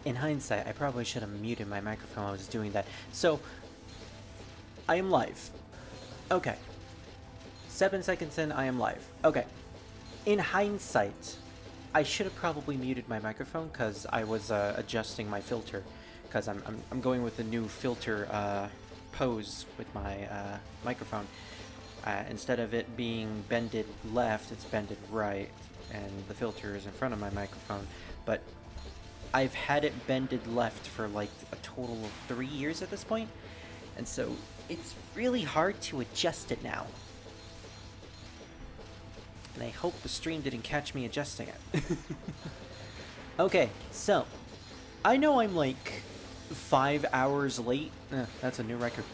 In hindsight, I probably should have muted my microphone while I was doing that. So, I am live. Okay. 7 seconds in, I am live. Okay. In hindsight, I should have probably muted my microphone because I was adjusting my filter. Because I'm going with a new filter pose with my microphone. Instead of it being bended left, it's bended right. And the filter is in front of my microphone. But I've had it bended left for like a total of 3 years at this point, and so it's really hard to adjust it now. And I hope the stream didn't catch me adjusting it. Okay, so I know I'm like 5 hours late. That's a new record.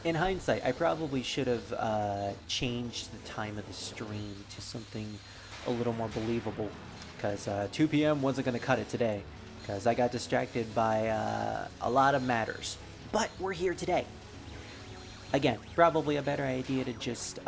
In hindsight, I probably should have changed the time of the stream to something a little more believable. Because 2 p.m. wasn't going to cut it today, because I got distracted by a lot of matters. But we're here today. Again, probably a better idea to just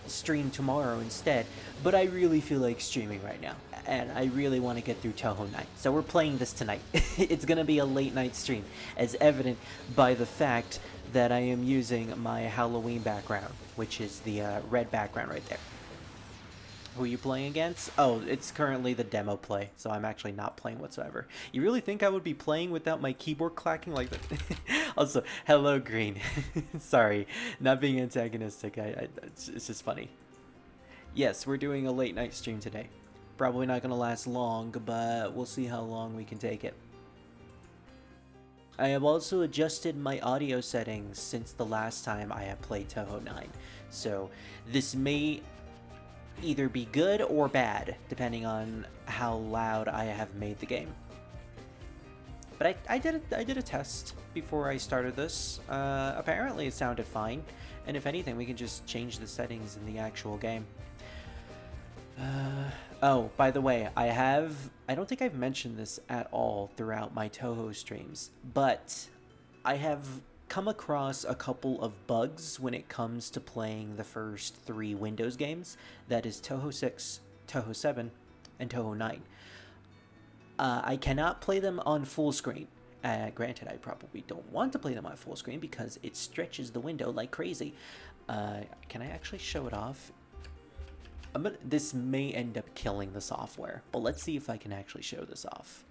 stream tomorrow instead, but I really feel like streaming right now, and I really want to get through Touhou 9, so we're playing this tonight. It's going to be a late night stream, as evident by the fact that I am using my Halloween background, which is the red background right there. Who are you playing against? Oh, it's currently the demo play, so I'm actually not playing whatsoever. You really think I would be playing without my keyboard clacking like that? Also, hello, Green. Sorry, not being antagonistic. It's just funny. Yes, we're doing a late night stream today. Probably not going to last long, but we'll see how long we can take it. I have also adjusted my audio settings since the last time I have played Touhou 9, so this may either be good or bad, depending on how loud I have made the game. But I did a test before I started this. Apparently it sounded fine, and if anything, we can just change the settings in the actual game. Oh, by the way, I don't think I've mentioned this at all throughout my Touhou streams, but I have come across a couple of bugs when it comes to playing the first 3 Windows games. That is Touhou 6, Touhou 7, and Touhou 9. I cannot play them on full screen. Granted, I probably don't want to play them on full screen because it stretches the window like crazy. Can I actually show it off? This may end up killing the software, but let's see if I can actually show this off.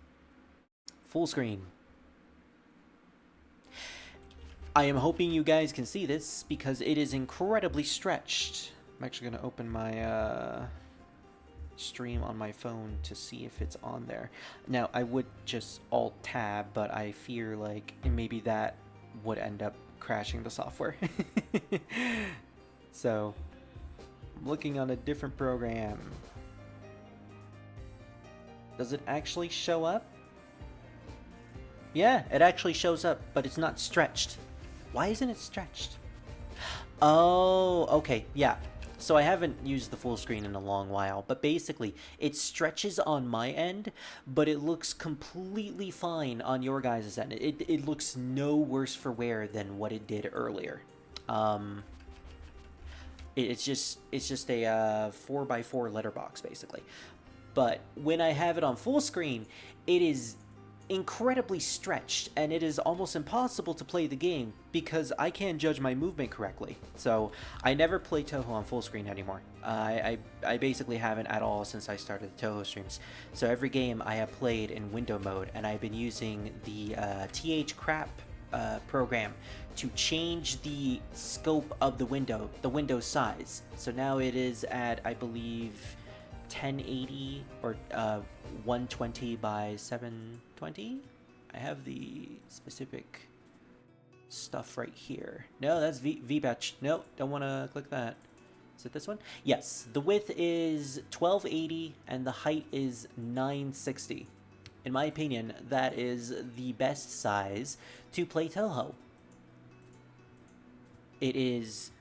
Full screen. I am hoping you guys can see this because it is incredibly stretched. I'm actually going to open my stream on my phone to see if it's on there. Now, I would just Alt-Tab, but I fear like maybe that would end up crashing the software. So, I'm looking on a different program. Does it actually show up? Yeah, it actually shows up, but it's not stretched. Why isn't it stretched? Oh, okay, yeah. So I haven't used the full screen in a long while, but basically, it stretches on my end, but it looks completely fine on your guys' end. It looks no worse for wear than what it did earlier. It's just a 4x4 letterbox, basically. But when I have it on full screen, it is incredibly stretched, and it is almost impossible to play the game because I can't judge my movement correctly. So I never play Touhou on full screen anymore. I basically haven't at all since I started the Touhou streams. So every game I have played in window mode, and I've been using the THCrap program to change the scope of the window size. So now it is at, I believe, 1080 or 120 by 720. I have the specific stuff right here. No, that's VBatch. No, don't want to click that. Is it this one? Yes, the width is 1280 and the height is 960. In my opinion, that is the best size to play Touhou. It is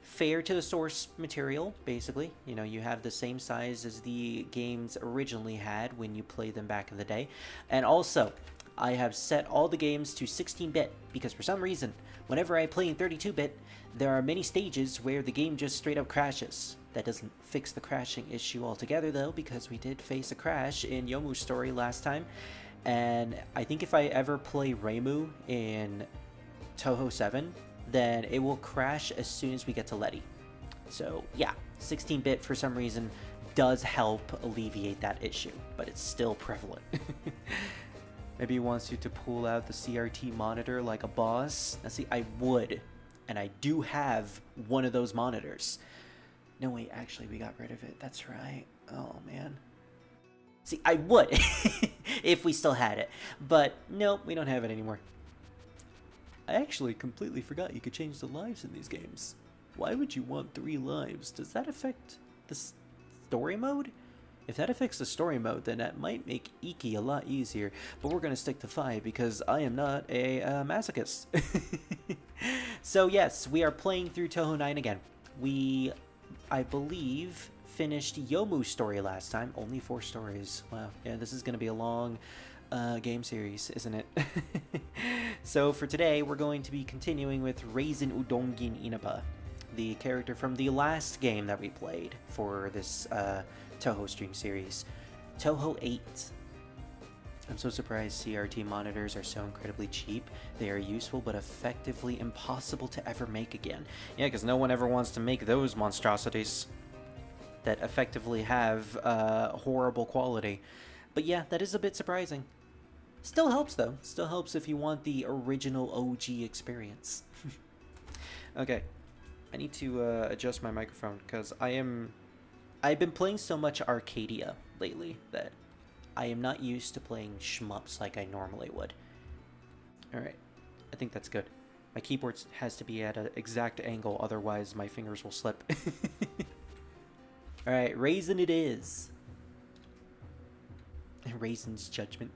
fair to the source material, basically. You know, you have the same size as the games originally had when you played them back in the day. And also, I have set all the games to 16-bit because for some reason, whenever I play in 32-bit, there are many stages where the game just straight up crashes. That doesn't fix the crashing issue altogether though, because we did face a crash in Yomu's story last time. And I think if I ever play Reimu in Touhou 7, then it will crash as soon as we get to Letty. So yeah, 16-bit for some reason does help alleviate that issue, but it's still prevalent. Maybe he wants you to pull out the CRT monitor like a boss. Now see, I would, and I do have one of those monitors. No wait, actually we got rid of it, that's right. Oh man. See, I would, if we still had it, but nope, we don't have it anymore. I actually completely forgot you could change the lives in these games. Why would you want 3 lives? Does that affect the story mode? If that affects the story mode, then that might make Iki a lot easier, but we're going to stick to 5 because I am not a masochist. So yes, we are playing through Touhou 9 again. We, I believe, finished Yomu's story last time. Only 4 stories. Wow. Yeah, this is going to be a long game series, isn't it? So for today, we're going to be continuing with Raisin Udongin Inaba, the character from the last game that we played for this Touhoustream series, Touhou 8. I'm so surprised CRT monitors are so incredibly cheap. They are useful but effectively impossible to ever make again. Yeah, because no one ever wants to make those monstrosities that effectively have horrible quality. But yeah, that is a bit surprising. Still helps though. Still helps if you want the original OG experience. Okay, I need to adjust my microphone because I've been playing so much Arcadia lately that I am not used to playing shmups like I normally would. Alright, I think that's good. My keyboard has to be at an exact angle, otherwise my fingers will slip. Alright, Raisin it is. Raisin's judgment.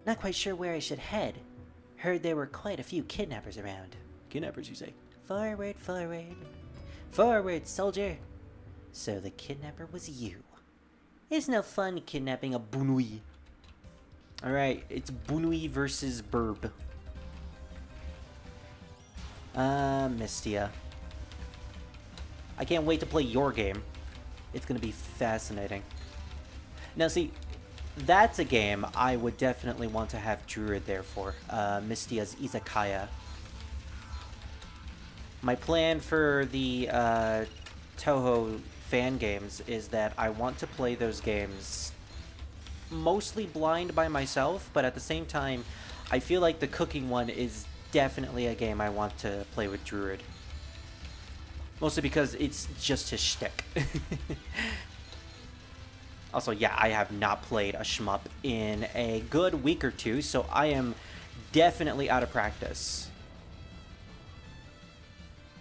Not quite sure where I should head. Heard there were quite a few kidnappers around. Kidnappers, you say? Forward, forward. Forward, soldier. So the kidnapper was you. It's no fun kidnapping a Bunui. Alright, it's Bunui versus Burb. Mistia. I can't wait to play your game. It's gonna be fascinating. Now see, that's a game I would definitely want to have Druid there for. Mistia's Izakaya. My plan for the Touhou fan games is that I want to play those games mostly blind by myself, but at the same time, I feel like the cooking one is definitely a game I want to play with Druid. Mostly because it's just his shtick. Also, yeah, I have not played a shmup in a good week or two, so I am definitely out of practice.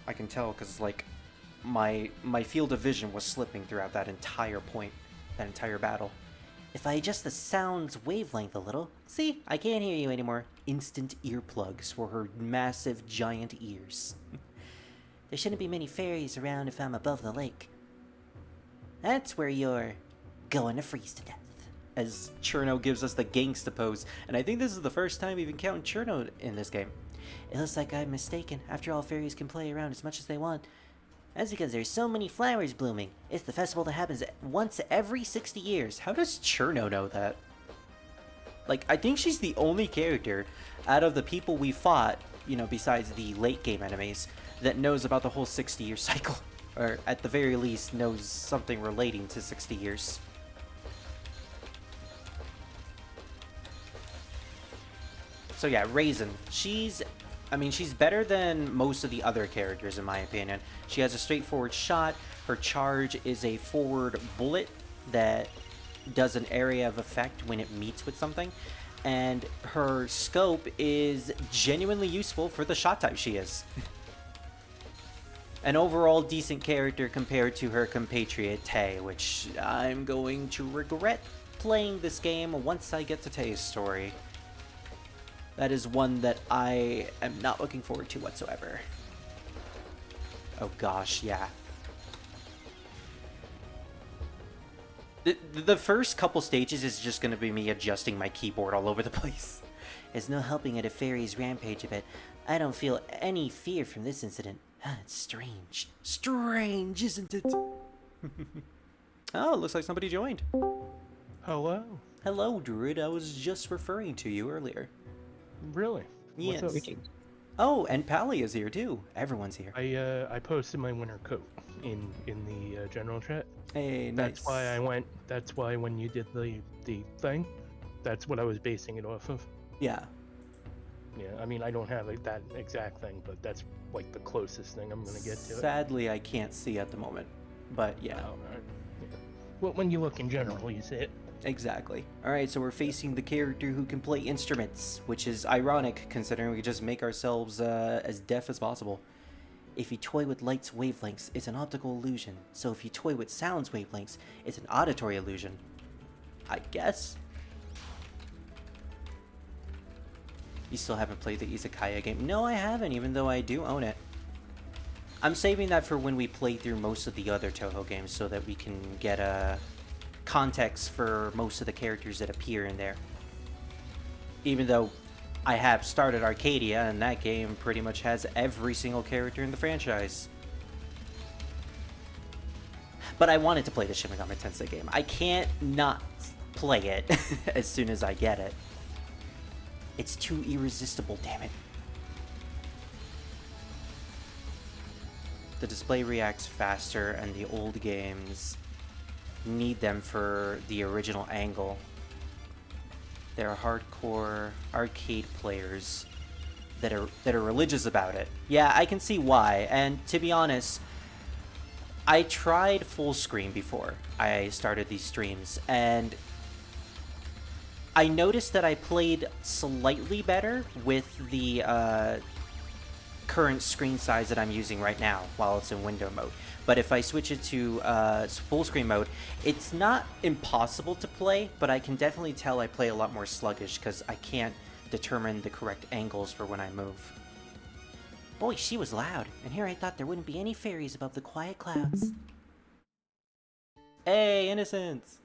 I can tell because, like, my field of vision was slipping throughout that entire point, that entire battle. If I adjust the sound's wavelength a little, see, I can't hear you anymore. Instant earplugs for her massive giant ears. There shouldn't be many fairies around if I'm above the lake. That's where you're going to freeze to death. As Cherno gives us the gangsta pose, and I think this is the first time we've encountered Cherno in this game. It looks like I'm mistaken. After all, fairies can play around as much as they want. That's because there's so many flowers blooming. It's the festival that happens once every 60 years. How does Cherno know that? Like, I think she's the only character out of the people we fought, you know, besides the late game enemies, that knows about the whole 60-year cycle. Or, at the very least, knows something relating to 60 years. So yeah, Raisin. She's better than most of the other characters in my opinion. She has a straightforward shot. Her charge is a forward bullet that does an area of effect when it meets with something. And her scope is genuinely useful for the shot type she is. An overall decent character compared to her compatriot Tay, which I'm going to regret playing this game once I get to Tay's story. That is one that I am not looking forward to whatsoever. Oh gosh, yeah. The first couple stages is just going to be me adjusting my keyboard all over the place. There's no helping at a fairy's rampage a bit. I don't feel any fear from this incident. It's strange. Strange, isn't it? Oh, looks like somebody joined. Hello. Hello, Druid. I was just referring to you earlier. Really? Yes. What's up? Oh, and Pally is here too. Everyone's here. I posted my winter coat in the general chat. Hey, nice. That's why I went. That's why when you did the thing, that's what I was basing it off of. Yeah. Yeah. I mean, I don't have that exact thing, but that's like the closest thing I'm gonna get to it. Sadly, I can't see at the moment, but yeah. Oh, right. Yeah. Well, when you look in general, you see it. Exactly. Alright, so we're facing the character who can play instruments, which is ironic considering we could just make ourselves as deaf as possible. If you toy with light's wavelengths, it's an optical illusion. So if you toy with sound's wavelengths, it's an auditory illusion. I guess? You still haven't played the Izakaya game? No, I haven't, even though I do own it. I'm saving that for when we play through most of the other Touhou games so that we can get a context for most of the characters that appear in there. Even though I have started Arcadia, and that game pretty much has every single character in the franchise. But I wanted to play the Shin Megami Tensei game. I can't not play it as soon as I get it. It's too irresistible, damn it. The display reacts faster, and the old games need them for the original angle. There are hardcore arcade players that are religious about it. Yeah, I can see why. And to be honest, I tried full screen before I started these streams, and I noticed that I played slightly better with the current screen size that I'm using right now while it's in window mode. But if I switch it to full screen mode, it's not impossible to play, but I can definitely tell I play a lot more sluggish because I can't determine the correct angles for when I move. Boy, she was loud, and here I thought there wouldn't be any fairies above the quiet clouds. Hey, innocents!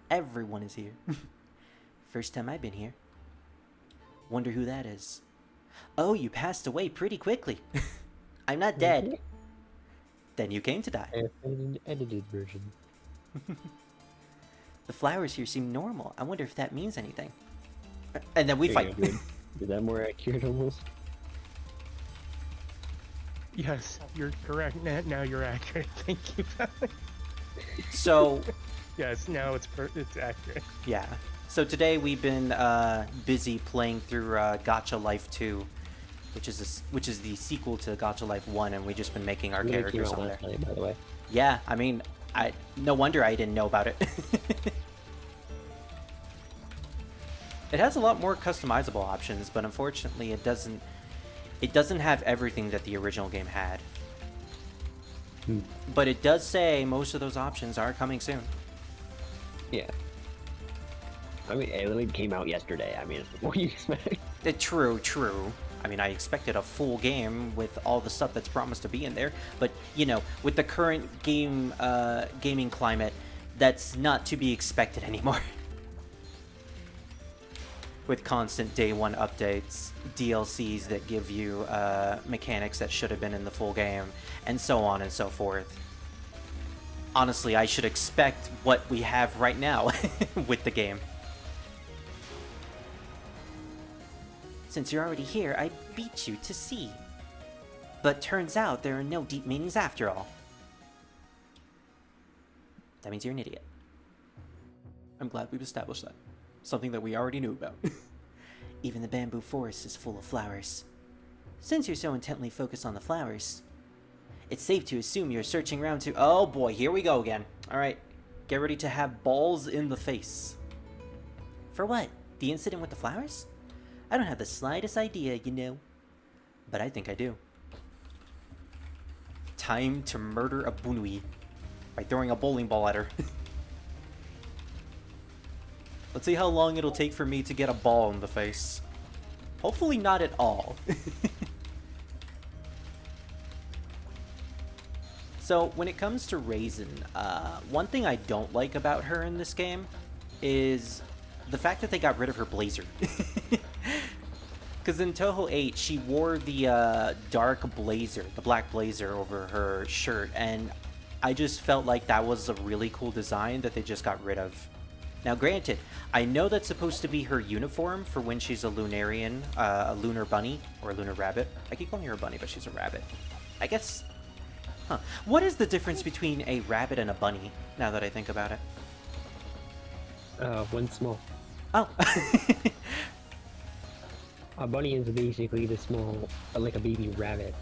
Everyone is here. First time I've been here. Wonder who that is. Oh, you passed away pretty quickly. I'm not dead. Then you came to die. I have an edited version. The flowers here seem normal. I wonder if that means anything. And then we fight. Is that more accurate almost? Yes, you're correct. Now you're accurate. Thank you. So. Yes, now it's accurate. Yeah. So today we've been busy playing through Gacha Life 2, which is the sequel to Gacha Life 1, and we've just been making our characters on there. By the way. Yeah, I mean, no wonder I didn't know about it. It has a lot more customizable options, but unfortunately it doesn't have everything that the original game had. But it does say most of those options are coming soon. Yeah. I mean, it literally came out yesterday. I mean, what do you expect? True. I mean, I expected a full game with all the stuff that's promised to be in there, but you know, with the current gaming climate, that's not to be expected anymore. With constant day one updates, DLCs that give you mechanics that should have been in the full game, and so on and so forth. Honestly, I should expect what we have right now with the game. Since you're already here, I beat you to see. But turns out there are no deep meanings after all. That means you're an idiot. I'm glad we've established that. Something that we already knew about. Even the bamboo forest is full of flowers. Since you're so intently focused on the flowers, it's safe to assume you're searching around to— oh boy, here we go again. Alright, get ready to have balls in the face. For what? The incident with the flowers? I don't have the slightest idea, you know. But I think I do. Time to murder a Bunui by throwing a bowling ball at her. Let's see how long it'll take for me to get a ball in the face. Hopefully not at all. So, when it comes to Raisin, one thing I don't like about her in this game is the fact that they got rid of her blazer. Because in Touhou 8, she wore the dark blazer, the black blazer over her shirt, and I just felt like that was a really cool design that they just got rid of. Now, granted, I know that's supposed to be her uniform for when she's a Lunarian, a lunar bunny, or a lunar rabbit. I keep calling her a bunny, but she's a rabbit. I guess... Huh. What is the difference between a rabbit and a bunny, now that I think about it? One small. Oh. A bunny is basically the small, like a baby rabbit.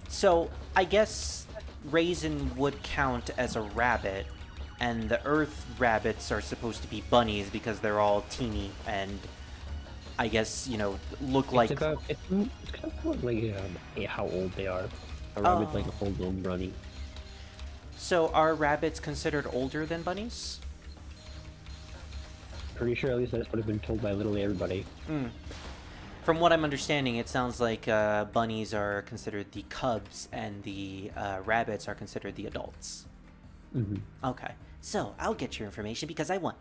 So, I guess Raisin would count as a rabbit, and the Earth rabbits are supposed to be bunnies because they're all teeny and, I guess, you know, look like... It's kind of like how old they are. A rabbit's like a full-blown bunny. So, are rabbits considered older than bunnies? Pretty sure at least that's what I've been told by literally everybody. From what I'm understanding, it sounds like bunnies are considered the cubs and the rabbits are considered the adults. Okay, so I'll get your information because I won.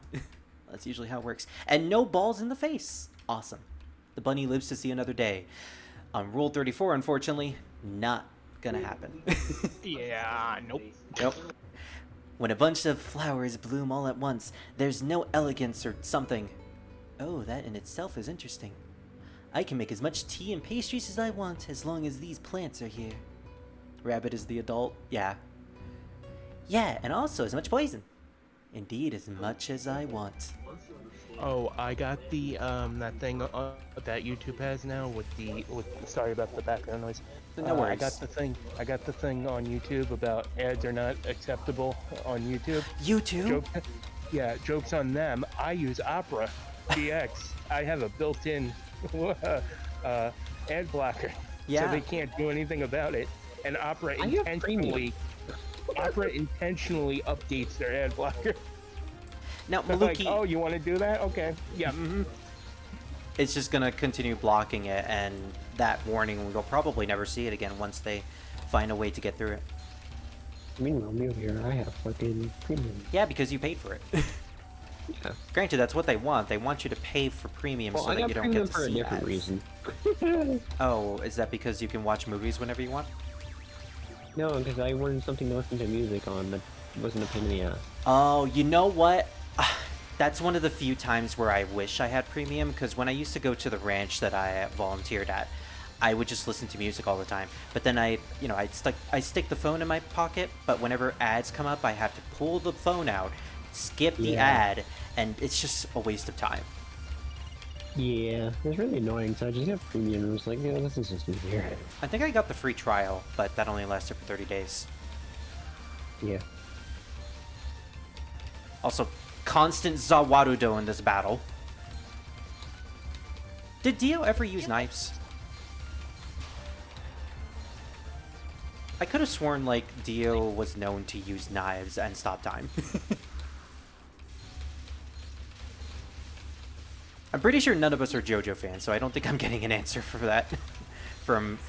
That's usually how it works. And no balls in the face. Awesome. The bunny lives to see another day. Rule 34, unfortunately, not gonna happen. Yeah, nope. Nope. When a bunch of flowers bloom all at once, there's no elegance or something. Oh, that in itself is interesting. I can make as much tea and pastries as I want as long as these plants are here. Rabbit is the adult? Yeah. Yeah, and also as much poison. Indeed, as much as I want. Oh, I got the that thing that YouTube has now with sorry about the background noise. No worries. I got the thing on YouTube about ads are not acceptable on YouTube. YouTube? Jokes on them. I use Opera GX. I have a built-in ad blocker, Yeah. so they can't do anything about it. And Opera intentionally updates their ad blocker. Now, They're like, Maluki, oh, you want to do that? Okay. Yeah. it's just gonna continue blocking it, and that warning, we'll probably never see it again once they find a way to get through it. Meanwhile, me over here, I have fucking premium. Yeah, because you paid for it. Yeah. Granted, that's what they want. They want you to pay for premium Well, so I that got you don't premium get to for a see different ads. reason. Oh, is that because you can watch movies whenever you want? No, because I wanted something to listen to music on that wasn't a pain in the ass. Oh, you know what? That's one of the few times where I wish I had premium, because when I used to go to the ranch that I volunteered at, I would just listen to music all the time. But then I stick the phone in my pocket, but whenever ads come up, I have to pull the phone out, skip the ad, and it's just a waste of time. Yeah, it was really annoying, so I just got premium and was like, yeah, this is just easier. I think I got the free trial, but that only lasted for 30 days. Yeah. Also, constant Zawarudo in this battle. Did Dio ever use knives? I could have sworn, like, Dio was known to use knives and stop time. I'm pretty sure none of us are JoJo fans, so I don't think I'm getting an answer for that from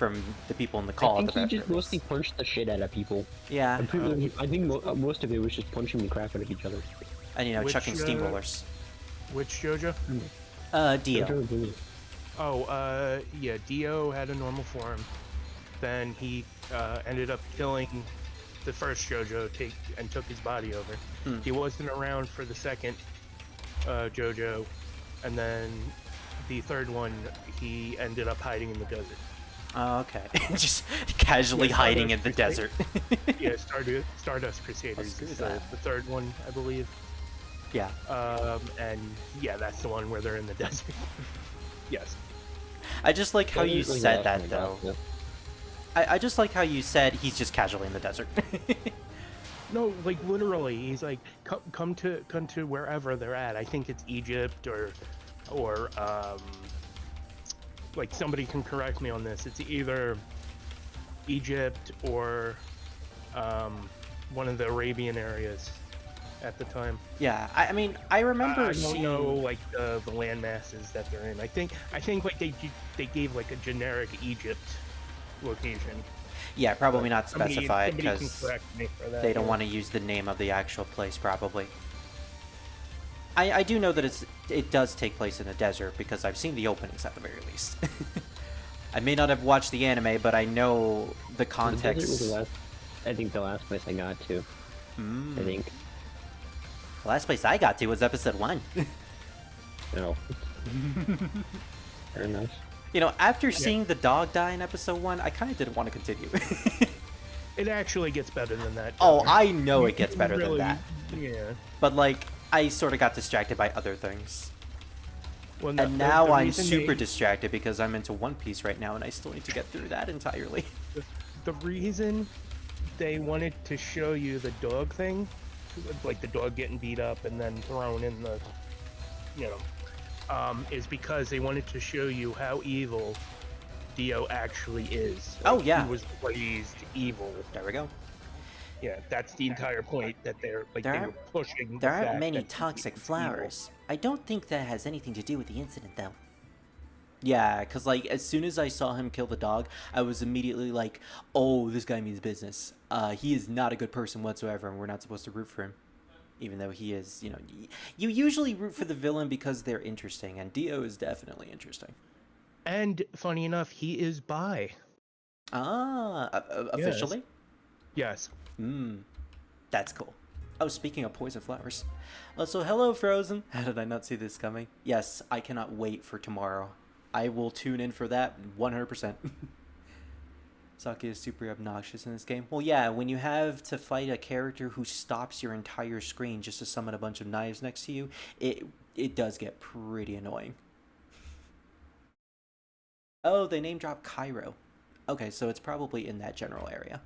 the people in the call. I think he just mostly punched the shit out of people. Yeah. I think most of it was just punching the crap out of each other. And, you know, Which, chucking steamrollers. Which JoJo? Dio. Oh, yeah, Dio had a normal form. Then he ended up killing the first JoJo and took his body over. He wasn't around for the second JoJo, and then the third one, he ended up hiding in the desert. Oh, okay. Just casually hiding in the desert. Yeah, Stardust Crusaders is the third one, I believe. Yeah. And yeah, that's the one where they're in the desert. Yes. I just like how you said that, though. I just like how you said he's just casually in the desert. No, like literally, he's like, come to wherever they're at. I think it's Egypt or like somebody can correct me on this. It's either Egypt or one of the Arabian areas at the time. Yeah, I mean, I remember I don't seeing... know like the land masses that they're in. I think like they gave like a generic Egypt location. Yeah, probably not Somebody specified can because correct me for that, they don't yeah. want to use the name of the actual place, probably. I do know that it does take place in a desert because I've seen the openings at the very least. I may not have watched the anime, but I know the context. The desert was I think the last place I got to. I think. The last place I got to was episode 1. No. Fair enough. You know, after seeing the dog die in episode 1, I kind of didn't want to continue. It actually gets better than that. Oh, I know it gets better than that. Yeah. But, like, I sort of got distracted by other things. Well, no, And now the I'm reason super distracted because I'm into One Piece right now and I still need to get through that entirely. The reason they wanted to show you the dog thing, like the dog getting beat up and then thrown in the, is because they wanted to show you how evil Dio actually is. Like, Oh, yeah. He was raised evil. There we go. Yeah, that's the entire point that they're like There they aren't- were pushing. There the aren't fact many that toxic he's evil. flowers. I don't think that has anything to do with the incident, though. Yeah, because, like, as soon as I saw him kill the dog, I was immediately like, oh, this guy means business. He is not a good person whatsoever, and we're not supposed to root for him. Even though he is, you usually root for the villain because they're interesting, and Dio is definitely interesting. And funny enough, he is bi. Officially? Yes. That's cool. Oh, speaking of poison flowers. So hello, Frozen. How did I not see this coming? Yes, I cannot wait for tomorrow. I will tune in for that 100%. Saki is super obnoxious in this game. Well, yeah, when you have to fight a character who stops your entire screen just to summon a bunch of knives next to you, it does get pretty annoying. Oh, they name drop Cairo. Okay, so it's probably in that general area.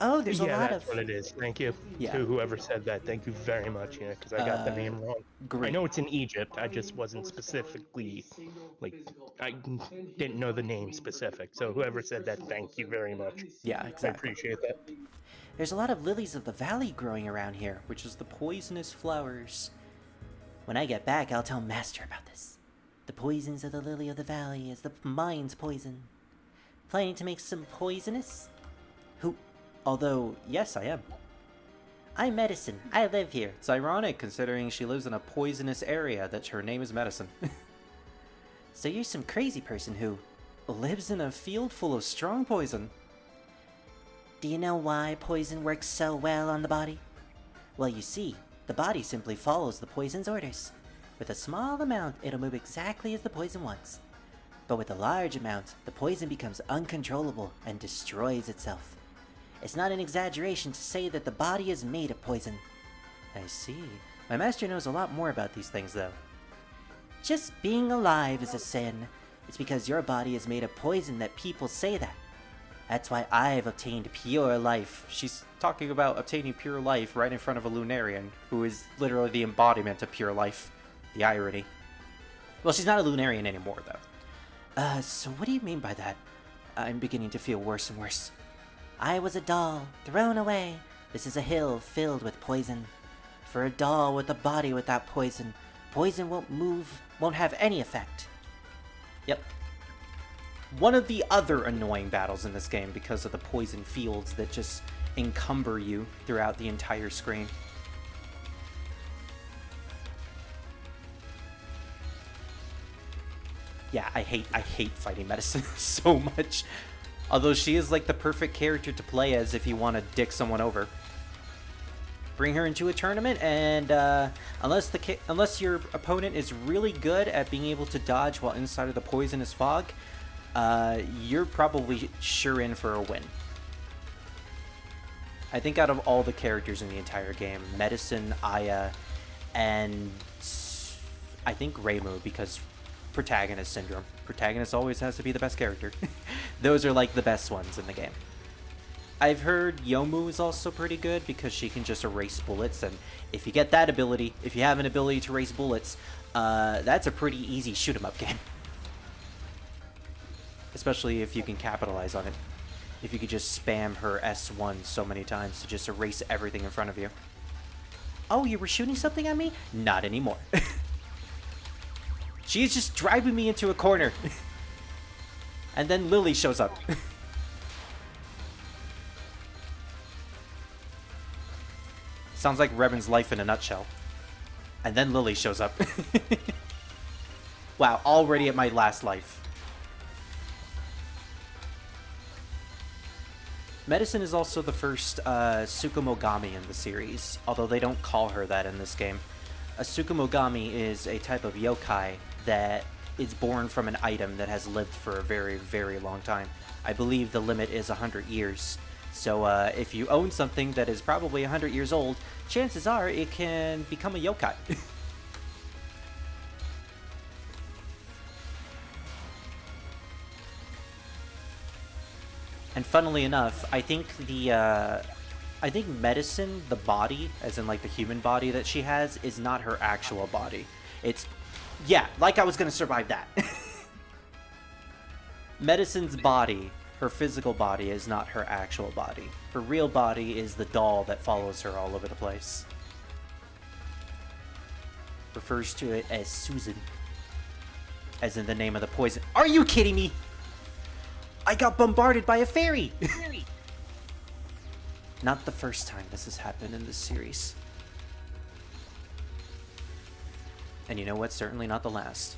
Oh, there's a lot that's of... what it is. Thank you Yeah. to whoever said that. Thank you very much. Yeah, because I got the name wrong. Great. I know it's in Egypt. I just wasn't specifically, I didn't know the name specific. So whoever said that, thank you very much. Yeah, I exactly. appreciate that. There's a lot of lilies of the valley growing around here, which is the poisonous flowers. When I get back, I'll tell Master about this. The poisons of the lily of the valley is the mind's poison. Planning to make some poisonous? Although, yes, I am. I'm Medicine. I live here. It's ironic considering she lives in a poisonous area that her name is Medicine. So you're some crazy person who lives in a field full of strong poison. Do you know why poison works so well on the body? Well, you see, the body simply follows the poison's orders. With a small amount, it'll move exactly as the poison wants. But with a large amount, the poison becomes uncontrollable and destroys itself. It's not an exaggeration to say that the body is made of poison. I see. My master knows a lot more about these things, though. Just being alive is a sin. It's because your body is made of poison that people say that. That's why I've obtained pure life. She's talking about obtaining pure life right in front of a Lunarian, who is literally the embodiment of pure life. The irony. Well, she's not a Lunarian anymore, though. So what do you mean by that? I'm beginning to feel worse and worse. I was a doll, thrown away. This is a hill filled with poison. For a doll with a body without poison, poison won't move, won't have any effect. Yep. One of the other annoying battles in this game because of the poison fields that just encumber you throughout the entire screen. Yeah, I hate fighting Medicine so much. Although she is like the perfect character to play as if you want to dick someone over. Bring her into a tournament, and unless your opponent is really good at being able to dodge while inside of the poisonous fog, you're probably sure in for a win. I think out of all the characters in the entire game, Medicine, Aya, and I think Reimu, because protagonist syndrome. Protagonist always has to be the best character. Those are like the best ones in the game. I've heard Yomu is also pretty good because she can just erase bullets, and if you get that ability, if you have an ability to erase bullets, that's a pretty easy shoot 'em up game. Especially if you can capitalize on it. If you could just spam her S1 so many times to just erase everything in front of you. Oh, you were shooting something at me? Not anymore. She's just driving me into a corner. And then Lily shows up. Sounds like Revan's life in a nutshell. And then Lily shows up. Wow, already at my last life. Medicine is also the first Tsukumogami in the series, although they don't call her that in this game. A Tsukumogami is a type of yokai that is born from an item that has lived for a very, very long time. I believe the limit is 100 years. So if you own something that is probably 100 years old, chances are it can become a yokai. And funnily enough, I think medicine, the body, as in like the human body that she has, is not her actual body. It's, yeah, like I was gonna survive that. Medicine's body, her physical body, is not her actual body. Her real body is the doll that follows her all over the place. Refers to it as Susan, as in the name of the poison. Are you kidding me? I got bombarded by a fairy! Not the first time this has happened in this series. And you know what? Certainly not the last.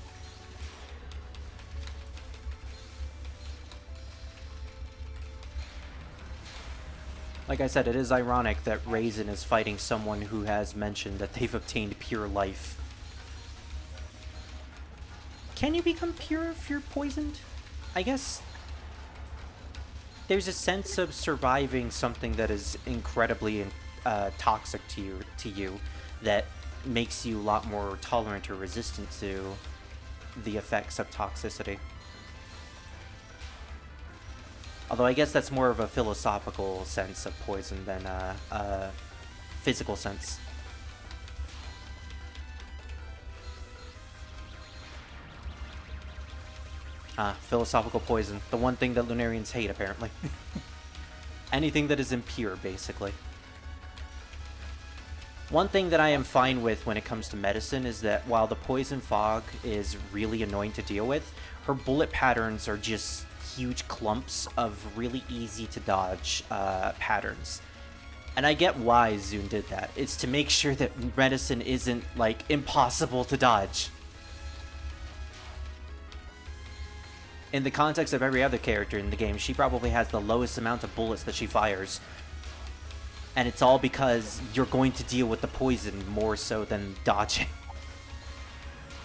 Like I said, it is ironic that Raisin is fighting someone who has mentioned that they've obtained pure life. Can you become pure if you're poisoned? I guess there's a sense of surviving something that is incredibly toxic to you that makes you a lot more tolerant or resistant to the effects of toxicity. Although I guess that's more of a philosophical sense of poison than a physical sense. Philosophical poison. The one thing that Lunarians hate, apparently. Anything that is impure, basically. One thing that I am fine with when it comes to medicine is that while the poison fog is really annoying to deal with, her bullet patterns are just huge clumps of really easy to dodge patterns. And I get why Zune did that. It's to make sure that medicine isn't, like, impossible to dodge. In the context of every other character in the game, she probably has the lowest amount of bullets that she fires. And it's all because you're going to deal with the poison more so than dodging.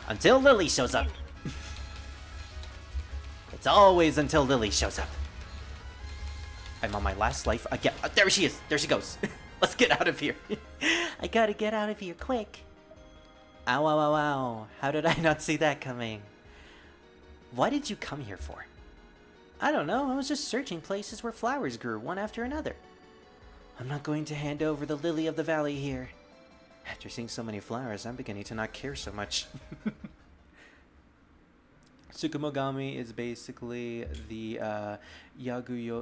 Until Lily shows up. It's always until Lily shows up. I'm on my last life again. There she is. There she goes. Let's get out of here. I gotta get out of here quick. Ow, ow, ow, ow. How did I not see that coming? What did you come here for? I don't know. I was just searching places where flowers grew, one after another. I'm not going to hand over the lily of the valley here. After seeing so many flowers, I'm beginning to not care so much. Tsukumogami is basically the Yaoyorozu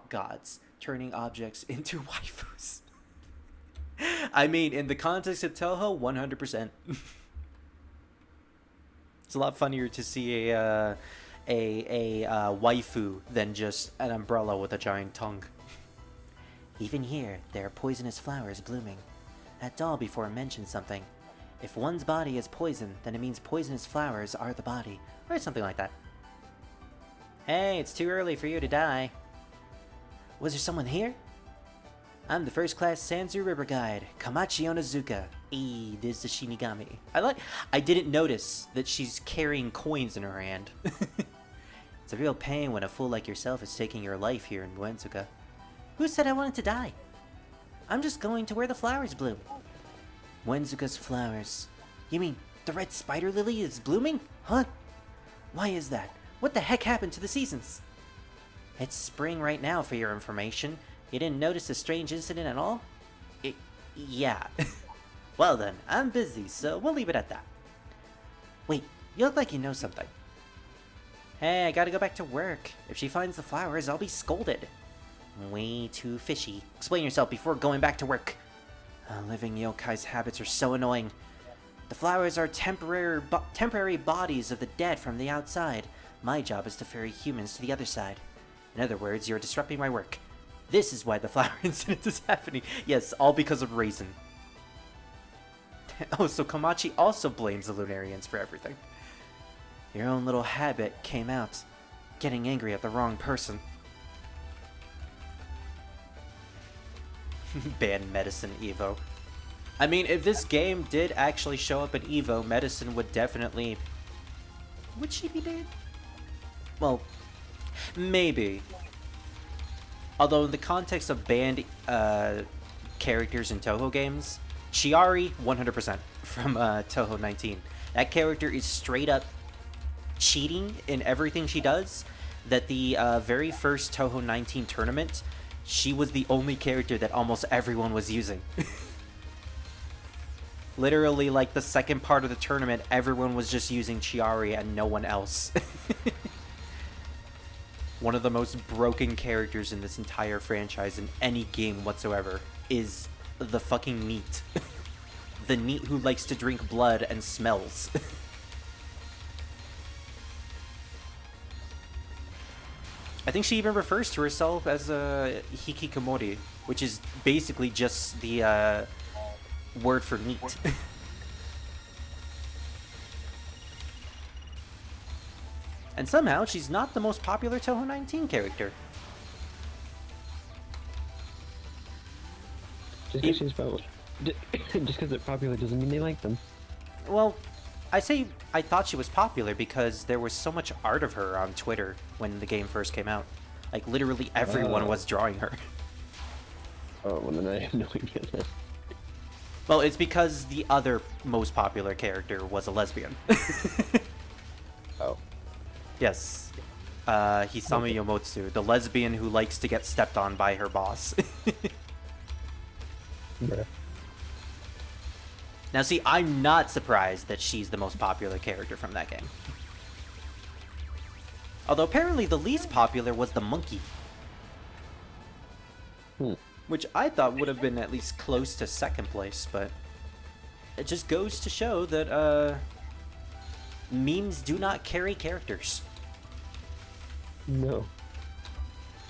gods, turning objects into waifus. I mean, in the context of Touhou, 100%. It's a lot funnier to see a waifu than just an umbrella with a giant tongue. Even here, there are poisonous flowers blooming. That doll before mentioned something. If one's body is poison, then it means poisonous flowers are the body, or something like that. Hey, it's too early for you to die. Was there someone here? I'm the first-class Sanzu River Guide, Kamachi Onizuka. This is the Shinigami. I didn't notice that she's carrying coins in her hand. It's a real pain when a fool like yourself is taking your life here in Uensuka. Who said I wanted to die? I'm just going to where the flowers bloom. Uensuka's flowers. You mean the red spider lily is blooming? Huh? Why is that? What the heck happened to the seasons? It's spring right now, for your information. You didn't notice the strange incident at all? Yeah. Well then, I'm busy, so we'll leave it at that. Wait, you look like you know something. Hey, I gotta go back to work. If she finds the flowers, I'll be scolded. Way too fishy. Explain yourself before going back to work. Living yokai's habits are so annoying. The flowers are temporary bodies of the dead from the outside. My job is to ferry humans to the other side. In other words, you're disrupting my work. This is why the flower incident is happening. Yes, all because of Raisin. Oh, so Komachi also blames the Lunarians for everything. Your own little habit came out, getting angry at the wrong person. Ban Medicine Evo. I mean, if this game did actually show up in Evo, Medicine would definitely... Would she be banned? Well, maybe. Although in the context of banned characters in Touhou games, Chiari, 100% from Touhou 19. That character is straight up cheating in everything she does. That the very first Touhou 19 tournament, she was the only character that almost everyone was using. Literally, like, the second part of the tournament, everyone was just using Chiari and no one else. One of the most broken characters in this entire franchise in any game whatsoever is the fucking NEET. The NEET who likes to drink blood and smells. I think she even refers to herself as a hikikomori, which is basically just the word for NEET. And somehow, she's not the most popular Touhou 19 character. Just because she's popular, just because they're popular doesn't mean they like them. Well, I thought she was popular because there was so much art of her on Twitter when the game first came out. Like, literally everyone was drawing her. Oh, well then I have no idea then. Well, it's because the other most popular character was a lesbian. Oh. Yes. Hisami Yomotsu, the lesbian who likes to get stepped on by her boss. Bruh. Now see, I'm not surprised that she's the most popular character from that game. Although apparently the least popular was the monkey. Which I thought would have been at least close to second place, but it just goes to show that memes do not carry characters. No.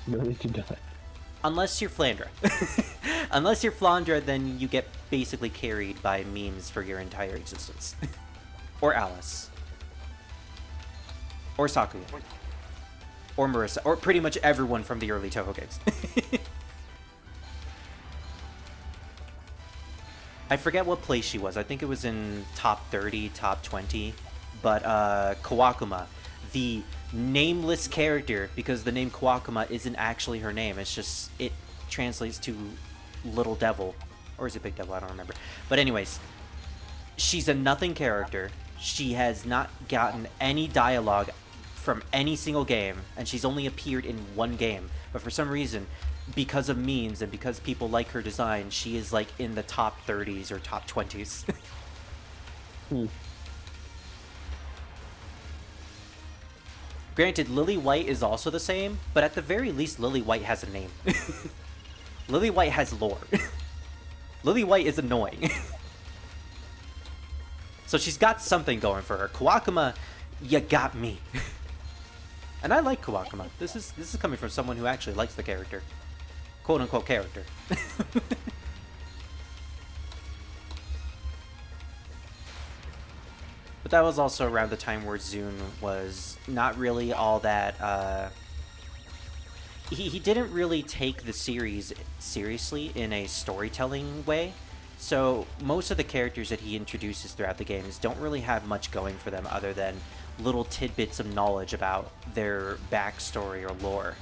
No, they do not. Unless you're Flandra. Unless you're Flandra, then you get basically carried by memes for your entire existence. Or Alice. Or Sakuya. Or Marissa. Or pretty much everyone from the early Touhou games. I forget what place she was. I think it was in top 30, top 20. But Kawakuma, the nameless character, because the name Kawakuma isn't actually her name. It's just, it translates to Little Devil. Or is it Big Devil? I don't remember. But anyways, she's a nothing character. She has not gotten any dialogue from any single game, and she's only appeared in one game. But for some reason, because of memes and because people like her design, she is like in the top 30s or top 20s. Granted, Lily White is also the same, but at the very least, Lily White has a name. Lily White has lore. Lily White is annoying. So she's got something going for her. Kawakuma, you got me. And I like Kawakuma. This is coming from someone who actually likes the character. Quote unquote character. But that was also around the time where Zune was not really all that he didn't really take the series seriously in a storytelling way. So most of the characters that he introduces throughout the games don't really have much going for them other than little tidbits of knowledge about their backstory or lore.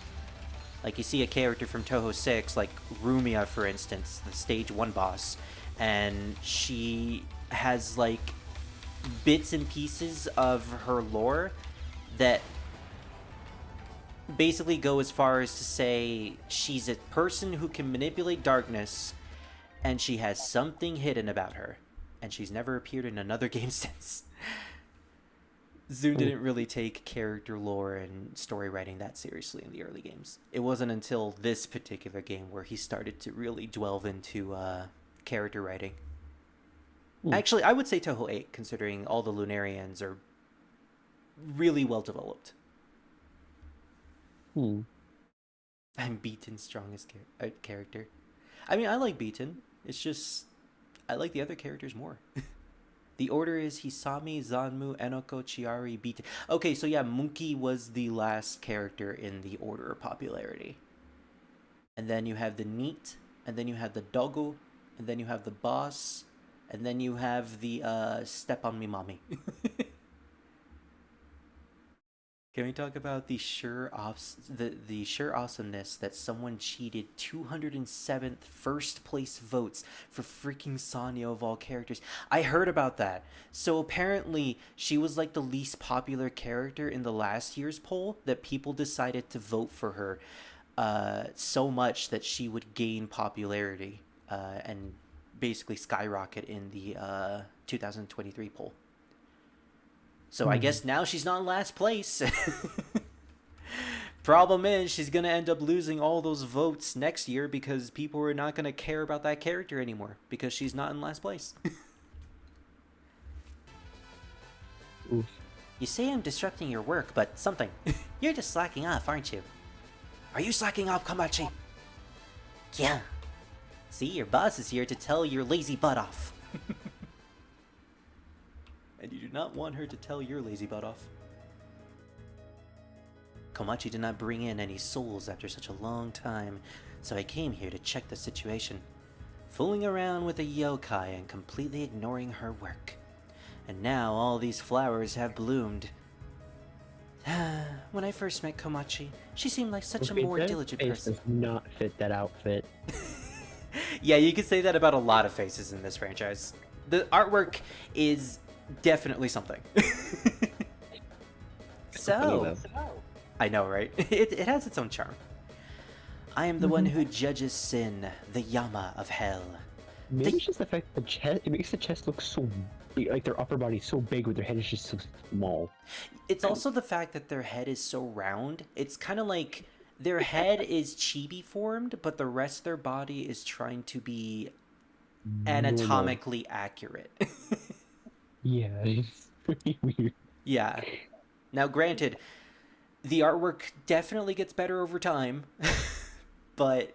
Like you see a character from Touhou 6, like Rumia for instance, the stage 1 boss, and she has like bits and pieces of her lore that basically go as far as to say she's a person who can manipulate darkness and she has something hidden about her, and she's never appeared in another game since. Zune didn't really take character lore and story writing that seriously in the early games. It wasn't until this particular game where he started to really delve into character writing. Actually, I would say Touhou 8, considering all the Lunarians are really well developed. I'm Beaton's strongest character. I mean, I like Beaton. It's just, I like the other characters more. The order is Hisami, Zanmu, Enoko, Chiari, Bita. Okay, so yeah, Monkey was the last character in the order of popularity. And then you have the Neat, and then you have the Dogu, and then you have the Boss, and then you have the Step on Me Mommy. Can we talk about the sheer awesomeness that someone cheated 207th first place votes for freaking Sanyo of all characters? I heard about that. So apparently she was like the least popular character in the last year's poll, that people decided to vote for her so much that she would gain popularity and basically skyrocket in the 2023 poll. So I guess now she's not in last place. Problem is, she's going to end up losing all those votes next year because people are not going to care about that character anymore because she's not in last place. Oof. You say I'm disrupting your work, but something. You're just slacking off, aren't you? Are you slacking off, Kamachi? Yeah. See, your boss is here to tell your lazy butt off. And you do not want her to tell your lazy butt off. Komachi did not bring in any souls after such a long time, so I came here to check the situation. Fooling around with a yokai and completely ignoring her work. And now all these flowers have bloomed. When I first met Komachi, she seemed like such a more diligent person. Does not fit that outfit. Yeah, you could say that about a lot of faces in this franchise. The artwork is definitely something. So, I know, right? It has its own charm. I am the one who judges sin, the Yama of hell. Maybe it's just the fact that the chest, it makes the chest look so big, like their upper body so big, with their head is just so small. It's also the fact that their head is so round. It's kind of like their head is chibi formed, but the rest of their body is trying to be anatomically accurate. Yeah, it's pretty weird. Yeah. Now, granted, the artwork definitely gets better over time, but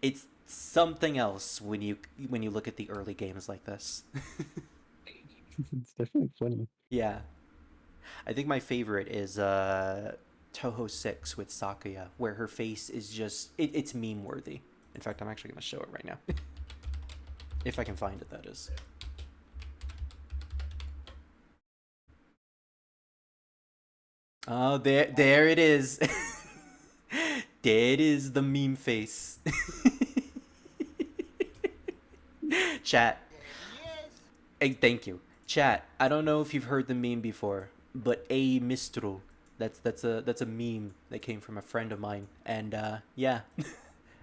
it's something else when you look at the early games like this. It's definitely funny. Yeah. I think my favorite is Touhou 6 with Sakuya, where her face is just... it's meme-worthy. In fact, I'm actually going to show it right now. If I can find it, that is. Oh, there it is. There it is, the meme face. Chat. Hey, thank you. Chat, I don't know if you've heard the meme before, but a mistro. That's a meme that came from a friend of mine, and yeah,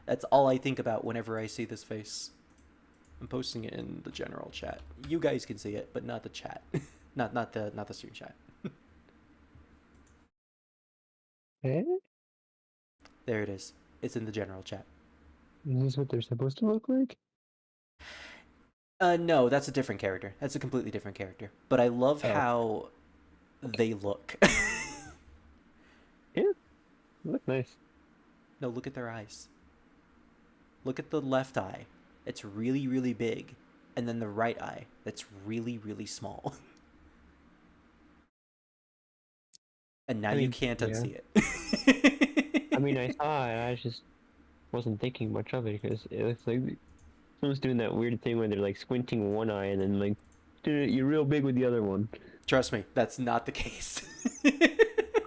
that's all I think about whenever I see this face. I'm posting it in the general chat. You guys can see it, but not the chat. not the stream chat. Eh? There it is. It's in the general chat. Is this what they're supposed to look like? No, that's a different character. That's a completely different character. But I love how they look. Yeah, they look nice. No, look at their eyes. Look at the left eye. It's really, really big. And then the right eye, that's really, really small. And now you can't unsee it. I mean, I saw it, I just wasn't thinking much of it, because it looks like someone's doing that weird thing where they're like squinting one eye and then like, dude, you're real big with the other one. Trust me, that's not the case.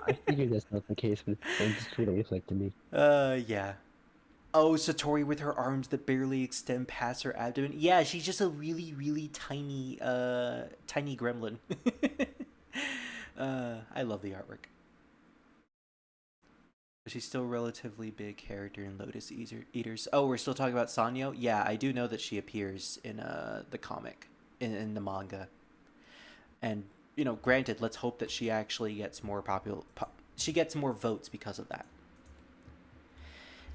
I figured that's not the case, but that's just what it looks like to me. Yeah. Oh, Satori with her arms that barely extend past her abdomen. Yeah, she's just a really, really tiny gremlin. I love the artwork. She's still a relatively big character in Lotus Eaters. Oh, we're still talking about Sanyo? Yeah, I do know that she appears in the comic, in the manga. And, you know, granted, let's hope that she actually gets more she gets more votes because of that.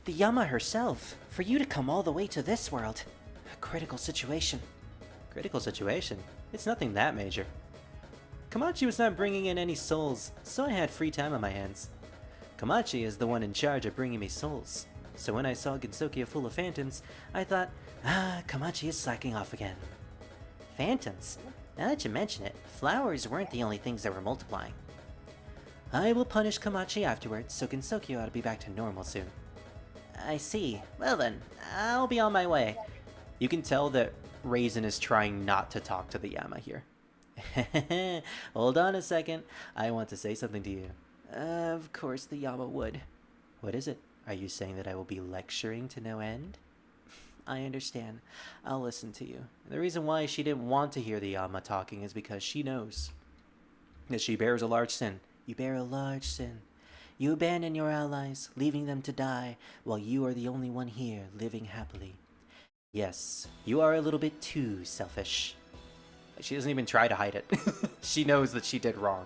The Yama herself, for you to come all the way to this world. A critical situation. Critical situation? It's nothing that major. Komachi was not bringing in any souls, so I had free time on my hands. Komachi is the one in charge of bringing me souls. So when I saw Gensokyo full of phantoms, I thought, Komachi is slacking off again. Phantoms? Now that you mention it, flowers weren't the only things that were multiplying. I will punish Komachi afterwards, so Gensokyo ought to be back to normal soon. I see. Well then, I'll be on my way. You can tell that Raisin is trying not to talk to the Yama here. Hold on a second. I want to say something to you. Of course the Yama would. What is it? Are you saying that I will be lecturing to no end? I understand. I'll listen to you. The reason why she didn't want to hear the Yama talking is because she knows that she bears a large sin. You bear a large sin. You abandon your allies, leaving them to die, while you are the only one here, living happily. Yes, you are a little bit too selfish. She doesn't even try to hide it. She knows that she did wrong.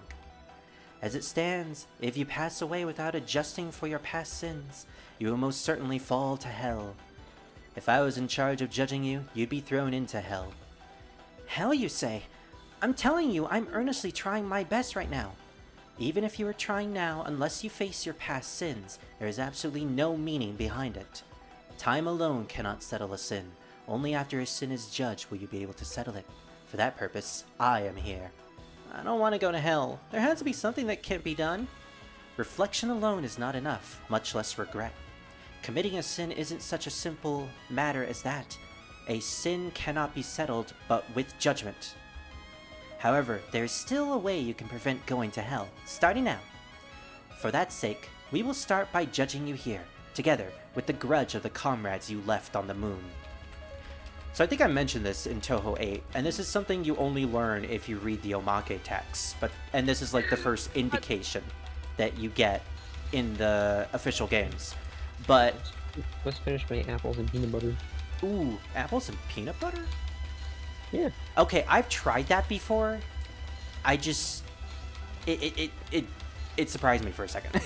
As it stands, if you pass away without adjusting for your past sins, you will most certainly fall to hell. If I was in charge of judging you, you'd be thrown into hell. Hell, you say? I'm telling you, I'm earnestly trying my best right now. Even if you are trying now, unless you face your past sins, there is absolutely no meaning behind it. Time alone cannot settle a sin. Only after a sin is judged will you be able to settle it. For that purpose, I am here. I don't want to go to hell. There has to be something that can't be done. Reflection alone is not enough, much less regret. Committing a sin isn't such a simple matter as that. A sin cannot be settled but with judgment. However, there is still a way you can prevent going to hell, starting now. For that sake, we will start by judging you here, together with the grudge of the comrades you left on the moon. So I think I mentioned this in Touhou 8, and this is something you only learn if you read the Omake text, and this is like the first indication that you get in the official games. But let's finish my apples and peanut butter. Ooh, apples and peanut butter? Yeah. Okay, I've tried that before. I just it surprised me for a second.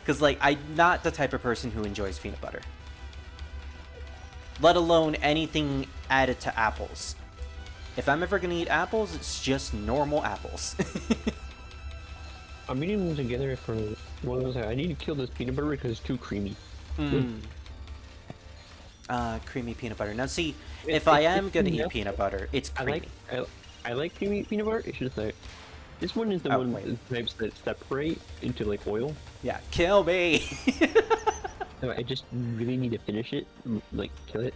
Cause like I'm not the type of person who enjoys peanut butter. Let alone anything added to apples. If I'm ever gonna eat apples, it's just normal apples. I'm eating them together for one of those. I need to kill this peanut butter because it's too creamy. Creamy peanut butter. Now see, if I am gonna eat peanut butter, it's creamy. I like creamy peanut butter. It's just that this one is the the types that separate into like oil. Yeah, kill me. So I just really need to finish it, like kill it.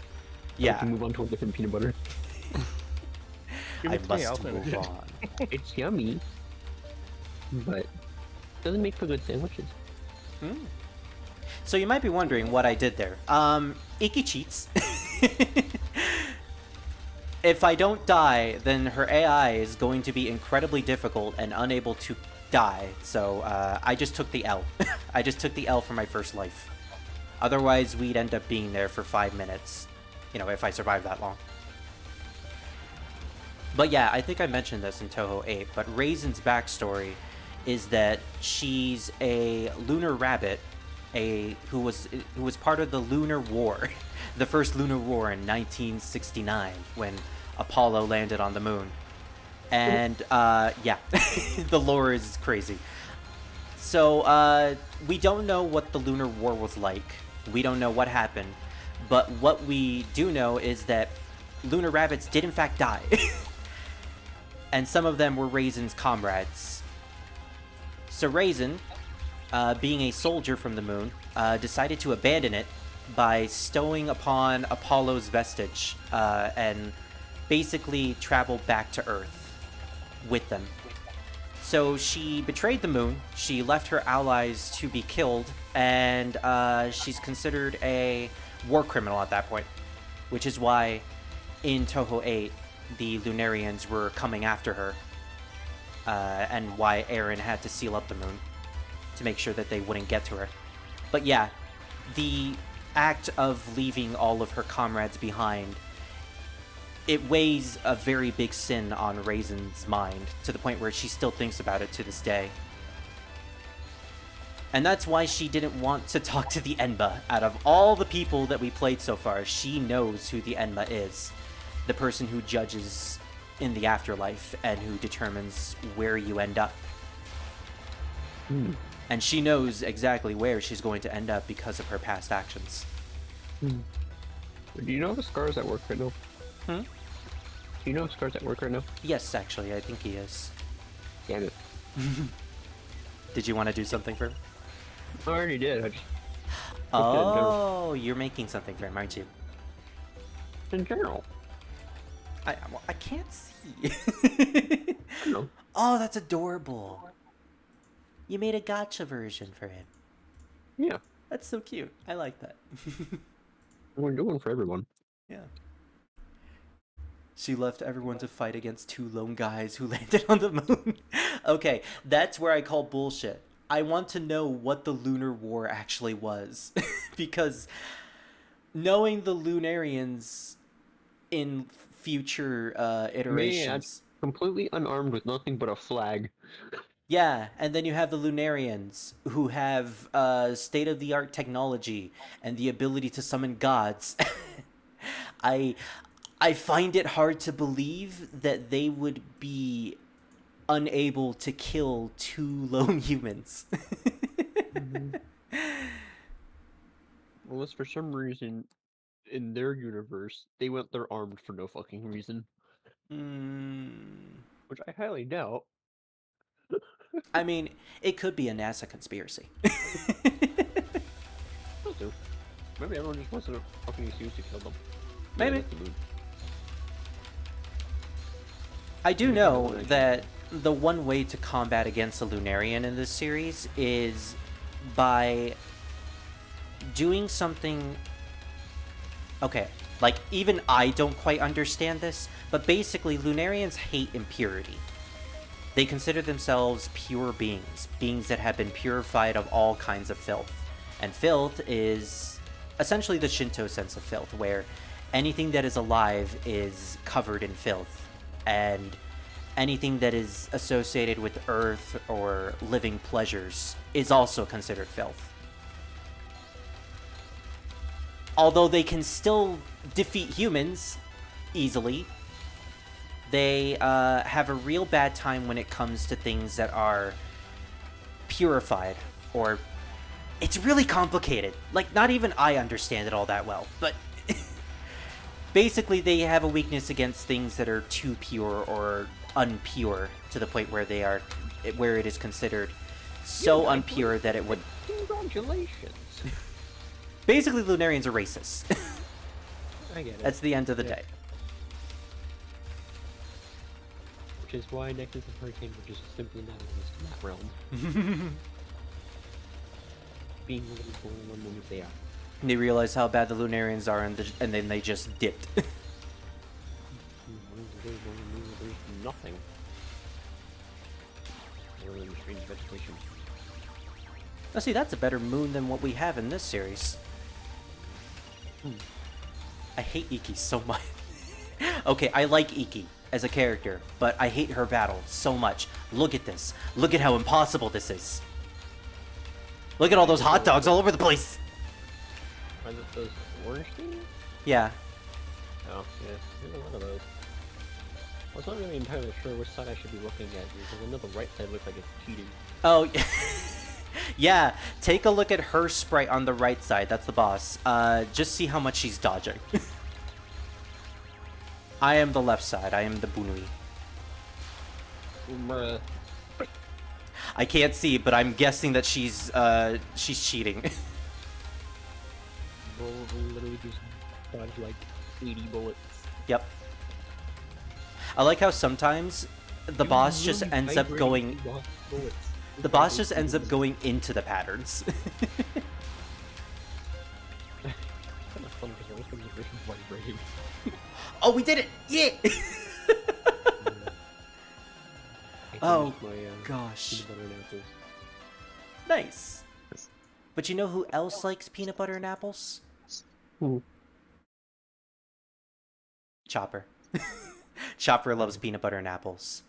Yeah. I can move on to a different peanut butter. I must move on. It's yummy, but doesn't make for good sandwiches. So you might be wondering what I did there. Iki cheats. If I don't die, then her AI is going to be incredibly difficult and unable to die. So I just took the L. I just took the L for my first life. Otherwise, we'd end up being there for 5 minutes. You know, if I survive that long. But yeah, I think I mentioned this in Touhou 8, but Raisin's backstory is that she's a lunar rabbit, who was part of the Lunar War, the first Lunar War in 1969 when Apollo landed on the moon. And yeah, the lore is crazy. So we don't know what the Lunar War was like. We don't know what happened, but what we do know is that lunar rabbits did in fact die. And some of them were Raisin's comrades. So Raisin, being a soldier from the moon, decided to abandon it by stowing upon Apollo's vestige and basically travel back to Earth with them. So she betrayed the moon, she left her allies to be killed, and she's considered a war criminal at that point. Which is why in Touhou 8, the Lunarians were coming after her, and why Eren had to seal up the moon to make sure that they wouldn't get to her. But yeah, the act of leaving all of her comrades behind, it weighs a very big sin on Raisin's mind, to the point where she still thinks about it to this day. And that's why she didn't want to talk to the Enma. Out of all the people that we played so far, she knows who the Enma is. The person who judges in the afterlife and who determines where you end up. And she knows exactly where she's going to end up because of her past actions. Do you know the scars that work right now? Do you know if Scar's at work right now? Yes, actually, I think he is. Damn it. Did you want to do something for him? I already did. I just Oh, you're making something for him, aren't you? in general. I can't see. I know. Oh, that's adorable. You made a gotcha version for him. Yeah. That's so cute. I like that. We're doing for everyone. Yeah. She left everyone to fight against two lone guys who landed on the moon. Okay, that's where I call bullshit. I want to know what the Lunar War actually was. Because knowing the Lunarians in future iterations... Completely unarmed with nothing but a flag. Yeah, and then you have the Lunarians, who have state-of-the-art technology and the ability to summon gods. I find it hard to believe that they would be unable to kill two lone humans. Unless for some reason, in their universe, they went there armed for no fucking reason. Which I highly doubt. I mean, it could be a NASA conspiracy. Maybe everyone just wants to fucking excuse to kill them. Maybe. I do know that the one way to combat against a Lunarian in this series is by doing something... Okay, like, even I don't quite understand this, but basically Lunarians hate impurity. They consider themselves pure beings, beings that have been purified of all kinds of filth. And filth is essentially the Shinto sense of filth, where anything that is alive is covered in filth, and anything that is associated with earth or living pleasures is also considered filth. Although they can still defeat humans easily, they have a real bad time when it comes to things that are purified, or... It's really complicated. Like, not even I understand it all that well, but... Basically, they have a weakness against things that are too pure or unpure, to the point where they are... where it is considered so unpure that it would... Congratulations! Basically, Lunarians are racist. I get it. That's the end of the day. Which is why Nexus of Hurricane would just simply not exist in that realm. Being a little cool in one moment they are. They realize how bad the Lunarians are, and then they just dipped. There's nothing. Other than strange vegetation. Now see, that's a better moon than what we have in this series. I hate Iki so much. Okay, I like Iki as a character, but I hate her battle so much. Look at this. Look at how impossible this is. Look at all those hot dogs all over the place. Are those orange things? Yeah. Oh, yeah. There's a lot of those. I was not really entirely sure which side I should be looking at, because I know the right side looks like it's cheating. Oh, yeah. Take a look at her sprite on the right side. That's the boss. Just see how much she's dodging. I am the left side. I am the Bunui. Bruh. I can't see, but I'm guessing that she's cheating. Bro, literally just dodged like 80 bullets. Yep. I like how sometimes the boss just ends up going... The boss just ends up going into the patterns. Oh, we did it! Yeah! Oh, gosh. Nice. But you know who else likes peanut butter and apples? Who? Chopper. Chopper loves peanut butter and apples.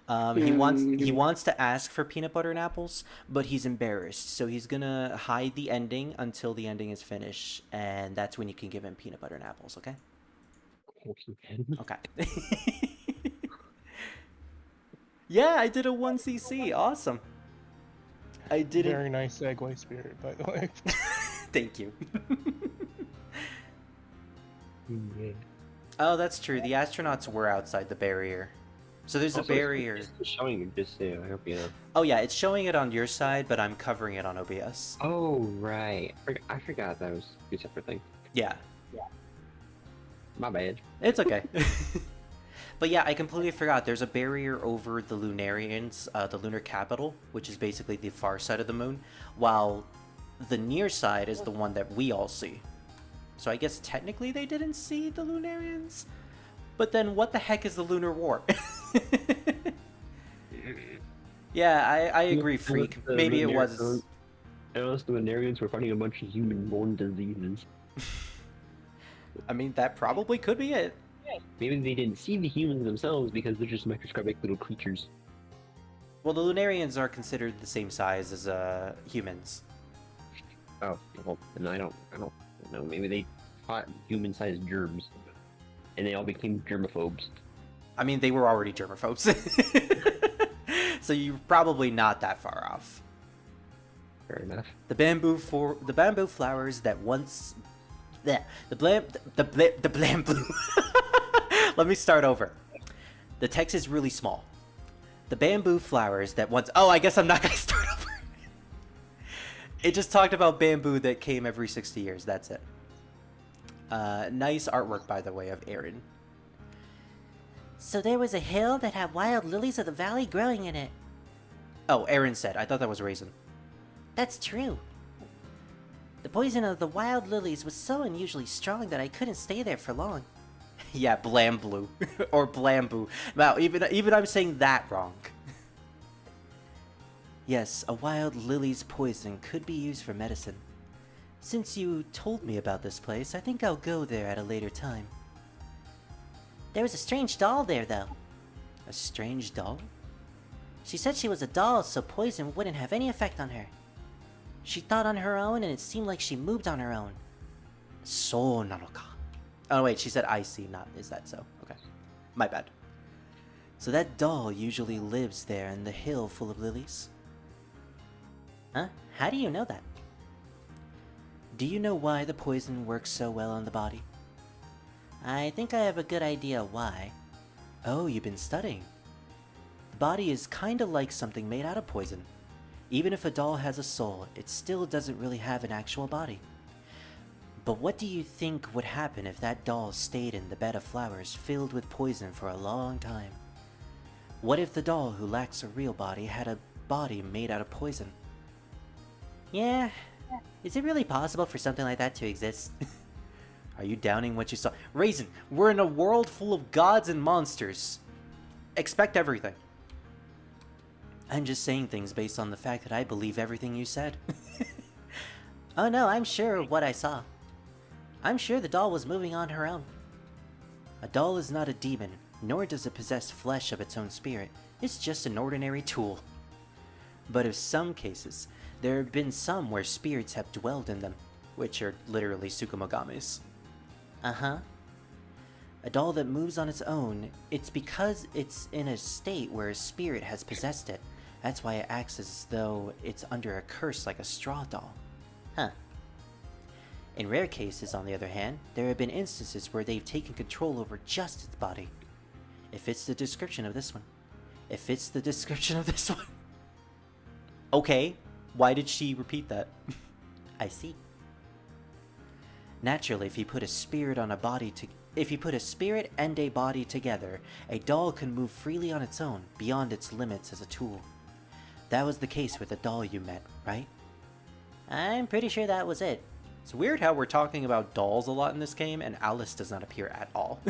He wants to ask for peanut butter and apples, but he's embarrassed, so he's gonna hide the ending until the ending is finished, and that's when you can give him peanut butter and apples, okay? Okay. Yeah, I did a 1cc. Awesome. I did Very nice segue, Spirit, by the way. Thank you. Oh, that's true. The astronauts were outside the barrier. So there's Also, a barrier. It's showing you just I hope you know. Oh yeah, it's showing it on your side, but I'm covering it on OBS. Oh right, I forgot that was two separate things. Yeah, My bad. it's okay. But yeah, I completely forgot. There's a barrier over the Lunarians, the lunar capital, which is basically the far side of the moon, while the near side is the one that we all see. So I guess technically they didn't see the Lunarians? But then what the heck is the Lunar War? Yeah, I agree, Freak. Maybe it was... Unless the Lunarians were fighting a bunch of human-born diseases. I mean, that probably could be it. Maybe they didn't see the humans themselves because they're just microscopic little creatures. Well, the Lunarians are considered the same size as humans. Oh, well, then I don't know. Maybe they fought human-sized germs, and they all became germaphobes. I mean, they were already germaphobes. So you're probably not that far off. Fair enough. The bamboo flowers that once... The bamboo... Let me start over. The text is really small. The bamboo flowers that once... Oh, I guess I'm not gonna start over. It just talked about bamboo that came every 60 years. That's it. Nice artwork, by the way, of Aaron. So there was a hill that had wild lilies of the valley growing in it. Oh, Aaron said. I thought that was Raisin. That's true. The poison of the wild lilies was so unusually strong that I couldn't stay there for long. Yeah, blamblu. Or blamboo. Wow, even I'm saying that wrong. Yes, a wild lily's poison could be used for medicine. Since you told me about this place, I think I'll go there at a later time. There was a strange doll there, though. A strange doll? She said she was a doll, so poison wouldn't have any effect on her. She thought on her own, and it seemed like she moved on her own. So nanoka. Oh wait, she said I see, not is that so? Okay. My bad. So that doll usually lives there in the hill full of lilies? Huh? How do you know that? Do you know why the poison works so well on the body? I think I have a good idea why. Oh, you've been studying. The body is kinda like something made out of poison. Even if a doll has a soul, it still doesn't really have an actual body. But what do you think would happen if that doll stayed in the bed of flowers filled with poison for a long time? What if the doll who lacks a real body had a body made out of poison? Yeah, is it really possible for something like that to exist? Are you downing what you saw? Raisin, we're in a world full of gods and monsters. Expect everything. I'm just saying things based on the fact that I believe everything you said. Oh no, I'm sure of what I saw. I'm sure the doll was moving on her own. A doll is not a demon, nor does it possess flesh of its own spirit. It's just an ordinary tool. But in some cases, there have been some where spirits have dwelled in them, which are literally Tsukumogamis. Uh-huh. A doll that moves on its own, it's because it's in a state where a spirit has possessed it. That's why it acts as though it's under a curse like a straw doll. Huh. In rare cases, on the other hand, there have been instances where they've taken control over just its body. It fits the description of this one. It fits the description of this one. Okay, why did she repeat that? I see. Naturally, if you put a spirit and a body together, a doll can move freely on its own, beyond its limits as a tool. That was the case with the doll you met, right? I'm pretty sure that was it. It's weird how we're talking about dolls a lot in this game, and Alice does not appear at all.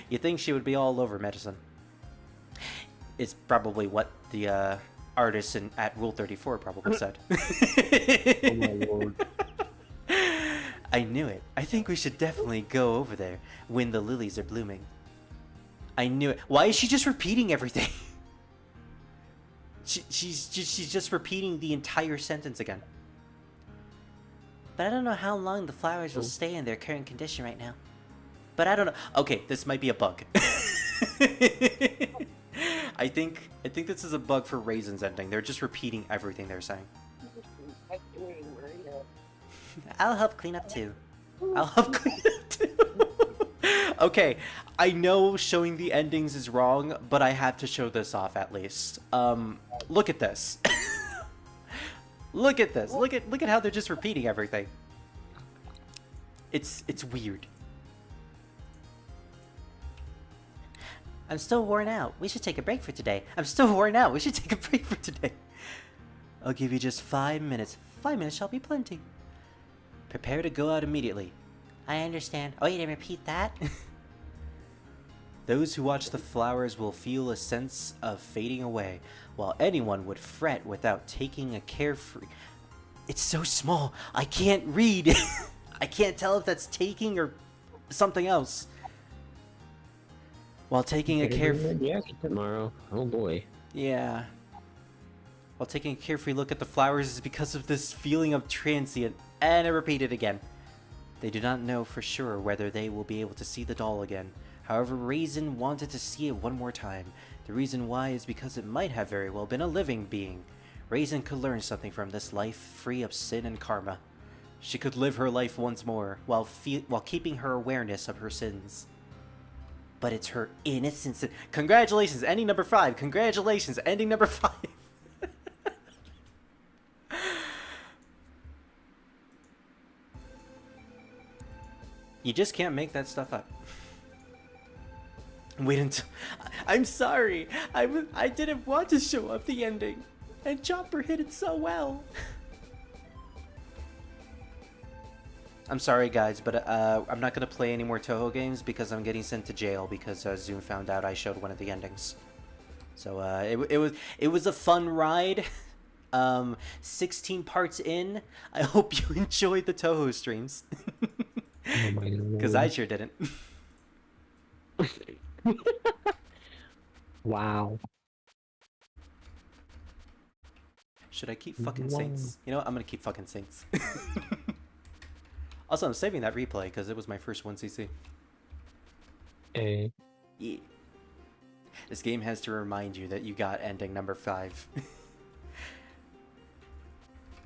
You'd think she would be all over medicine. It's probably what the artist at Rule 34 probably said. Oh my lord. I knew it. I think we should definitely go over there when the lilies are blooming. I knew it. Why is she just repeating everything? She's just repeating the entire sentence again. But I don't know how long the flowers will stay in their current condition right now. But I don't know. Okay, this might be a bug. I think this is a bug for Raisin's ending. They're just repeating everything they're saying. I'll help clean up too. Okay, I know showing the endings is wrong, but I have to show this off at least. Look at this. Look at this. Look at how they're just repeating everything. It's weird. I'm still worn out. We should take a break for today. I'm still worn out. We should take a break for today. I'll give you just 5 minutes. 5 minutes shall be plenty. Prepare to go out immediately. I understand. Oh, you didn't repeat that? Those who watch the flowers will feel a sense of fading away, while anyone would fret without taking a carefree... It's so small, I can't read! I can't tell if that's taking or something else. While taking a carefree... Yeah, tomorrow. Oh boy. Yeah. While taking a carefree look at the flowers is because of this feeling of transient... And I repeat it again. They do not know for sure whether they will be able to see the doll again. However, Raisin wanted to see it one more time. The reason why is because it might have very well been a living being. Raisin could learn something from this life free of sin and karma. She could live her life once more while keeping her awareness of her sins. But it's her innocence. Congratulations, ending number 5. Congratulations, ending number 5. You just can't make that stuff up. Wait until... I'm sorry. I didn't want to show up the ending. And Chopper hit it so well. I'm sorry, guys, but I'm not going to play any more Touhou games because I'm getting sent to jail because Zoom found out I showed one of the endings. So it was a fun ride. 16 parts in. I hope you enjoyed the Touhou streams. Oh my God. Because I sure didn't. Wow. Should I keep fucking Saints? You know what? I'm gonna keep fucking Saints. Also, I'm saving that replay because it was my first 1cc. Hey. Yeah. This game has to remind you that you got ending number 5.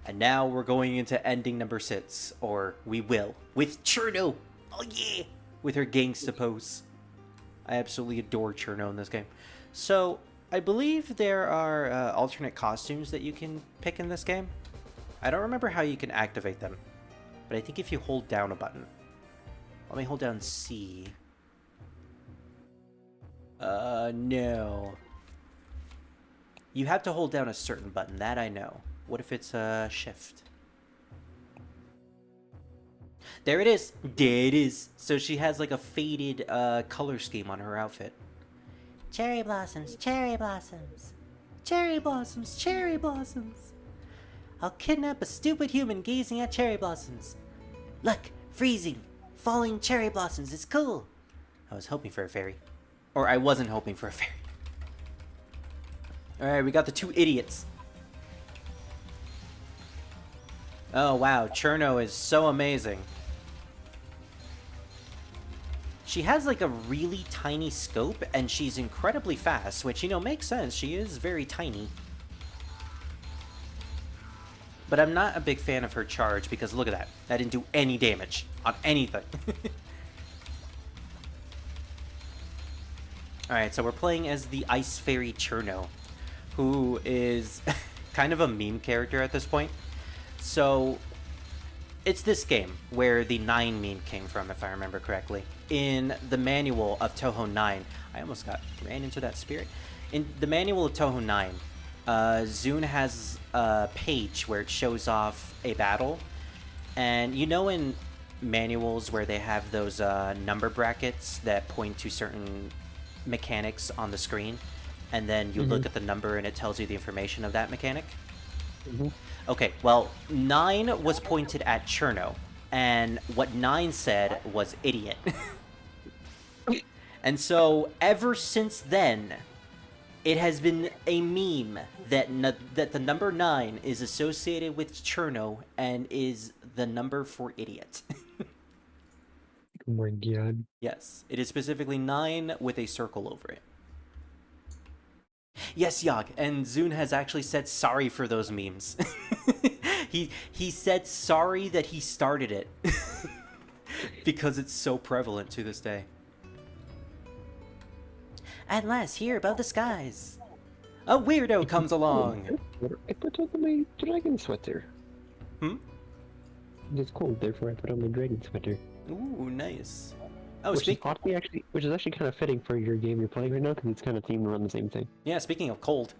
And now we're going into ending number 6, or we will, with Cherno. Oh yeah, with her gangsta pose. I absolutely adore Cherno in this game. So I believe there are alternate costumes that you can pick in this game. I don't remember how you can activate them, but I think if you hold down a button. Let me hold down C. No. You have to hold down a certain button, that I know. What if it's shift? There it is. There it is. So she has like a faded color scheme on her outfit. Cherry blossoms, cherry blossoms. Cherry blossoms, cherry blossoms. I'll kidnap a stupid human gazing at cherry blossoms. Look, freezing, falling cherry blossoms. It's cool. I was hoping for a fairy. Or I wasn't hoping for a fairy. Alright, we got the 2 idiots. Oh wow, Cherno is so amazing. She has like a really tiny scope and she's incredibly fast, which, you know, makes sense. She is very tiny. But I'm not a big fan of her charge because look at that. That didn't do any damage on anything. Alright, so we're playing as the Ice Fairy Cherno, who is kind of a meme character at this point. So, it's this game where the 9 meme came from, if I remember correctly. In the manual of Touhou 9, I almost ran into that spirit. In the manual of Touhou 9, Zune has a page where it shows off a battle. And you know in manuals where they have those number brackets that point to certain mechanics on the screen? And then you look at the number and it tells you the information of that mechanic? Okay, well, 9 was pointed at Cherno, and what 9 said was idiot. And so, ever since then, it has been a meme that that the number 9 is associated with Cherno and is the number for idiot. Oh my God. Yes, it is specifically 9 with a circle over it. Yes, Yog, and Zune has actually said sorry for those memes. He said sorry that he started it. Because it's so prevalent to this day. At last, here above the skies. A weirdo comes along. I put on my dragon sweater. Hmm? It's cold, therefore I put on my dragon sweater. Ooh, nice. Oh, Which is actually kind of fitting for your game you're playing right now, because it's kind of themed around the same thing. Yeah, speaking of cold.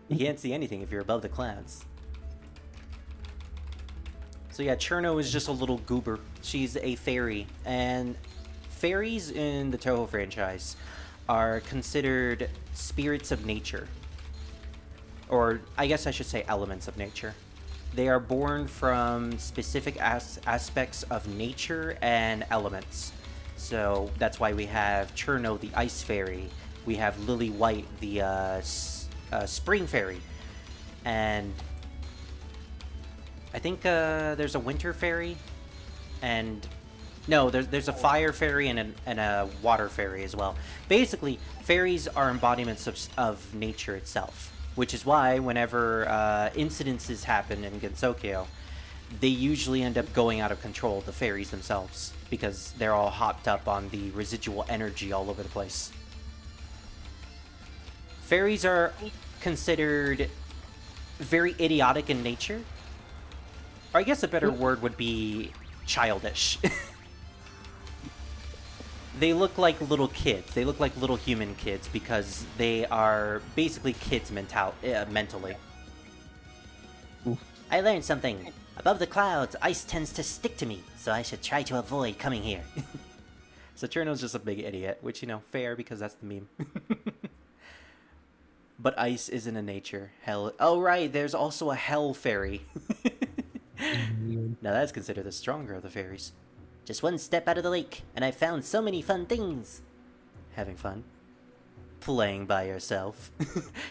You can't see anything if you're above the clouds. So yeah, Cherno is just a little goober. She's a fairy, and fairies in the Touhou franchise are considered spirits of nature. Or I guess I should say elements of nature. They are born from specific aspects of nature and elements. So that's why we have Cherno, the ice fairy. We have Lily White, the spring fairy. And I think there's a winter fairy. And no, there's a fire fairy and a water fairy as well. Basically, fairies are embodiments of nature itself. Which is why whenever incidences happen in Gensokyo, they usually end up going out of control, the fairies themselves, because they're all hopped up on the residual energy all over the place. Fairies are considered very idiotic in nature. Or I guess a better word would be childish. They look like little kids. They look like little human kids because they are basically kids mentally. Oof. I learned something. Above the clouds, ice tends to stick to me, so I should try to avoid coming here. So Cherno's just a big idiot, which, you know, fair because that's the meme. But ice isn't a nature. Hell. Oh, right, there's also a hell fairy. Now that's considered the stronger of the fairies. Just one step out of the lake, and I found so many fun things. Having fun? Playing by yourself.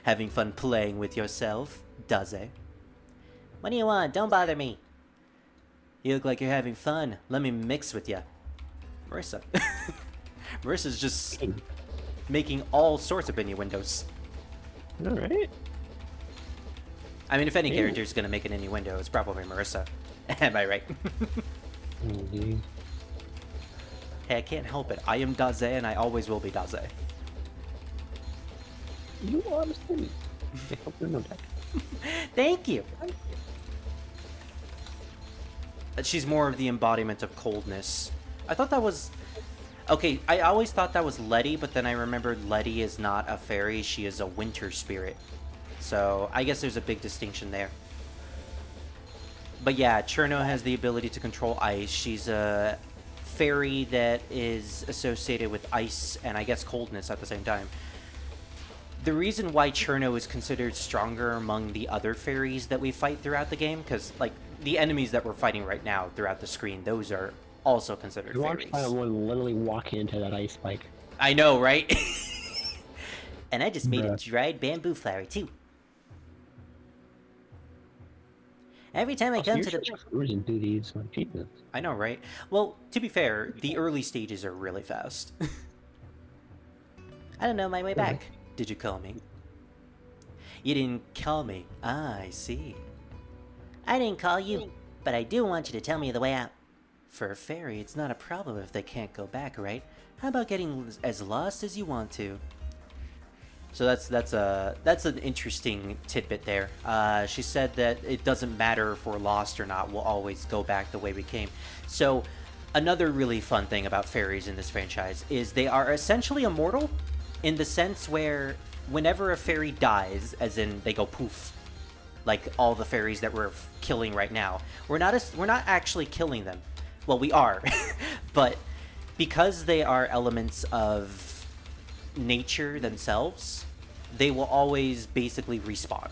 Having fun playing with yourself, does it? What do you want? Don't bother me. You look like you're having fun. Let me mix with you. Marissa. Marissa's just making all sorts of innuendos. Alright. I mean, if any character's gonna make an innuendo, it's probably Marissa. Am I right? Indeed. Hey, I can't help it. I am Daze, and I always will be Daze. You understand. I hope you know that. Thank you. She's more of the embodiment of coldness. I thought that was... Okay, I always thought that was Letty, but then I remembered Letty is not a fairy, she is a winter spirit. So, I guess there's a big distinction there. But yeah, Cherno has the ability to control ice. She's a fairy that is associated with ice and I guess coldness at the same time. The reason why Cherno is considered stronger among the other fairies that we fight throughout the game, because like the enemies that we're fighting right now throughout the screen, those are also considered You fairies. watched one literally walk into that ice spike. I know, right? And I just made a Bruh. dried bamboo flower too. Every time I come to the... Urgent duties, like Jesus. I know, right? Well, to be fair, the early stages are really fast. I don't know my way back. Did you call me? You didn't call me. Ah, I see. I didn't call you, but I do want you to tell me the way out. For a fairy, it's not a problem if they can't go back, right? How about getting as lost as you want to? So that's an interesting tidbit there. She said that it doesn't matter if we're lost or not, we'll always go back the way we came. So another really fun thing about fairies in this franchise is they are essentially immortal in the sense where whenever a fairy dies, as in they go poof, like all the fairies that we're killing right now, we're not actually killing them. Well, we are, but because they are elements of nature themselves, they will always basically respawn.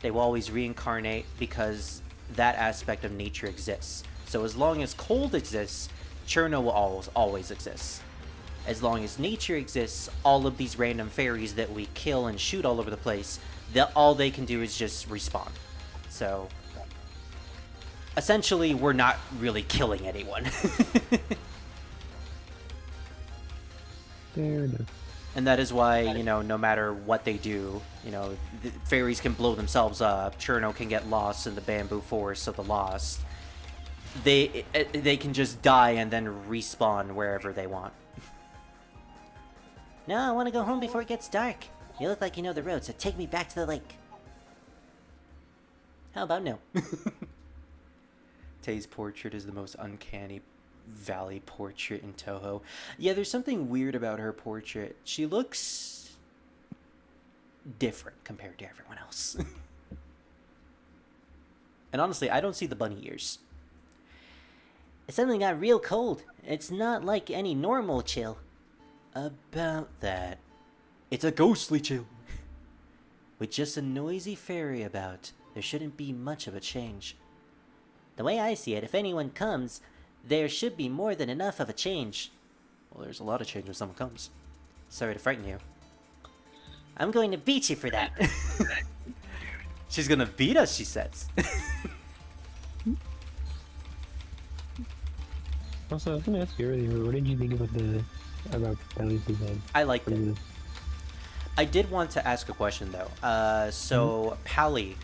They will always reincarnate because that aspect of nature exists. So as long as cold exists, Cherno will always exist. As long as nature exists, all of these random fairies that we kill and shoot all over the place, all they can do is just respawn. So essentially, we're not really killing anyone. Fair enough. And that is why, you know, no matter what they do, you know, the fairies can blow themselves up, Cherno can get lost in the bamboo forest of the lost. They can just die and then respawn wherever they want. No, I want to go home before it gets dark. You look like you know the road, so take me back to the lake. How about no? Tay's portrait is the most uncanny valley portrait in Touhou. Yeah, there's something weird about her portrait. She looks different compared to everyone else. And honestly, I don't see the bunny ears. It suddenly got real cold. It's not like any normal chill. About that. It's a ghostly chill. With just a noisy fairy about, there shouldn't be much of a change. The way I see it, if anyone comes, there should be more than enough of a change. Well, there's a lot of change when someone comes. Sorry to frighten you. I'm going to beat you for that. She's gonna beat us, she says. Also, I was gonna ask you earlier, what did you think about Pelly's design? I liked it. I did want to ask a question though. So Pally,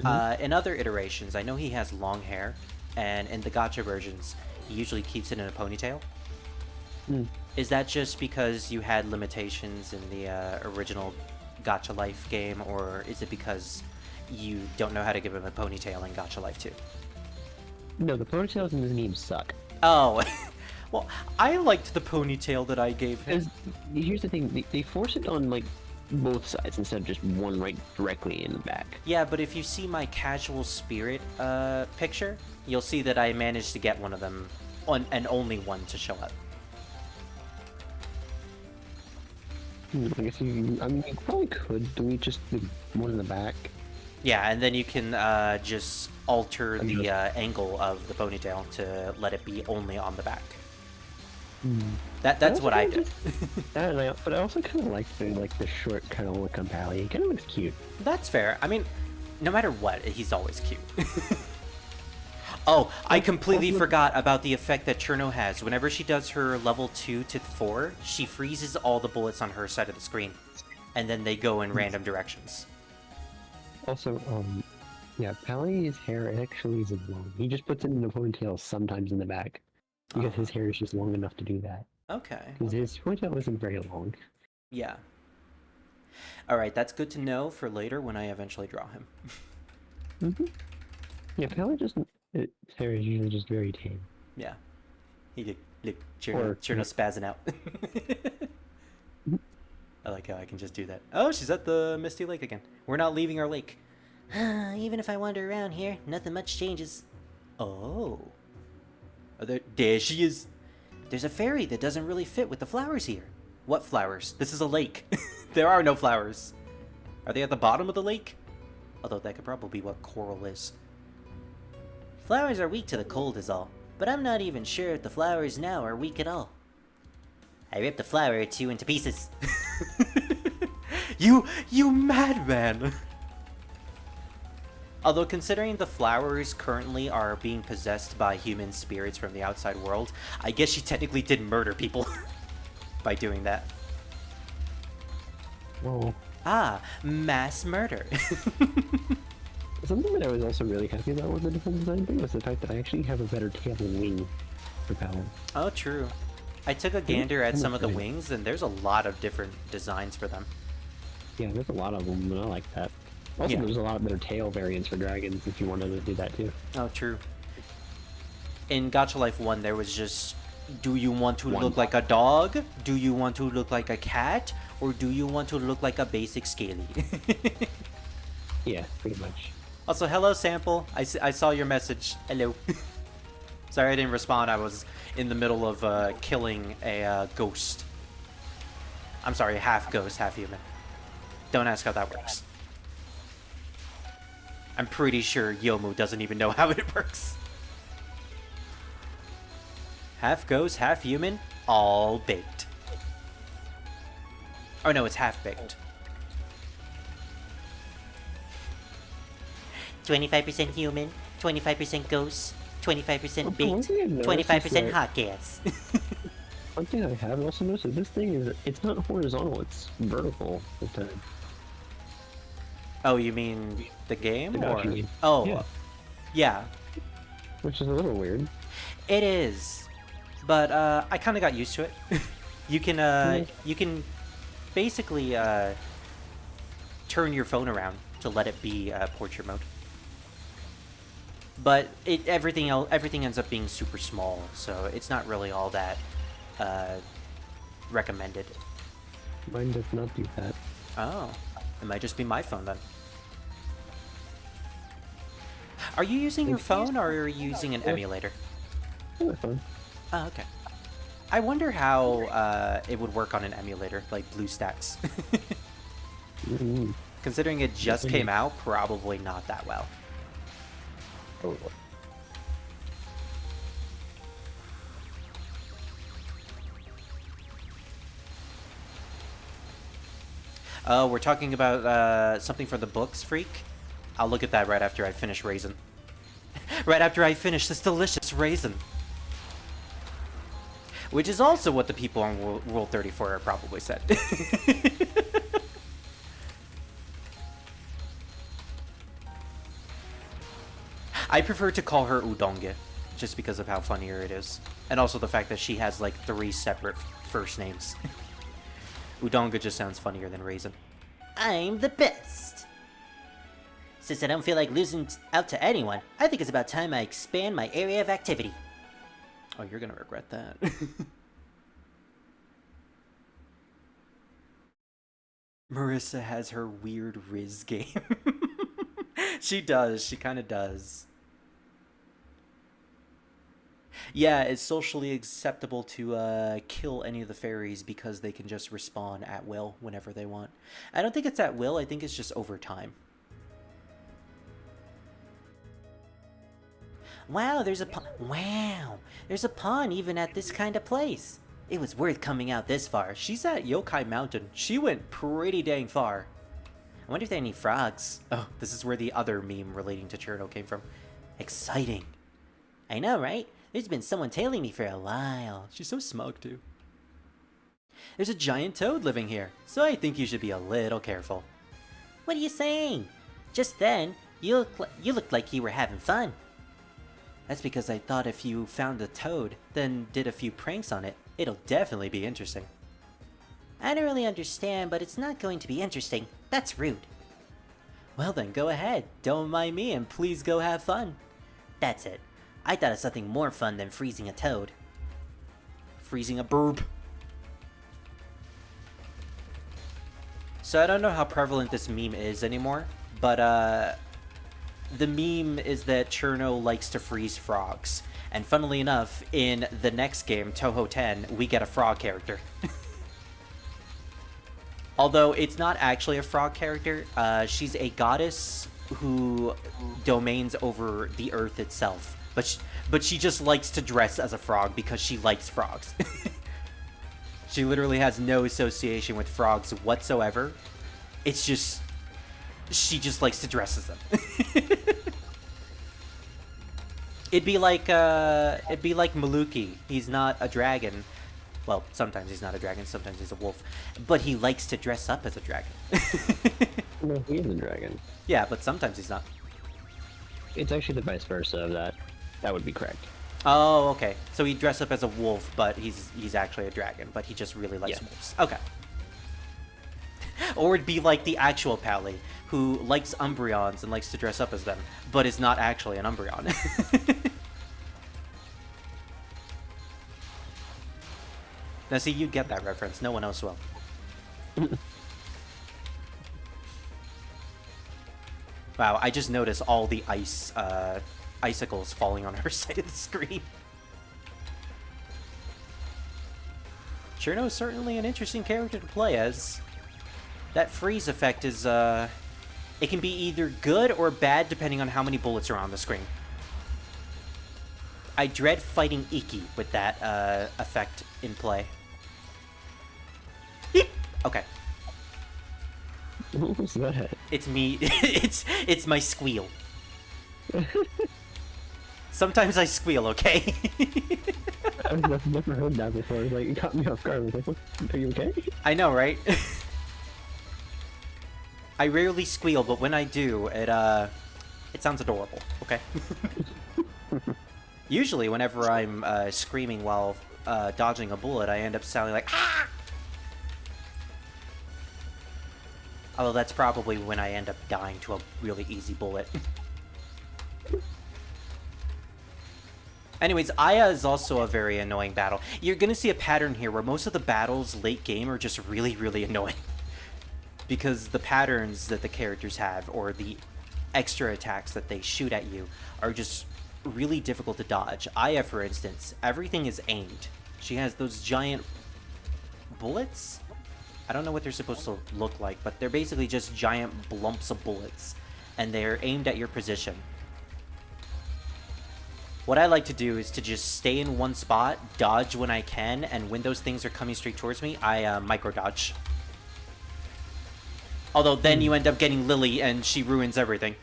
in other iterations, I know he has long hair, and in the gacha versions, he usually keeps it in a ponytail. Is that just because you had limitations in the original Gacha Life game, or is it because you don't know how to give him a ponytail in Gacha Life 2? No, the ponytails in this game suck. Oh, well, I liked the ponytail that I gave him. Here's the thing, they force it on, like, both sides instead of just one right directly in the back. Yeah, but if you see my casual spirit picture, you'll see that I managed to get one of them, and only one to show up. I guess you probably could delete just the one in the back. Yeah, and then you can just alter the angle of the ponytail to let it be only on the back. That's what I did. But I also kind of like the short kind of look on Pally. It kind of looks cute. That's fair. I mean, no matter what, he's always cute. Oh, I completely forgot about the effect that Cherno has. Whenever she does her level 2 to 4, she freezes all the bullets on her side of the screen, and then they go in random directions. Also, yeah, Pally's hair actually isn't long. He just puts it in a ponytail sometimes in the back, because his hair is just long enough to do that. Okay. Because his ponytail isn't very long. Yeah. Alright, that's good to know for later when I eventually draw him. Yeah, Pally doesn't... His hair is usually just very tame. Yeah. He look, Cherno spazzing out. I like how I can just do that. Oh, she's at the Misty Lake again. We're not leaving our lake. Even if I wander around here, nothing much changes. Oh. There she is. There's a fairy that doesn't really fit with the flowers here. What flowers? This is a lake. There are no flowers. Are they at the bottom of the lake? Although that could probably be what coral is. Flowers are weak to the cold is all, but I'm not even sure if the flowers now are weak at all. I ripped a flower or two into pieces. You madman! Although considering the flowers currently are being possessed by human spirits from the outside world, I guess she technically did murder people by doing that. Oh. Ah, mass murder. Something that I was also really happy about with the different design thing was the fact that I actually have a better tail and wing for Pally. Oh, true. I took a gander at some of the wings, and there's a lot of different designs for them. Yeah, there's a lot of them, and I like that. Also, there's a lot better tail variants for dragons if you wanted to do that too. Oh, true. In Gacha Life 1, there was just, do you want to look like a dog? Do you want to look like a cat? Or do you want to look like a basic scaly? Yeah, pretty much. Also, hello, Sample. I saw your message. Hello. Sorry I didn't respond. I was in the middle of killing a ghost. I'm sorry, half ghost, half human. Don't ask how that works. I'm pretty sure Yomu doesn't even know how it works. Half ghost, half human, all baked. Oh no, it's half baked. 25% human, 25% ghost, 25% baked, 25% hot gas. One thing I have also noticed is this thing is, it's not horizontal, it's vertical this time. Oh, you mean the game? The or... game. Oh, yeah. Which is a little weird. It is. But I kind of got used to it. you can basically turn your phone around to let it be portrait mode. But everything ends up being super small, so it's not really all that recommended. Mine does not do that. Oh, it might just be my phone then. Are you using your phone or are you using an emulator? My phone. Oh, okay. I wonder how it would work on an emulator, like BlueStacks. Considering it just came out, probably not that well. Oh. Oh, we're talking about something for the books, Freak? I'll look at that right after I finish Raisin. Right after I finish this delicious Raisin. Which is also what the people on Rule 34 probably said. I prefer to call her Udonge, just because of how funnier it is. And also the fact that she has like 3 separate first names. Udonge just sounds funnier than Raisin. I'm the best! Since I don't feel like losing out to anyone, I think it's about time I expand my area of activity. Oh, you're gonna regret that. Marissa has her weird Riz game. She does. She kind of does. Yeah, it's socially acceptable to kill any of the fairies because they can just respawn at will whenever they want. I don't think it's at will. I think it's just over time. Wow, there's a pond. Wow, there's a pond even at this kind of place. It was worth coming out this far. She's at Yokai Mountain. She went pretty dang far. I wonder if there are any frogs. Oh, this is where the other meme relating to Cherno came from. Exciting. I know, right? There's been someone tailing me for a while. She's so smug, too. There's a giant toad living here, so I think you should be a little careful. What are you saying? Just then, you looked like you were having fun. That's because I thought if you found a toad, then did a few pranks on it, it'll definitely be interesting. I don't really understand, but it's not going to be interesting. That's rude. Well then, go ahead. Don't mind me, and please go have fun. That's it. I thought of something more fun than freezing a toad. Freezing a burb. So I don't know how prevalent this meme is anymore, but the meme is that Cherno likes to freeze frogs. And funnily enough, in the next game, Touhou 10, we get a frog character. Although it's not actually a frog character, she's a goddess who domains over the earth itself. But she just likes to dress as a frog because she likes frogs. She literally has no association with frogs whatsoever. It's just... she just likes to dress as them. It'd be like Maluki. He's not a dragon. Well, sometimes he's not a dragon, sometimes he's a wolf. But he likes to dress up as a dragon. No, he is a dragon. Yeah, but sometimes he's not. It's actually the vice versa of that. That would be correct. Oh, okay. So he dressed up as a wolf, but he's actually a dragon, but he just really likes wolves. Okay. Or it'd be like the actual Pally, who likes Umbreons and likes to dress up as them, but is not actually an Umbreon. Now see, you get that reference, no one else will. Wow, I just noticed all the icicles falling on her side of the screen. Cherno is certainly an interesting character to play as. That freeze effect is, it can be either good or bad depending on how many bullets are on the screen. I dread fighting Iki with that effect in play. Beep. Okay. What was that? It's me. It's my squeal. Sometimes I squeal, okay? I've never heard that before. Like, it caught me off guard. I was like, what? Are you okay? I know, right? I rarely squeal, but when I do, it sounds adorable, okay? Usually, whenever I'm screaming while dodging a bullet, I end up sounding like ah! Although that's probably when I end up dying to a really easy bullet. Anyways, Aya is also a very annoying battle. You're gonna see a pattern here where most of the battles late game are just really, really annoying. Because the patterns that the characters have, or the extra attacks that they shoot at you, are just really difficult to dodge. Aya, for instance, everything is aimed. She has those giant bullets? I don't know what they're supposed to look like, but they're basically just giant lumps of bullets. And they're aimed at your position. What I like to do is to just stay in one spot, dodge when I can, and when those things are coming straight towards me, I micro-dodge. Although then you end up getting Lily and she ruins everything.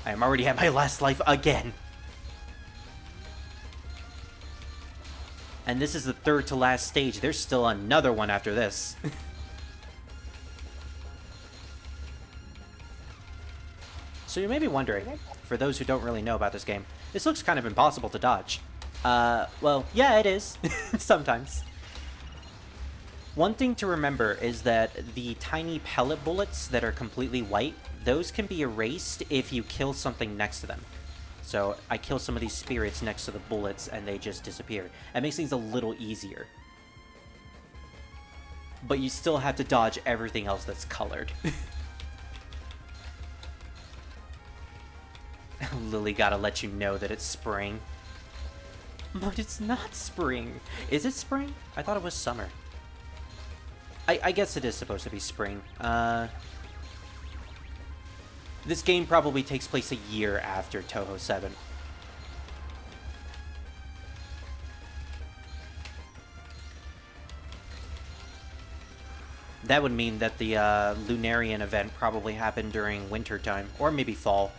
I am already at my last life again. And this is the third to last stage. There's still another one after this. So you may be wondering, for those who don't really know about this game, this looks kind of impossible to dodge. Well, yeah, it is. Sometimes. One thing to remember is that the tiny pellet bullets that are completely white, those can be erased if you kill something next to them. So I kill some of these spirits next to the bullets and they just disappear. It makes things a little easier. But you still have to dodge everything else that's colored. Lily gotta let you know that it's spring. But it's not spring. Is it spring? I thought it was summer. I guess it is supposed to be spring. This game probably takes place a year after Touhou 7. That would mean that the Lunarian event probably happened during winter time, or maybe fall.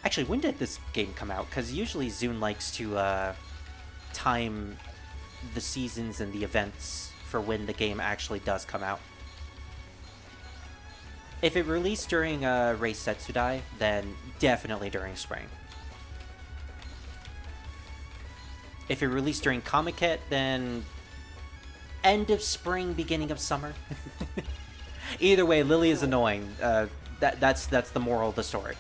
Actually, when did this game come out? Because usually Zune likes to time the seasons and the events for when the game actually does come out. If it released during Race Setsudai, then definitely during spring. If it released during Comiket, then end of spring, beginning of summer. Either way, Lily is annoying. That's the moral of the story.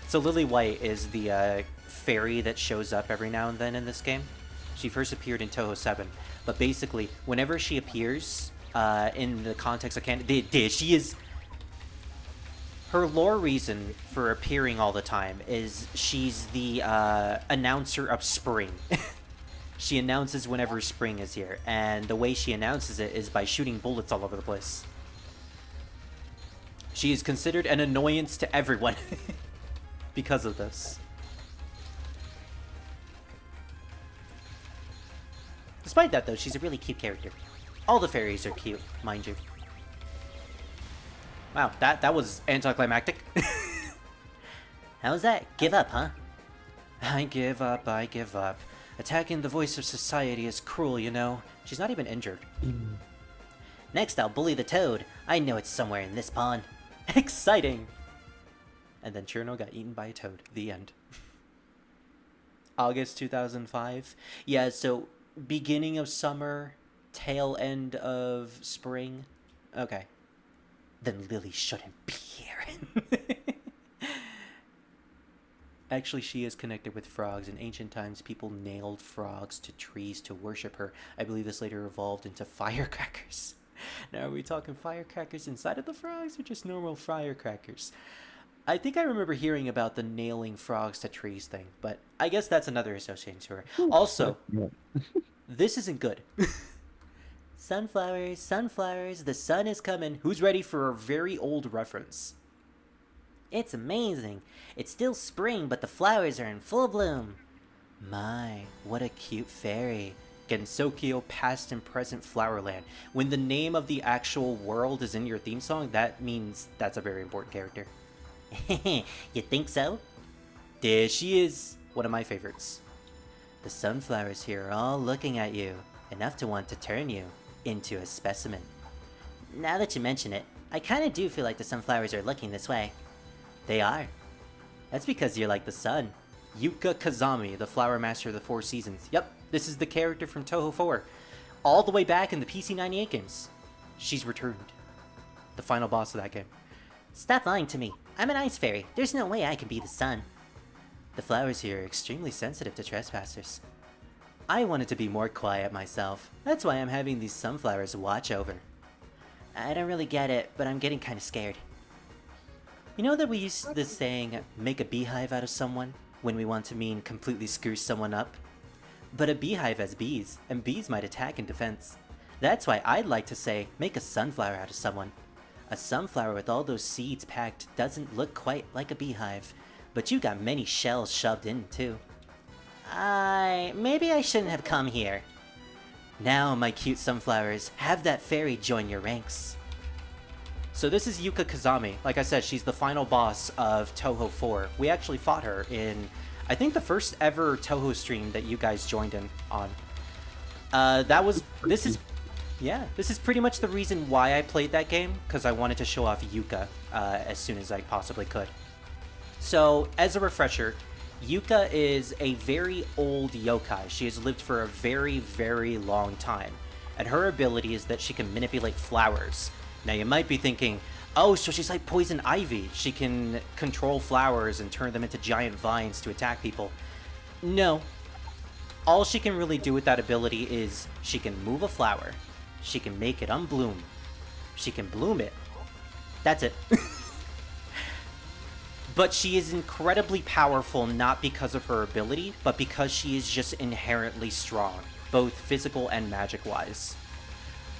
So Lily White is the fairy that shows up every now and then in this game. She first appeared in Touhou 7, but basically, whenever she appears in the context of canon, she is... Her lore reason for appearing all the time is she's the announcer of spring. She announces whenever spring is here, and the way she announces it is by shooting bullets all over the place. She is considered an annoyance to everyone because of this. Despite that, though, she's a really cute character. All the fairies are cute, mind you. Wow, that was anticlimactic. How's that? Give up, huh? I give up, I give up. Attacking the voice of society is cruel, you know. She's not even injured. Next, I'll bully the toad. I know it's somewhere in this pond. Exciting! And then Churno got eaten by a toad. The end. August 2005. Yeah, so beginning of summer, tail end of spring. Okay. Then Lily shouldn't be here. Actually, she is connected with frogs. In ancient times, people nailed frogs to trees to worship her. I believe this later evolved into firecrackers. Now, are we talking firecrackers inside of the frogs or just normal firecrackers? I think I remember hearing about the nailing frogs to trees thing, but I guess that's another association to her. Also, this isn't good. Sunflowers, sunflowers, the sun is coming. Who's ready for a very old reference? It's amazing. It's still spring, but the flowers are in full bloom. My, what a cute fairy. Gensokyo past and present Flowerland. When the name of the actual world is in your theme song, that means that's a very important character. You think so? There she is. One of my favorites. The sunflowers here are all looking at you, enough to want to turn you into a specimen. Now that you mention it, I kinda do feel like the sunflowers are looking this way. They are. That's because you're like the sun. Yuka Kazami, the Flower Master of the Four Seasons. Yep, this is the character from Touhou 4. All the way back in the PC98 games. She's returned. The final boss of that game. Stop lying to me. I'm an ice fairy. There's no way I can be the sun. The flowers here are extremely sensitive to trespassers. I wanted to be more quiet myself. That's why I'm having these sunflowers watch over. I don't really get it, but I'm getting kind of scared. You know that we use this saying, make a beehive out of someone, when we want to mean completely screw someone up? But a beehive has bees, and bees might attack in defense. That's why I'd like to say, make a sunflower out of someone. A sunflower with all those seeds packed doesn't look quite like a beehive, but you got many shells shoved in too. Maybe I shouldn't have come here. Now, my cute sunflowers, have that fairy join your ranks. So this is Yuka Kazami. Like I said, she's the final boss of Touhou 4. We actually fought her in, I think, the first ever Touhou stream that you guys joined in on. This is pretty much the reason why I played that game, because I wanted to show off Yuka as soon as I possibly could. So, as a refresher, Yuka is a very old yokai. She has lived for a very, very long time. And her ability is that she can manipulate flowers. Now you might be thinking, oh, so she's like Poison Ivy. She can control flowers and turn them into giant vines to attack people. No. All she can really do with that ability is she can move a flower. She can make it unbloom. She can bloom it. That's it. But she is incredibly powerful not because of her ability, but because she is just inherently strong, both physical and magic-wise.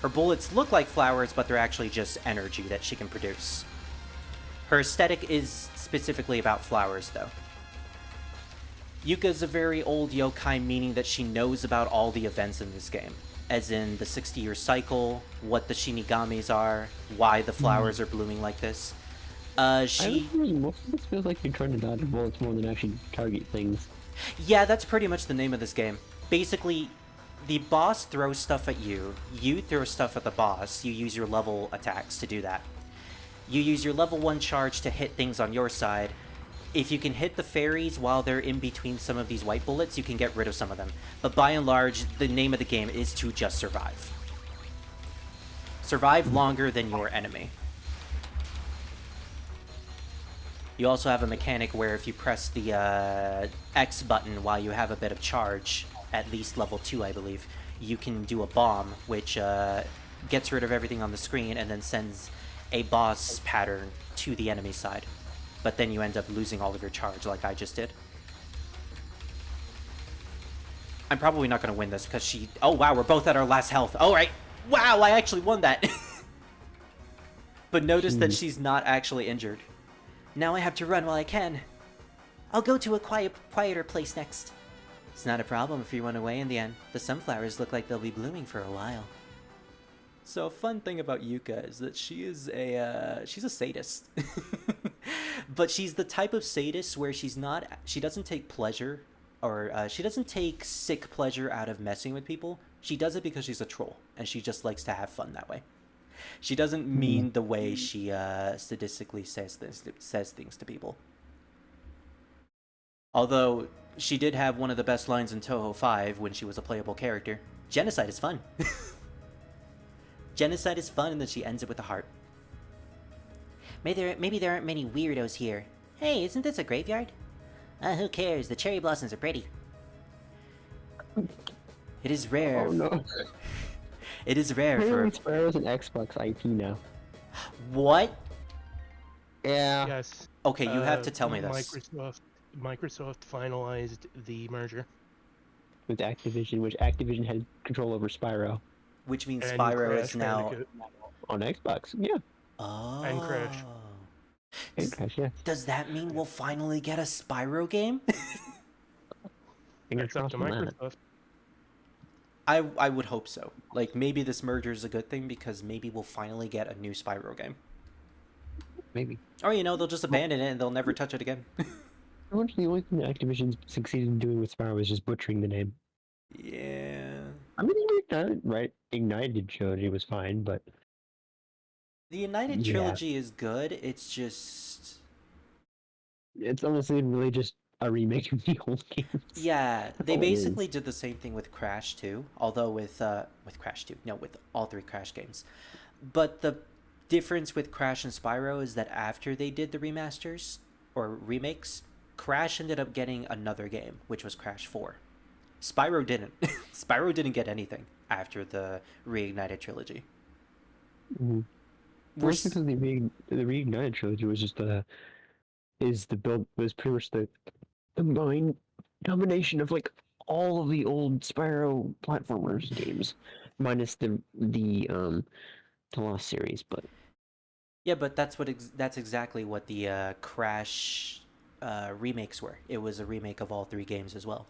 Her bullets look like flowers, but they're actually just energy that she can produce. Her aesthetic is specifically about flowers, though. Yuka's a very old yokai, meaning that she knows about all the events in this game. As in the 60-year cycle, what the Shinigamis are, why the flowers are blooming like this. Most of this feels like you're trying to dodge bullets more than actually target things. Yeah, that's pretty much the name of this game. Basically, the boss throws stuff at you, you throw stuff at the boss, you use your level attacks to do that. You use your level 1 charge to hit things on your side. If you can hit the fairies while they're in between some of these white bullets, you can get rid of some of them. But by and large, the name of the game is to just survive. Survive longer than your enemy. You also have a mechanic where if you press the X button while you have a bit of charge, at least level 2 I believe, you can do a bomb, which gets rid of everything on the screen and then sends a boss pattern to the enemy side. But then you end up losing all of your charge like I just did. I'm probably not going to win this because she... Oh wow, we're both at our last health. Alright. Wow, I actually won that. But notice that she's not actually injured. Now I have to run while I can. I'll go to a quieter place next. It's not a problem if you run away in the end. The sunflowers look like they'll be blooming for a while. So a fun thing about Yuka is that she's a sadist. But she's the type of sadist where she doesn't take pleasure, or she doesn't take sick pleasure out of messing with people. She does it because she's a troll, and she just likes to have fun that way. She doesn't mean the way she sadistically says things to people. Although, she did have one of the best lines in Touhou 5 when she was a playable character. Genocide is fun. Genocide is fun, and then she ends it with a heart. Maybe there aren't many weirdos here. Hey, isn't this a graveyard? Who cares? The cherry blossoms are pretty. It is rare. Oh no. It is rare for... Sparrow's an Xbox IP now. What? Yeah. Yes. Okay, you have to tell me this. Microsoft finalized the merger. With Activision, which Activision had control over Spyro. Which means And Spyro Crash is now... Bandicoot. On Xbox, yeah. Oh. And Crash. And Crash, yeah. Does that mean we'll finally get a Spyro game? Fingers It's up crossed to on that. Microsoft. I would hope so. Like, maybe this merger is a good thing because maybe we'll finally get a new Spyro game. Maybe. Or, you know, they'll just abandon it and they'll never touch it again. Unfortunately, the only thing that Activision succeeded in doing with Spyro was just butchering the name. Yeah. I mean, Ignited trilogy was fine, but... The United Yeah. trilogy is good, it's just... It's honestly really just a remake of the old games. Yeah, That's they all it is. basically did the same thing with Crash 2, although with Crash 2, no, with all three Crash games. But the difference with Crash and Spyro is that after they did the remasters or remakes, Crash ended up getting another game, which was Crash 4. Spyro didn't. Spyro didn't get anything after the Reignited trilogy. Mm-hmm. We're Mostly because the Reignited trilogy was just the build was pretty much the combination of like all of the old Spyro platformers games, minus the Lost series. But Yeah, but that's exactly what the Crash remakes were. It was a remake of all three games as well.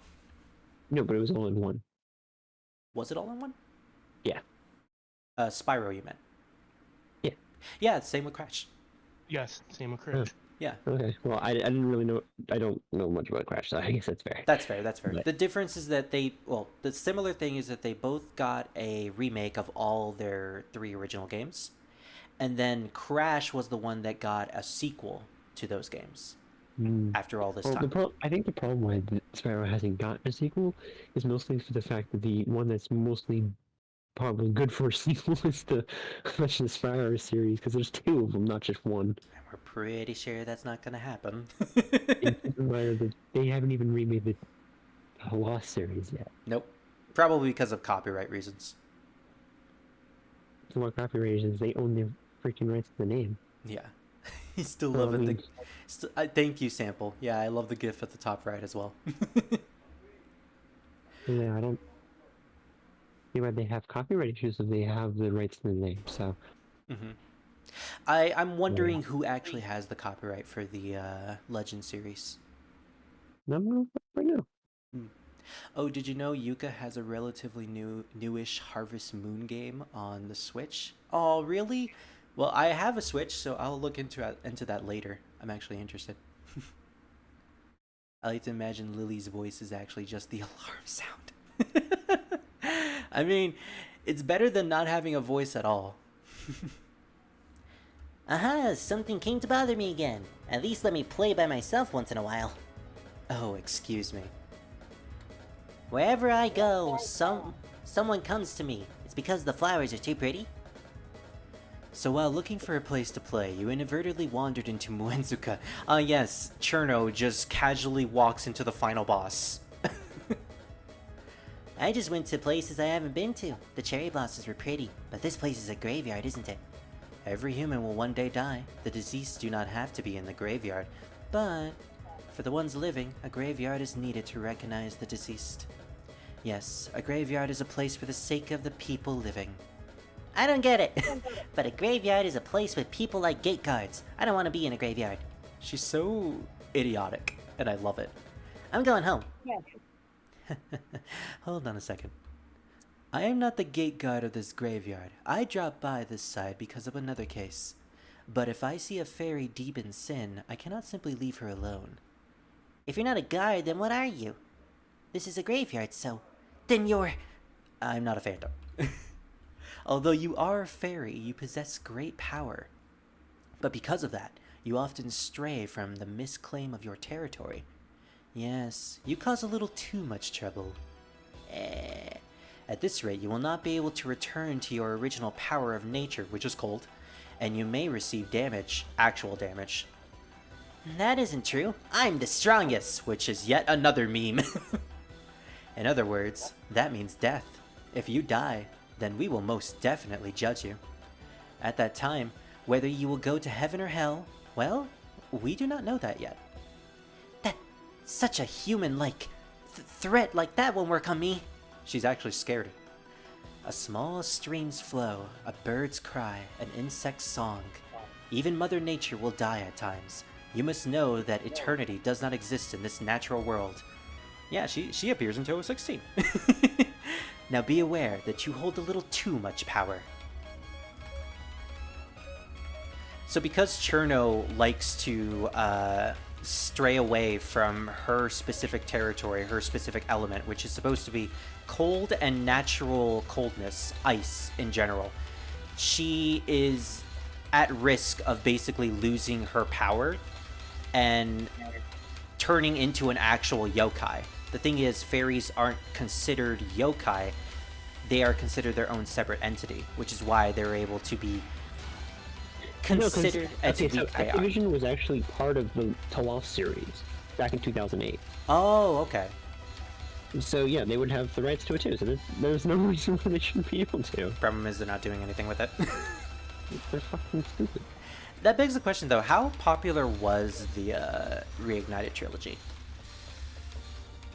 no, but it was all in one. Was it all in one? Yeah, Spyro, you meant? yeah. Yeah, same with Crash. Yes, same with Crash. Yeah, Okay. Well, I didn't really know. I don't know much about Crash, so I guess that's fair. that's fair. That's fair. But- The difference is that the similar thing is that they both got a remake of all their three original games, and then Crash was the one that got a sequel to those games after all this Well, time. I think the problem why Spyro hasn't got a sequel is mostly for the fact that the one that's mostly probably good for a sequel is the Spyro series, because there's two of them, not just one. And we're pretty sure that's not gonna happen. And keep in mind that they haven't even remade the Lost series yet. Nope. Probably because of copyright reasons. So what copyright reasons, they own the freaking rights to the name. Yeah. He's still Well, I loving mean- thank you, Sample. Yeah, I love the GIF at the top right as well. Yeah, I don't see why they have copyright issues if they have the rights to the name. So hmm I'm wondering who actually has the copyright for the Legend series. no, no, right now. Oh, did you know Yuka has a relatively newish Harvest Moon game on the Switch? Oh, really? Well, I have a Switch, so I'll look into that later. I'm actually interested. I like to imagine Lily's voice is actually just the alarm sound. I mean, it's better than not having a voice at all. Aha, something came to bother me again. At least let me play by myself once in a while. Oh, excuse me. Wherever I go, someone comes to me. It's because the flowers are too pretty. So while looking for a place to play, you inadvertently wandered into Muenzuka. Yes, Cherno just casually walks into the final boss. I just went to places I haven't been to. The cherry blossoms were pretty, but this place is a graveyard, isn't it? Every human will one day die. The deceased do not have to be in the graveyard, but for the ones living, a graveyard is needed to recognize the deceased. Yes, a graveyard is a place for the sake of the people living. I don't get it. But a graveyard is a place with people like gate guards. I don't want to be in a graveyard. She's so idiotic, and I love it. I'm going home. Hold on a second. I am not the gate guard of this graveyard. I dropped by this side because of another case. But if I see a fairy deep in sin, I cannot simply leave her alone. If you're not a guard, then what are you? This is a graveyard, so... Then you're... I'm not a phantom. Although you are a fairy, you possess great power. But because of that, you often stray from the misclaim of your territory. Yes, you cause a little too much trouble. At this rate, you will not be able to return to your original power of nature, which is cold, and you may receive damage, actual damage. That isn't true. I'm the strongest. Which is yet another meme. In other words, that means death. If you die, then we will most definitely judge you. At that time, whether you will go to heaven or hell, well, we do not know that yet. Such a human-like threat like that won't work on me. She's actually scared. A small stream's flow, a bird's cry, an insect's song. Even Mother Nature will die at times. You must know that eternity does not exist in this natural world. Yeah, she appears in Touhou 16. Now be aware that you hold a little too much power. So because Cherno likes to stray away from her specific territory, her specific element, which is supposed to be cold and natural coldness, ice in general, she is at risk of basically losing her power. and turning into an actual yokai. The thing is, fairies aren't considered yokai. They are considered their own separate entity, which is why they're able to be considered as okay, so weak they are. Activision was actually part of the Touhou series back in 2008. Oh, okay. So yeah, they would have the rights to it too. So there's no reason why they shouldn't be able to. Problem is they're not doing anything with it. They're fucking stupid. That begs the question, though, how popular was the Reignited trilogy?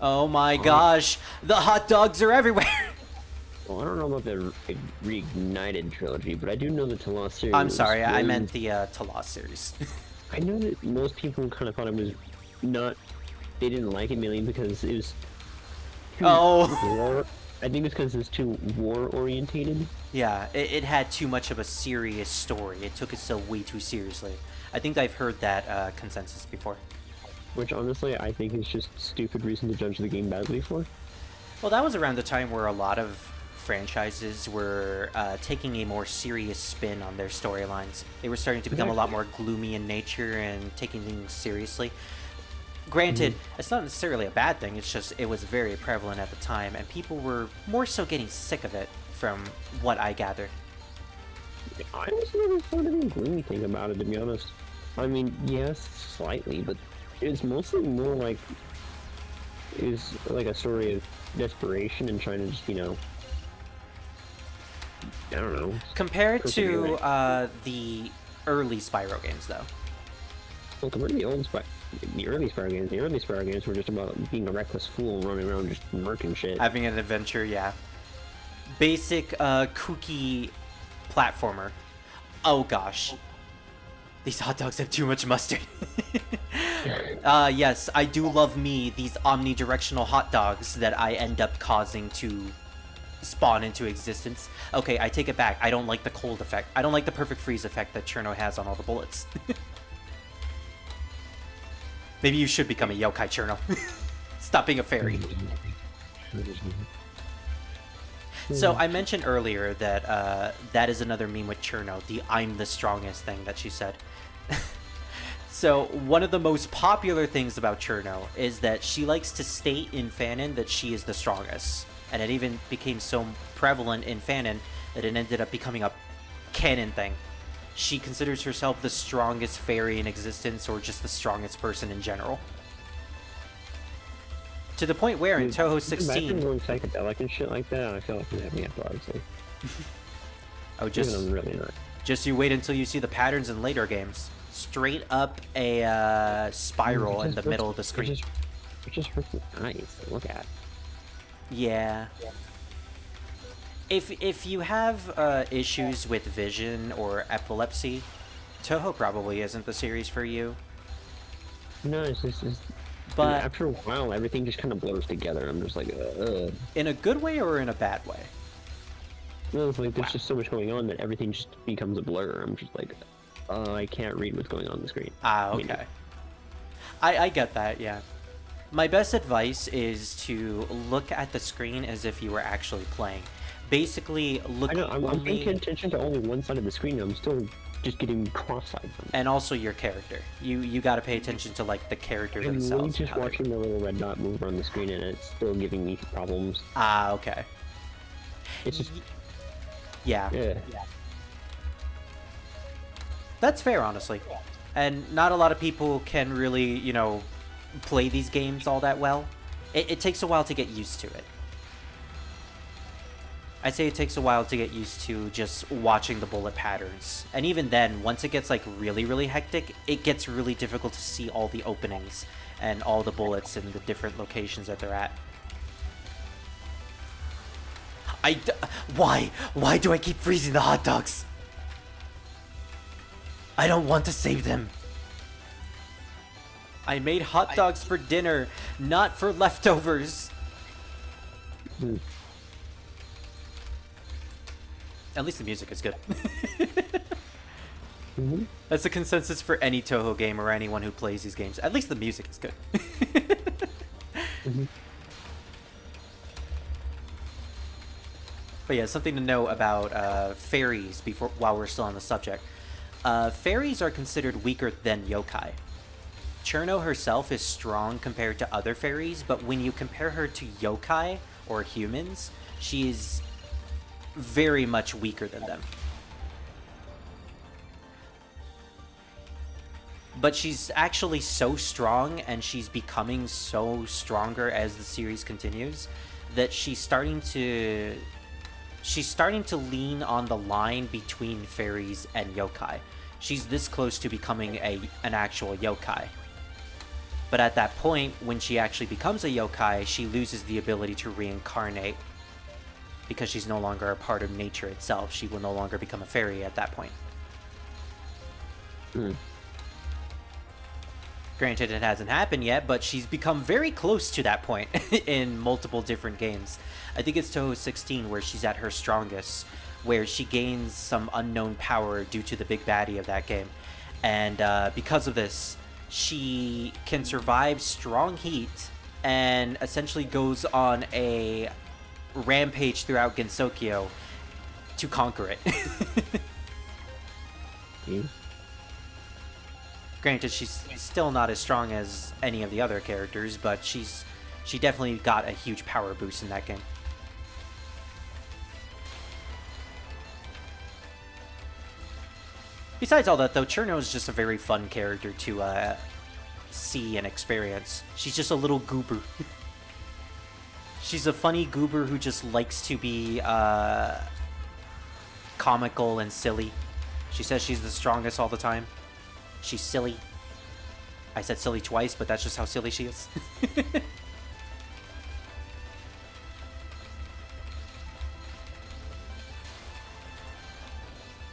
Oh my gosh, the hot dogs are everywhere! Well, I don't know about the Reignited trilogy, but I do know the Touhou series. I'm sorry, I meant the Touhou series. I know that most people kind of thought it was not. They didn't like it mainly because it was. Oh. I think it's because it's too war orientated. Yeah, it had too much of a serious story. It took itself way too seriously. I think I've heard that consensus before. Which honestly, I think is just stupid reason to judge the game badly for. Well, that was around the time where a lot of franchises were taking a more serious spin on their storylines. They were starting to become a lot more gloomy in nature and taking things seriously. Granted, it's not necessarily a bad thing, it's just it was very prevalent at the time, and people were more so getting sick of it, from what I gathered. I was never thought of any gloomy thing about it, to be honest. I mean, yes, slightly, but it's mostly more like it was like a story of desperation and trying to just, you know, I don't know. Compared to the early Spyro games, though. Well, compared to the early Spyro games were just about being a reckless fool running around just murking shit. Having an adventure, yeah. Basic kooky platformer. Oh gosh. These hot dogs have too much mustard. Yes, I do love me these omnidirectional hot dogs that I end up causing to spawn into existence. Okay, I take it back. I don't like the cold effect. I don't like the perfect freeze effect that Cherno has on all the bullets. Maybe you should become a yokai, Cherno. Stop being a fairy. So I mentioned earlier that that is another meme with Cherno, the "I'm the strongest" thing that she said. So one of the most popular things about Cherno is that she likes to state in fanon that she is the strongest. And it even became so prevalent in fanon that it ended up becoming a canon thing. She considers herself the strongest fairy in existence, or just the strongest person in general. To the point where in Touhou 16... Imagine going psychedelic and shit like that, I feel like I'm having a honestly. Oh, just... Even I'm really not. Just you wait until you see the patterns in later games. Straight up a spiral in the middle of the screen. It just hurts my eyes to look at. Yeah. If you have issues with vision or epilepsy, Touhou probably isn't the series for you. No, it's just... But after a while, everything just kind of blurs together. I'm just like, in a good way or in a bad way? No, it's like there's just so much going on that everything just becomes a blur. I'm just like, I can't read what's going on the screen. Ah, okay. I get that, yeah. My best advice is to look at the screen as if you were actually playing. Basically, look. I know, I'm paying attention to only one side of the screen. I'm still just getting cross-eyed from it. And also your character. You got to pay attention to like the character themselves. I'm just watching the little red dot move around the screen, and it's still giving me problems. Ah, okay. It's just yeah. Yeah. That's fair, honestly. And not a lot of people can really, you know, play these games all that well. It takes a while to get used to it. I'd say it takes a while to get used to just watching the bullet patterns. And even then, once it gets like really, really hectic, it gets really difficult to see all the openings and all the bullets in the different locations that they're at. Why? Why do I keep freezing the hot dogs? I don't want to save them. I made hot dogs for dinner, not for leftovers. At least the music is good. That's the consensus for any Touhou game or anyone who plays these games. At least the music is good. But yeah, something to know about fairies while we're still on the subject. Fairies are considered weaker than yokai. Cherno herself is strong compared to other fairies, but when you compare her to yokai or humans, she is very much weaker than them. But she's actually so strong, and she's becoming so stronger as the series continues, that she's starting to lean on the line between fairies and yokai. She's this close to becoming an actual yokai. But at that point, when she actually becomes a yokai, she loses the ability to reincarnate because she's no longer a part of nature itself. She will no longer become a fairy at that point. Granted, it hasn't happened yet, but she's become very close to that point in multiple different games. I think it's Touhou 16 where she's at her strongest, where she gains some unknown power due to the big baddie of that game. And because of this, she can survive strong heat and essentially goes on a rampage throughout Gensokyo to conquer it. Granted, she's still not as strong as any of the other characters, but she definitely got a huge power boost in that game. Besides all that, though, Cherno is just a very fun character to see and experience. She's just a little goober. She's a funny goober who just likes to be comical and silly. She says she's the strongest all the time. She's silly. I said silly twice, but that's just how silly she is.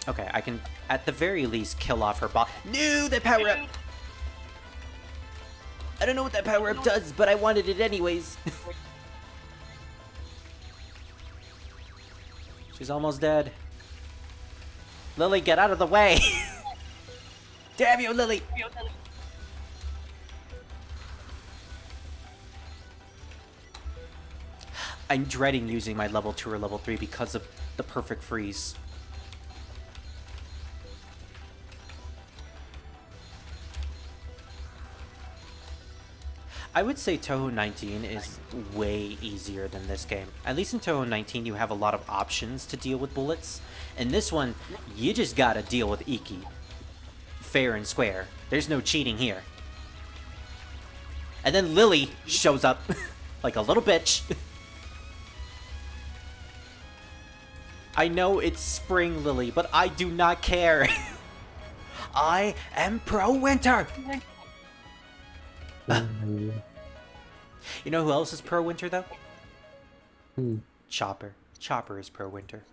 Okay, I can, at the very least, kill off her boss. No, that power-up! I don't know what that power-up does, but I wanted it anyways. She's almost dead. Lily, get out of the way! Damn you, Lily! I'm dreading using my level 2 or level 3 because of the perfect freeze. I would say Touhou 19 is way easier than this game. At least in Touhou 19 you have a lot of options to deal with bullets. In this one, you just gotta deal with Iki. Fair and square. There's no cheating here. And then Lily shows up like a little bitch. I know it's spring, Lily, but I do not care. I am pro winter. You know who else is pro winter though? Chopper. Chopper is pro winter.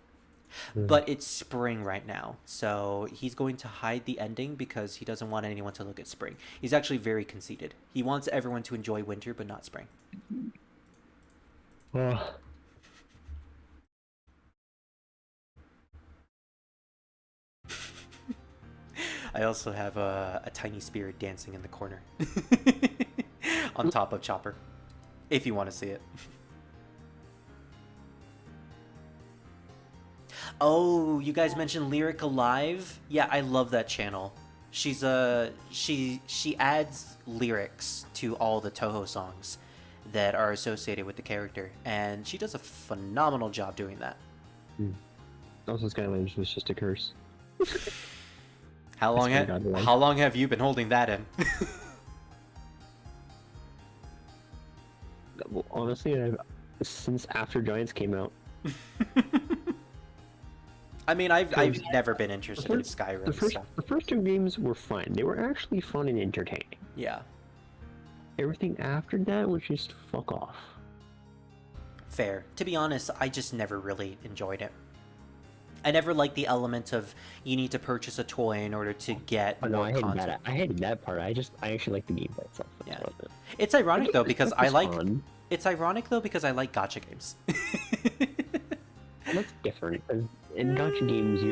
But it's spring right now, so he's going to hide the ending because he doesn't want anyone to look at spring. He's actually very conceited. He wants everyone to enjoy winter, but not spring. I also have a tiny spirit dancing in the corner. On top of Chopper. If you want to see it. Oh, you guys mentioned Lyric Alive? Yeah, I love that channel. She's she adds lyrics to all the Touhou songs that are associated with the character, and she does a phenomenal job doing that. Also, Skylanders was just a curse. How long have you been holding that in? Well, honestly, since After Giants came out. I mean, I've never been interested in Skyrim. The first two games were fun. They were actually fun and entertaining. Yeah. Everything after that was just fuck off. Fair. To be honest, I just never really enjoyed it. I never liked the element of you need to purchase a toy in order to get more content. I hated that part. I actually like the game by itself. Yeah. It's ironic though because I like. Fun. It's ironic though because I like gacha games. That's different. In gacha games,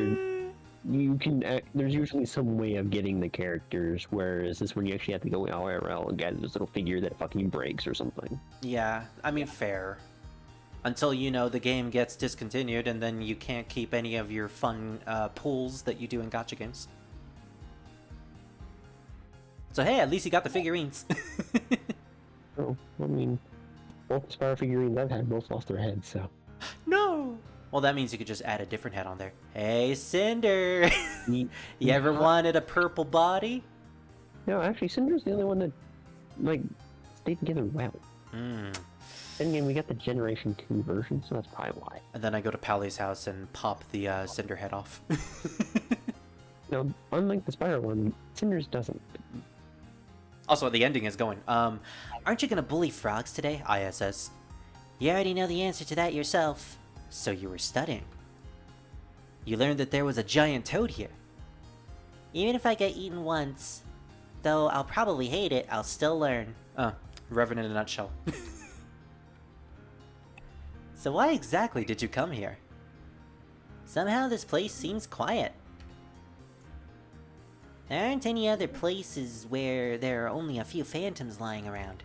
you can there's usually some way of getting the characters, whereas this one you actually have to go IRL and get this little figure that fucking breaks or something. Yeah, I mean fair. Until, you know, the game gets discontinued and then you can't keep any of your fun pulls that you do in gacha games. So hey, at least you got the figurines. Oh, I mean, both the Spyro figurines I've had both lost their heads, so. No! Well, that means you could just add a different head on there. Hey, Cinder! Ye- You ever wanted a purple body? No, actually, Cinder's the only one that, like, stayed together well. Hmm. Then again, we got the Generation 2 version, so that's probably why. And then I go to Pally's house and pop the Cinder head off. Now, unlike the Spyro one, Cinder's doesn't. Also, the ending is going. Aren't you gonna bully frogs today? ISS. You already know the answer to that yourself. So you were studying. You learned that there was a giant toad here. Even if I get eaten once, though I'll probably hate it, I'll still learn. Reverend in a nutshell. So why exactly did you come here? Somehow this place seems quiet. There aren't any other places where there are only a few phantoms lying around.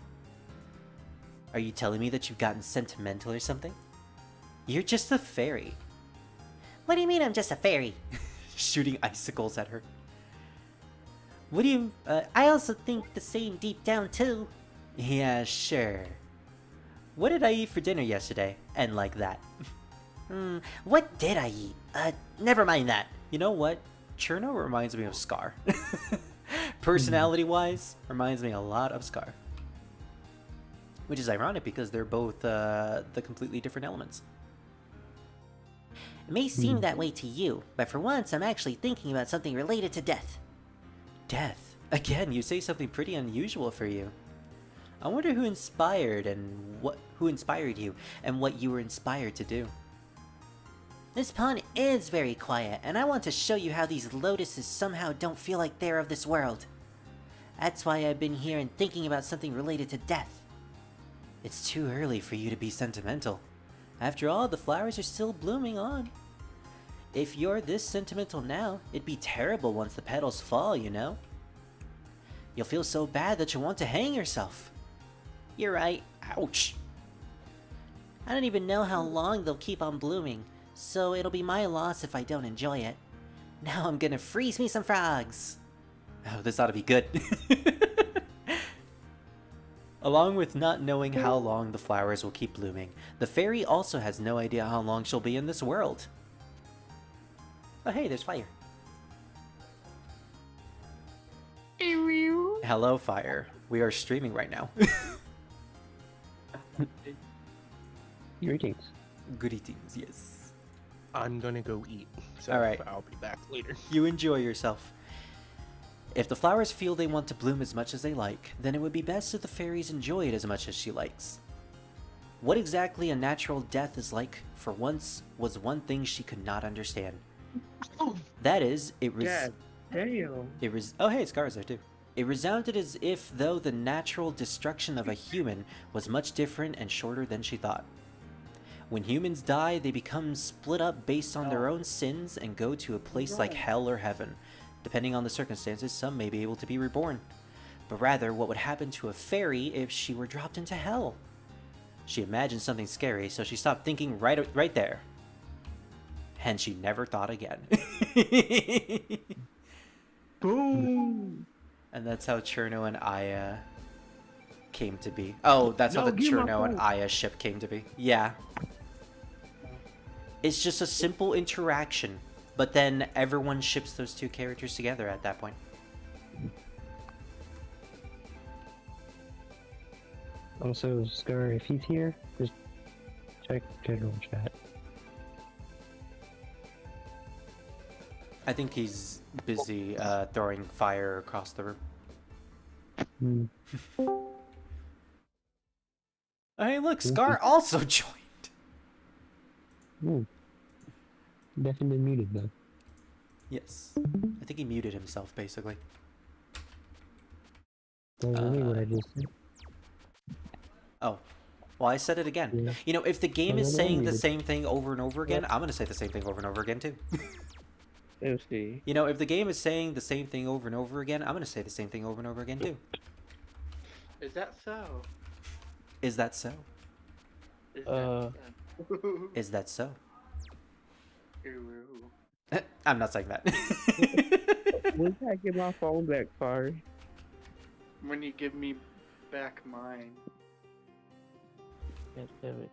Are you telling me that you've gotten sentimental or something? You're just a fairy. What do you mean I'm just a fairy? Shooting icicles at her. What do you... I also think the same deep down too. Yeah, sure. What did I eat for dinner yesterday? And like that. What did I eat? Never mind that. You know what? Cherno reminds me of Scar. Personality-wise, reminds me a lot of Scar. Which is ironic because they're both the completely different elements. It may seem that way to you, but for once I'm actually thinking about something related to death. Death? Again, you say something pretty unusual for you. I wonder who inspired you and what you were inspired to do. This pond is very quiet, and I want to show you how these lotuses somehow don't feel like they're of this world. That's why I've been here and thinking about something related to death. It's too early for you to be sentimental. After all, the flowers are still blooming on. If you're this sentimental now, it'd be terrible once the petals fall, you know? You'll feel so bad that you'll want to hang yourself. You're right. Ouch. I don't even know how long they'll keep on blooming, so it'll be my loss if I don't enjoy it. Now I'm gonna freeze me some frogs. Oh, this ought to be good. Along with not knowing how long the flowers will keep blooming, the fairy also has no idea how long she'll be in this world. Oh hey, there's fire. Hello, fire. We are streaming right now. Greetings. Greetings, yes. I'm gonna go eat. So Alright. I'll be back later. You enjoy yourself. If the flowers feel they want to bloom as much as they like, then it would be best if the fairies enjoy it as much as she likes. What exactly a natural death is like, for once, was one thing she could not understand. That is, oh hey, Scar's there too. It resounded as if though the natural destruction of a human was much different and shorter than she thought. When humans die, they become split up based on their own sins and go to a place like hell or heaven. Depending on the circumstances, some may be able to be reborn. But rather, what would happen to a fairy if she were dropped into hell? She imagined something scary, so she stopped thinking right there. And she never thought again. Boom! And that's how Cherno and Aya came to be. Oh, that's how the Cherno and Aya ship came to be. Yeah. It's just a simple interaction, but then everyone ships those two characters together at that point. Also, Scar, if he's here, just check general chat. I think he's busy throwing fire across the room. Hey, look, Scar also joined. Definitely muted though. Yes. I think he muted himself, basically. What I just said. Oh. Well, I said it again. Yeah. You know, if the game is no, saying the muted. same thing over and over again, I'm going to say the same thing over and over again, too. Let's see. You know, if the game is saying the same thing over and over again, I'm going to say the same thing over and over again, too. Is that so? Is that so? Is that Is that so? so? I'm not saying that. When can I get my phone back, sorry? when you give me back mine. God damn it.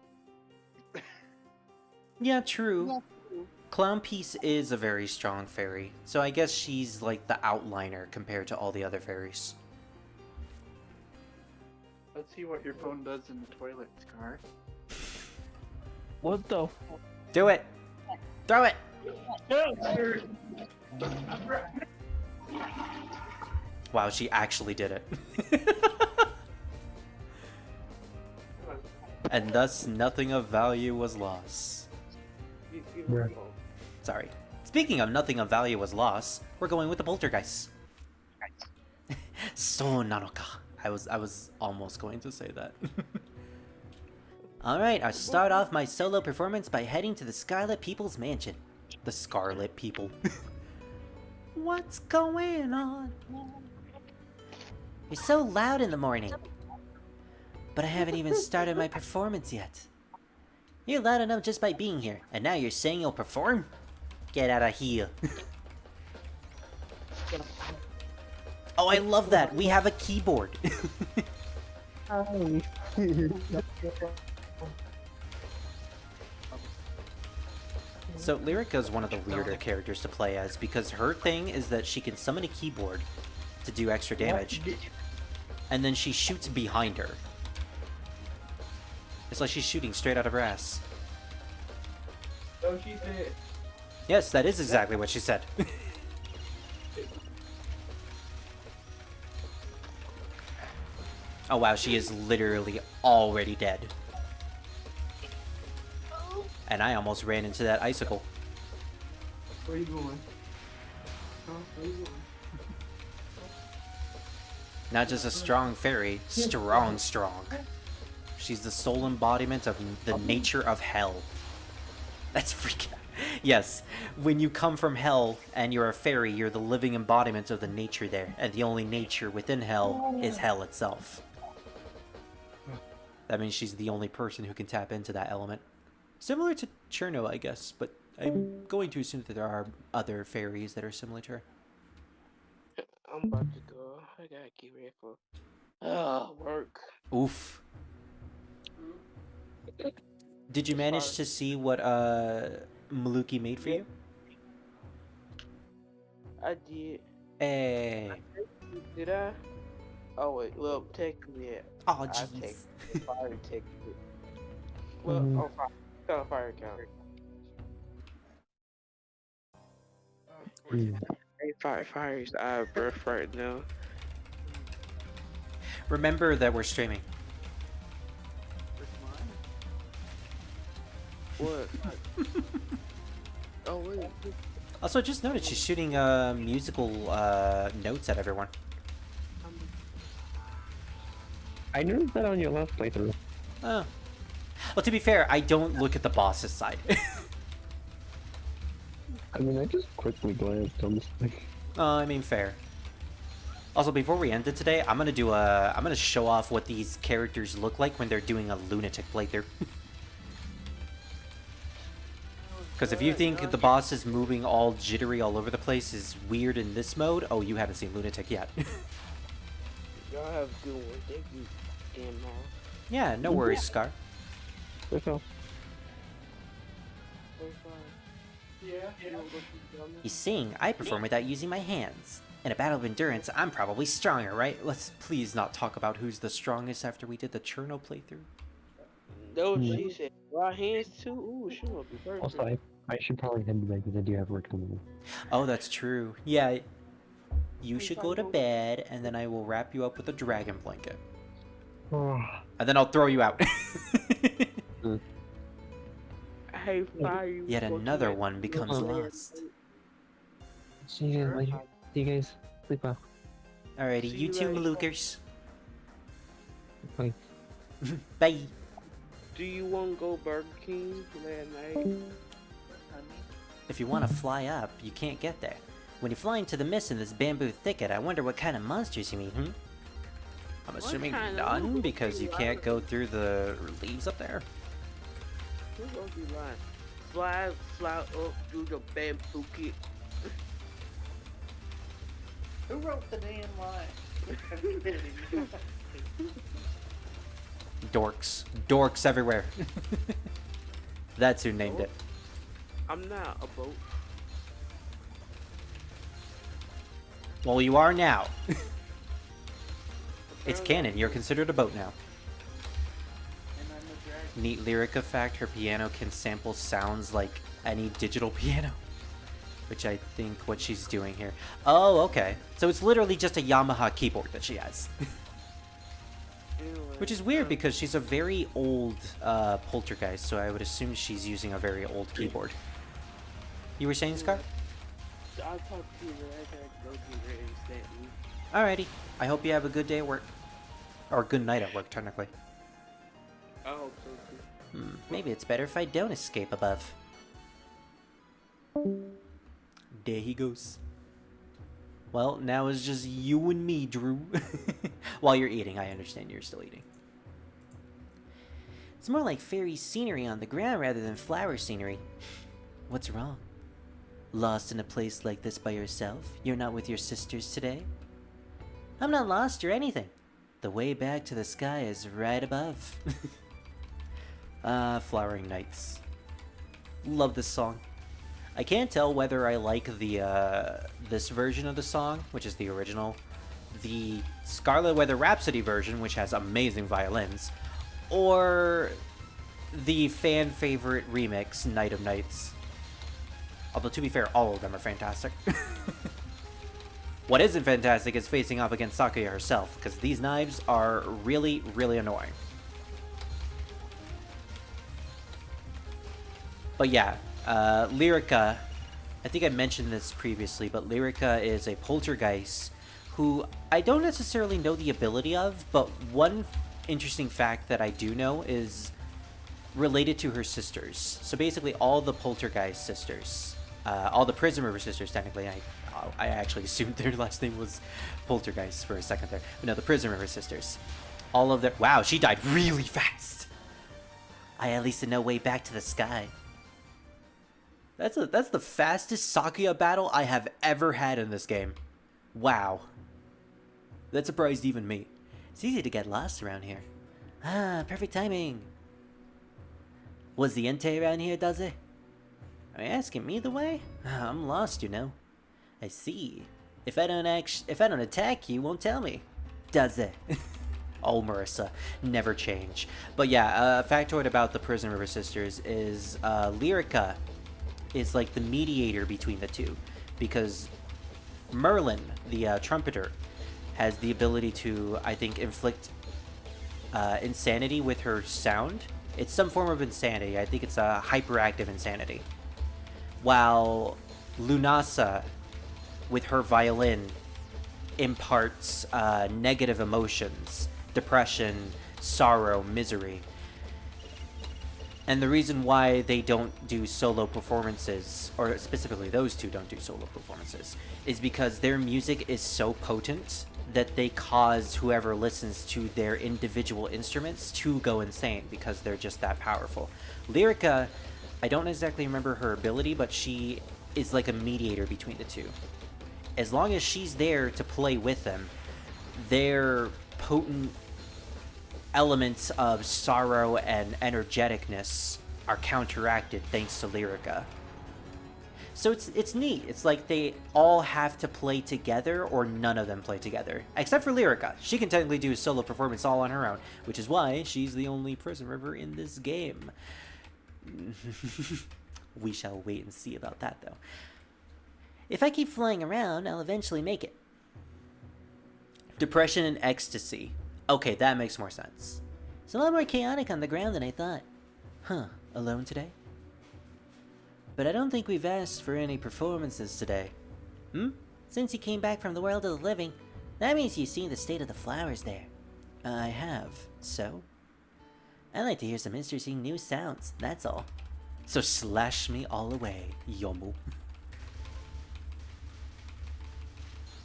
Yeah, true. Clown Piece is a very strong fairy, so I guess she's like the outliner compared to all the other fairies. Let's see what your phone does in the toilet, Scar. What the? Do it! Throw it! Wow, she actually did it. And thus, nothing of value was lost. Sorry. Speaking of nothing of value was lost, we're going with the poltergeist. So nanoka. I was almost going to say that. Alright, I'll start off my solo performance by heading to the Scarlet People's Mansion. The Scarlet People. What's going on? You're so loud in the morning. But I haven't even started my performance yet. You're loud enough just by being here, and now you're saying you'll perform? Get out of here. Oh, I love that. We have a keyboard. So Lyrica is one of the weirder characters to play as because her thing is that she can summon a keyboard to do extra damage, and then she shoots behind her. It's like she's shooting straight out of her ass. Oh, she said. Yes, that is exactly what she said. Oh wow, she is literally already dead. And I almost ran into that icicle. Where are you going? Oh, where are you going? Not just a strong fairy, strong. She's the sole embodiment of the nature of hell. That's freaking... Yes, when you come from hell and you're a fairy, you're the living embodiment of the nature there. And the only nature within hell is hell itself. That means she's the only person who can tap into that element. Similar to Cherno, I guess, but I'm going to assume that there are other fairies that are similar to her. I'm about to go. I gotta get ready for work. Oof. Did you manage to see what Maluki made for you? I did. Hey. Did I? Oh wait, well technically, yeah. Oh I jeez. take fire technically. Well, oh, fire. Got a fire count. Hey, fire's out of breath right now. Remember that we're streaming. What? Oh wait. Also, just noticed she's shooting musical notes at everyone. I noticed that on your last playthrough. Oh. Well, to be fair, I don't look at the boss's side. I mean, I just quickly glanced on this thing. I mean, fair. Also, before we end it today, I'm gonna show off what these characters look like when they're doing a lunatic playthrough. Because if you think the boss is moving all jittery all over the place is weird in this mode, oh, you haven't seen Lunatic yet. Y'all have a good one. Thank you, damn man. Yeah, no worries, Scar. That's all. You see, I perform without using my hands. In a battle of endurance, I'm probably stronger, right? Let's please not talk about who's the strongest after we did the Cherno playthrough. No, she said, "Raw hands too." Ooh, she must be perfect. Also, I should probably head to bed because I do have work tomorrow. Oh, that's true. Yeah, you should go to bed, and then I will wrap you up with a dragon blanket. And then I'll throw you out. Hey, fire. Yet another one becomes lost. See you guys later. See you guys. Sleep well. Alrighty, See you you two later. Malookers. Bye. Bye. Do you want to go Burger King last night? If you want to fly up, you can't get there. When you fly into the mist in this bamboo thicket, I wonder what kind of monsters you meet, I'm assuming kind of- none, because you can't go through the leaves up there. Who's gonna be lying? Fly up through the bamboo kit. Who wrote the damn line? Dorks. Dorks everywhere. That's who named it. I'm not a boat. Well, you are now. It's canon. You're considered a boat now. And I'm a dragon. Neat lyrica fact, her piano can sample sounds like any digital piano. Which I think what she's doing here. Oh, okay. So it's literally just a Yamaha keyboard that she has. Anyway, Which is weird because she's a very old poltergeist, so I would assume she's using a very old keyboard. You were saying, Scar? I'll talk to you later. I gotta go to the instantly. Alrighty. I hope you have a good day at work. Or good night at work, technically. I hope so too. Maybe it's better if I don't escape above. There he goes. Well, now it's just you and me, Drew. While you're eating, I understand you're still eating. It's more like fairy scenery on the ground rather than flower scenery. What's wrong? Lost in a place like this by yourself? You're not with your sisters today? I'm not lost or anything. The way back to the sky is right above. Flowering Nights. Love this song. I can't tell whether I like the this version of the song, which is the original, the Scarlet Weather Rhapsody version, which has amazing violins, or the fan favorite remix, Night of Nights. Although, to be fair, all of them are fantastic. What isn't fantastic is facing off against Sakuya herself, because these knives are really, really annoying. But yeah, Lyrica, I think I mentioned this previously, but Lyrica is a poltergeist who I don't necessarily know the ability of, but one interesting fact that I do know is related to her sisters. So basically all the poltergeist sisters, all the Prison River sisters technically, I actually assumed their last name was Poltergeist for a second there, but no, the Prison River sisters. All of their, wow, she died really fast. I at least know way back to the sky. That's the fastest Sakuya battle I have ever had in this game. Wow. That surprised even me. It's easy to get lost around here. Ah, perfect timing. Was the Entei around here, does it? Are you asking me the way? I'm lost, you know. I see. If I don't attack you, won't tell me. Does it? Oh, Marissa, never change. But yeah, a factoid about the Prison River sisters is Lyrica is like the mediator between the two, because Merlin, the trumpeter, has the ability to, I think, inflict insanity with her sound. It's some form of insanity. I think it's a hyperactive insanity. While Lunasa, with her violin, imparts negative emotions, depression, sorrow, misery. And the reason why they don't do solo performances, or specifically those two don't do solo performances, is because their music is so potent that they cause whoever listens to their individual instruments to go insane because they're just that powerful. Lyrica, I don't exactly remember her ability, but she is like a mediator between the two. As long as she's there to play with them, their potent elements of sorrow and energeticness are counteracted thanks to Lyrica. So it's neat. It's like they all have to play together or none of them play together. Except for Lyrica. She can technically do a solo performance all on her own, which is why she's the only Prison River in this game. We shall wait and see about that, though. If I keep flying around, I'll eventually make it. Depression and ecstasy. Okay, that makes more sense. It's a lot more chaotic on the ground than I thought. Huh, alone today? But I don't think we've asked for any performances today. Since you came back from the world of the living, that means you've seen the state of the flowers there. I have. So? I like to hear some interesting new sounds, that's all. So slash me all away, Yomu.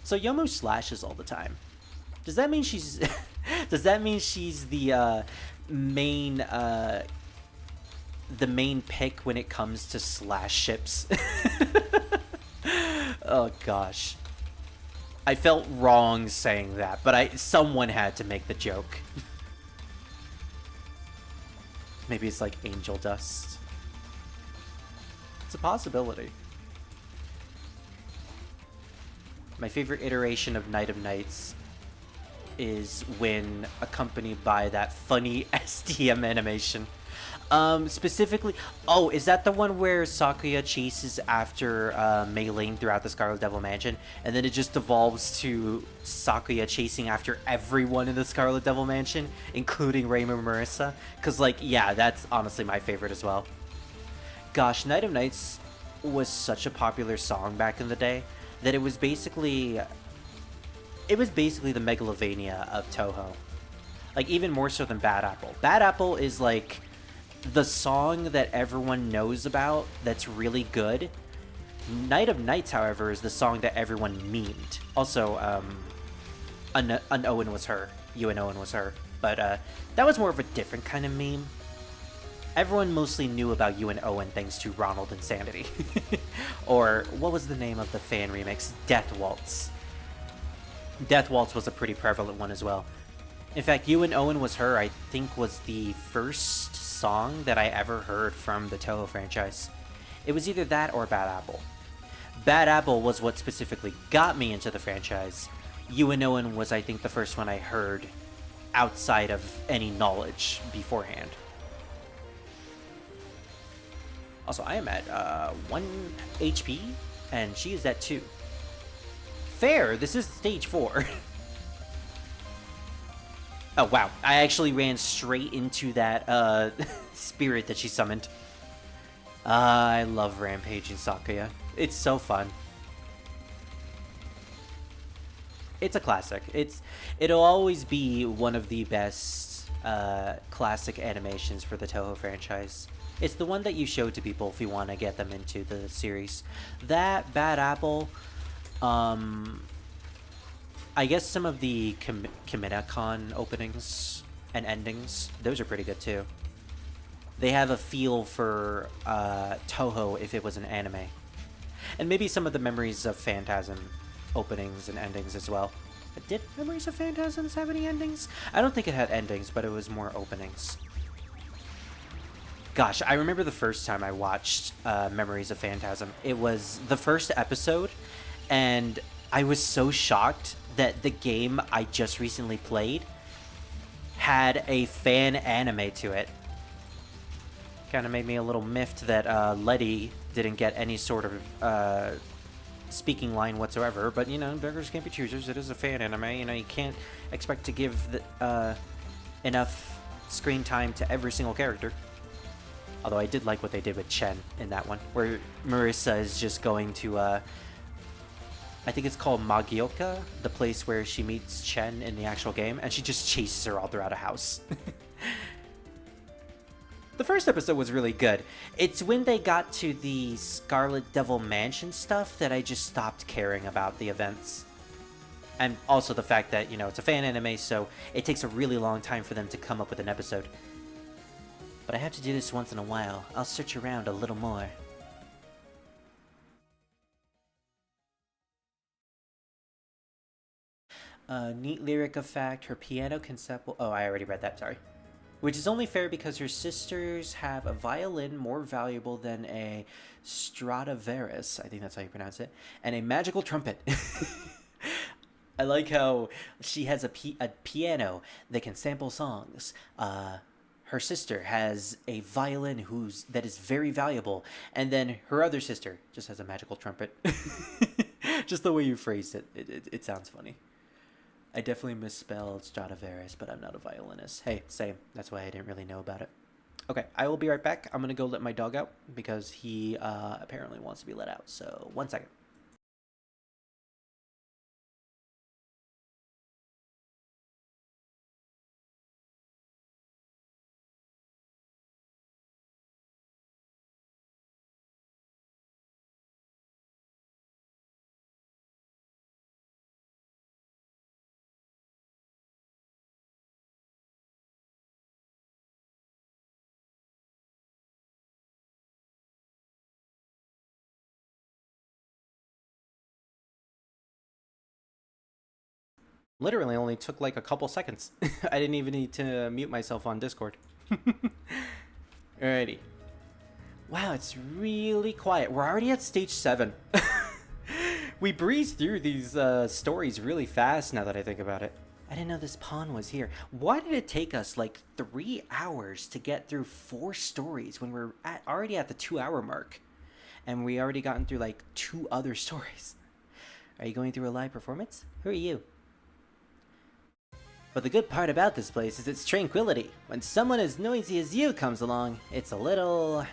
So Yomu slashes all the time. Does that mean she's does that mean she's the main pick when it comes to slash ships? Oh gosh. I felt wrong saying that, but someone had to make the joke. Maybe it's like angel dust. It's a possibility. My favorite iteration of Night of Nights is when accompanied by that funny STM animation. Specifically, oh, is that the one where Sakuya chases after Mei-Ling throughout the Scarlet Devil Mansion, and then it just devolves to Sakuya chasing after everyone in the Scarlet Devil Mansion, including Raymond Marissa? Because, like, yeah, that's honestly my favorite as well. Gosh, Night of Nights was such a popular song back in the day that it was basically the Megalovania of Touhou. Like, even more so than Bad Apple. Bad Apple is like the song that everyone knows about that's really good. Night of Nights, however, is the song that everyone memed. Also, Owen was her. Owen was her. But that was more of a different kind of meme. Everyone mostly knew about you and Owen thanks to Ronald Insanity. Or, what was the name of the fan remix? Death Waltz. Death Waltz was a pretty prevalent one as well. In fact, You and Owen Was Her, I think, was the first song that I ever heard from the Touhou franchise. It was either that or Bad Apple. Bad Apple was what specifically got me into the franchise. You and Owen was, I think, the first one I heard outside of any knowledge beforehand. Also, I am at 1 HP, and she is at 2. Fair, this is stage 4. Oh, wow. I actually ran straight into that spirit that she summoned. I love rampaging Sakuya. It's so fun. It's a classic. It'll always be one of the best classic animations for the Touhou franchise. It's the one that you show to people if you want to get them into the series. That, Bad Apple, I guess some of the Kiminacon openings and endings, those are pretty good too. They have a feel for Touhou if it was an anime. And maybe some of the Memories of Phantasm openings and endings as well. Did Memories of Phantasms have any endings? I don't think it had endings, but it was more openings. Gosh, I remember the first time I watched Memories of Phantasm. It was the first episode, and I was so shocked that the game I just recently played had a fan anime to it. Kind of made me a little miffed that Letty didn't get any sort of speaking line whatsoever, but you know, beggars can't be choosers. It is a fan anime, you know, you can't expect to give enough screen time to every single character. Although I did like what they did with Chen in that one, where Marissa is just going to, I think it's called Magioka, the place where she meets Chen in the actual game, and she just chases her all throughout a house. The first episode was really good. It's when they got to the Scarlet Devil Mansion stuff that I just stopped caring about the events. And also the fact that, you know, it's a fan anime, so it takes a really long time for them to come up with an episode. But I have to do this once in a while. I'll search around a little more. Neat lyric of fact, her piano can sample... Oh, I already read that, sorry. Which is only fair because her sisters have a violin more valuable than a Stradivarius, I think that's how you pronounce it, and a magical trumpet. I like how she has a piano that can sample songs. Her sister has a violin that is very valuable, and then her other sister just has a magical trumpet. Just the way you phrased it, it sounds funny. I definitely misspelled Stradivarius, but I'm not a violinist. Hey, same. That's why I didn't really know about it. Okay, I will be right back. I'm going to go let my dog out because he apparently wants to be let out. So, 1 second. Literally only took like a couple seconds. I didn't even need to mute myself on Discord. Alrighty. Wow, it's really quiet. We're already at stage 7. We breezed through these stories really fast now that I think about it. I didn't know this pawn was here. Why did it take us like 3 hours to get through 4 stories when we're already at the 2-hour mark? And we already gotten through like 2 other stories. Are you going through a live performance? Who are you? But the good part about this place is its tranquility. When someone as noisy as you comes along, it's a little...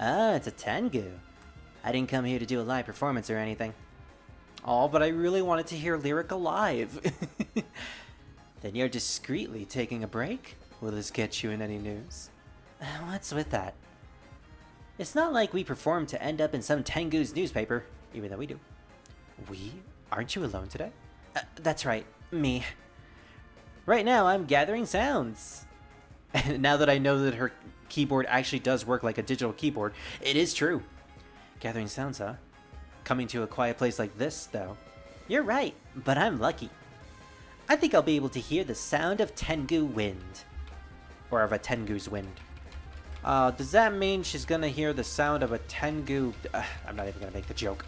Ah, it's a Tengu. I didn't come here to do a live performance or anything. Oh, but I really wanted to hear Lyric alive. Then you're discreetly taking a break? Will this get you in any news? What's with that? It's not like we performed to end up in some Tengu's newspaper, even though we do. We? Aren't you alone today? That's right, me. Right now, I'm gathering sounds. And now that I know that her keyboard actually does work like a digital keyboard, it is true. Gathering sounds, huh? Coming to a quiet place like this, though. You're right, but I'm lucky. I think I'll be able to hear the sound of Tengu wind. Or of a Tengu's wind. Does that mean she's gonna hear the sound of a Tengu... I'm not even gonna make the joke.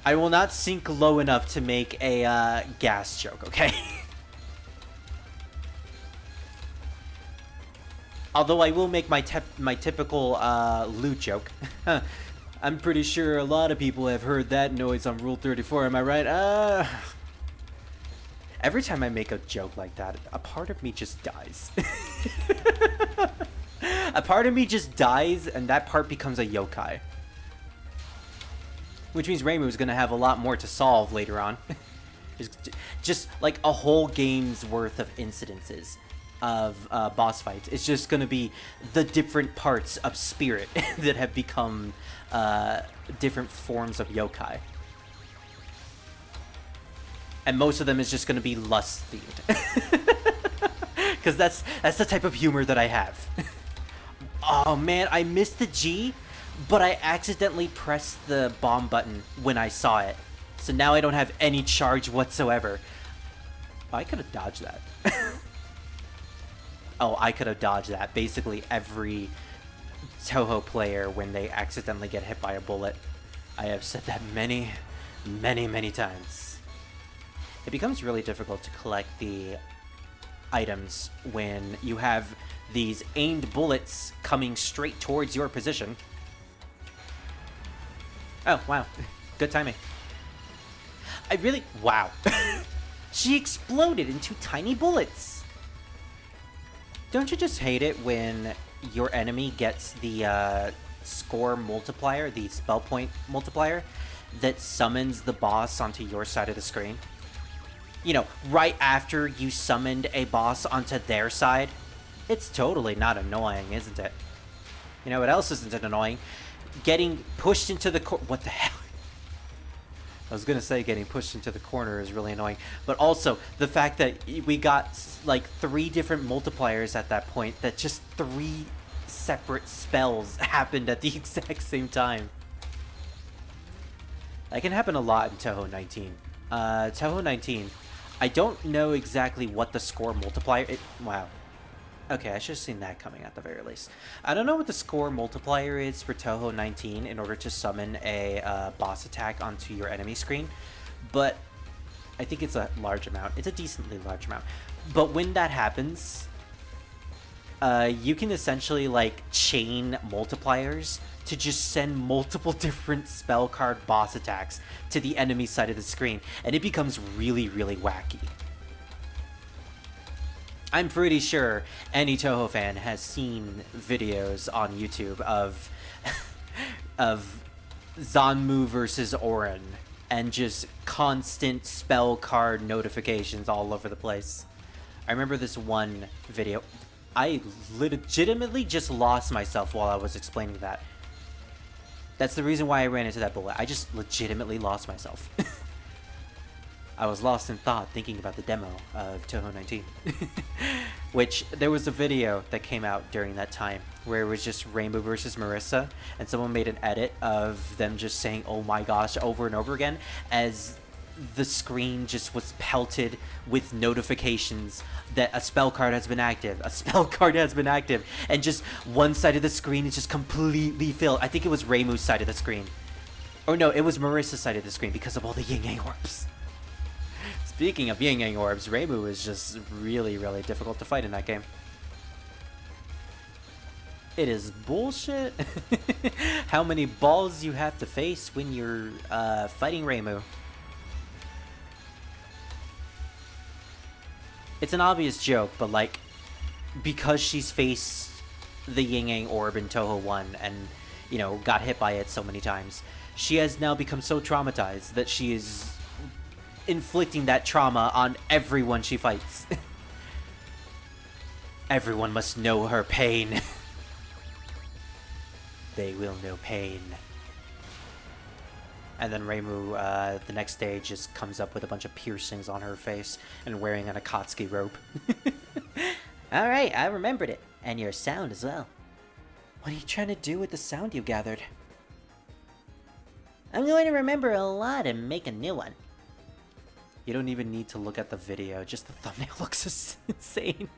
I will not sink low enough to make a gas joke, okay? Although I will make my typical loot joke. I'm pretty sure a lot of people have heard that noise on Rule 34, am I right? Every time I make a joke like that, a part of me just dies. A part of me just dies, and that part becomes a yokai. Which means Reimu is going to have a lot more to solve later on. Just like a whole game's worth of incidences of boss fights. It's just going to be the different parts of spirit that have become different forms of yokai. And most of them is just going to be lust themed. Because that's the type of humor that I have. Oh man, I missed the G, but I accidentally pressed the bomb button when I saw it. So now I don't have any charge whatsoever. Oh, I could have dodged that. Oh, I could have dodged that. Basically every Touhou player when they accidentally get hit by a bullet. I have said that many, many, many times. It becomes really difficult to collect the items when you have these aimed bullets coming straight towards your position. Oh, wow. Good timing. Wow. She exploded into tiny bullets. Don't you just hate it when your enemy gets the score multiplier, the spell point multiplier, that summons the boss onto your side of the screen? You know, right after you summoned a boss onto their side? It's totally not annoying, isn't it? You know what else isn't annoying? Getting pushed into the what the hell? I was gonna say getting pushed into the corner is really annoying, but also the fact that we got like 3 different multipliers at that point, that just 3 separate spells happened at the exact same time. That can happen a lot in Touhou 19. Touhou 19, I don't know exactly what the score multiplier... Wow. Okay, I should have seen that coming at the very least. I don't know what the score multiplier is for Touhou 19 in order to summon a boss attack onto your enemy screen, but I think it's a large amount. It's a decently large amount. But when that happens, you can essentially like chain multipliers to just send multiple different spell card boss attacks to the enemy side of the screen, and it becomes really, really wacky. I'm pretty sure any Touhou fan has seen videos on YouTube of Zanmu versus Orin and just constant spell card notifications all over the place. I remember this one video. I legitimately just lost myself while I was explaining that. That's the reason why I ran into that bullet. I just legitimately lost myself. I was lost in thought thinking about the demo of Touhou 19. Which, there was a video that came out during that time where it was just Rainbow versus Marissa, and someone made an edit of them just saying, oh my gosh, over and over again, as the screen just was pelted with notifications that a spell card has been active, and just one side of the screen is just completely filled. I think it was Reimu's side of the screen. Or no, it was Marissa's side of the screen because of all the yin-yang orbs. Speaking of yin-yang orbs, Reimu is just really, really difficult to fight in that game. It is bullshit. How many balls you have to face when you're fighting Reimu. It's an obvious joke, but like, because she's faced the yin-yang orb in Touhou 1 and, you know, got hit by it so many times, she has now become so traumatized that she is inflicting that trauma on everyone she fights. Everyone must know her pain. They will know pain. And then Reimu, the next day, just comes up with a bunch of piercings on her face and wearing an Akatsuki robe. Alright, I remembered it. And your sound as well. What are you trying to do with the sound you gathered? I'm going to remember a lot and make a new one. You don't even need to look at the video, just the thumbnail looks insane.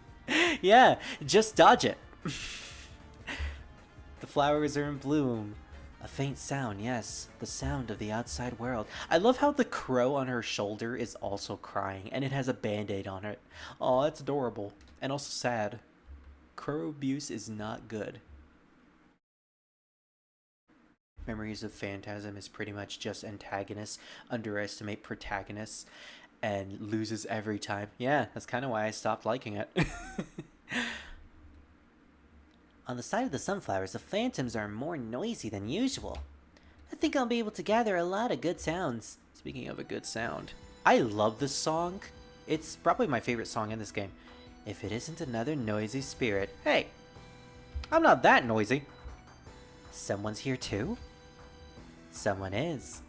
Yeah, just dodge it. The flowers are in bloom. A faint sound, yes. The sound of the outside world. I love how the crow on her shoulder is also crying, and it has a band-aid on it. Oh, that's adorable. And also sad. Crow abuse is not good. Memories of Phantasm is pretty much just antagonists underestimate protagonists and loses every time. Yeah, that's kind of why I stopped liking it. On the side of the sunflowers, the phantoms are more noisy than usual. I think I'll be able to gather a lot of good sounds. Speaking of a good sound, I love this song. It's probably my favorite song in this game. If it isn't another noisy spirit. Hey, I'm not that noisy. Someone's here too? Someone is.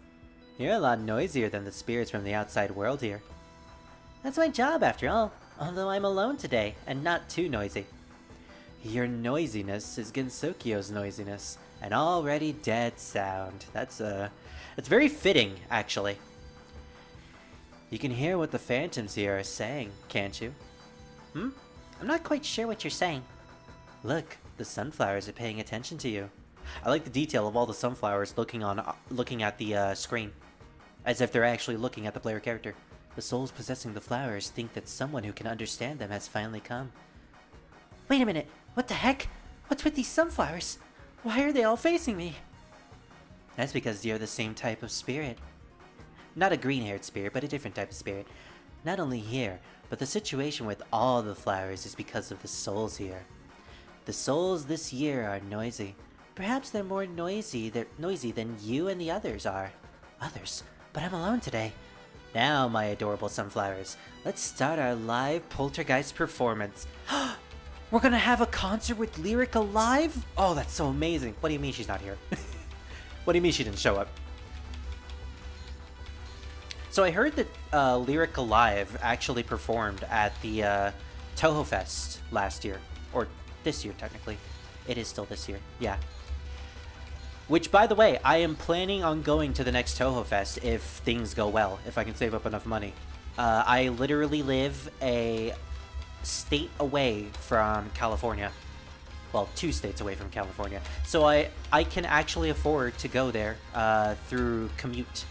You're a lot noisier than the spirits from the outside world here. That's my job after all, although I'm alone today and not too noisy. Your noisiness is Gensokyo's noisiness, an already dead sound. That's very fitting, actually. You can hear what the phantoms here are saying, can't you? I'm not quite sure what you're saying. Look, the sunflowers are paying attention to you. I like the detail of all the sunflowers looking at the screen, as if they're actually looking at the player character. The souls possessing the flowers think that someone who can understand them has finally come. Wait a minute, what the heck? What's with these sunflowers? Why are they all facing me? That's because you're the same type of spirit. Not a green-haired spirit, but a different type of spirit. Not only here, but the situation with all the flowers is because of the souls here. The souls this year are noisy. Perhaps they're more noisy than you and the others are. Others? But I'm alone today. Now, my adorable sunflowers, let's start our live poltergeist performance. We're gonna have a concert with Lyric Alive? Oh, that's so amazing. What do you mean she's not here? What do you mean she didn't show up? So I heard that Lyric Alive actually performed at the Touhou Fest last year. Or this year, technically. It is still this year, yeah. Which, by the way, I am planning on going to the next Touhou Fest if things go well, if I can save up enough money. I literally live a state away from California. Well, 2 states away from California. So I can actually afford to go there through commute.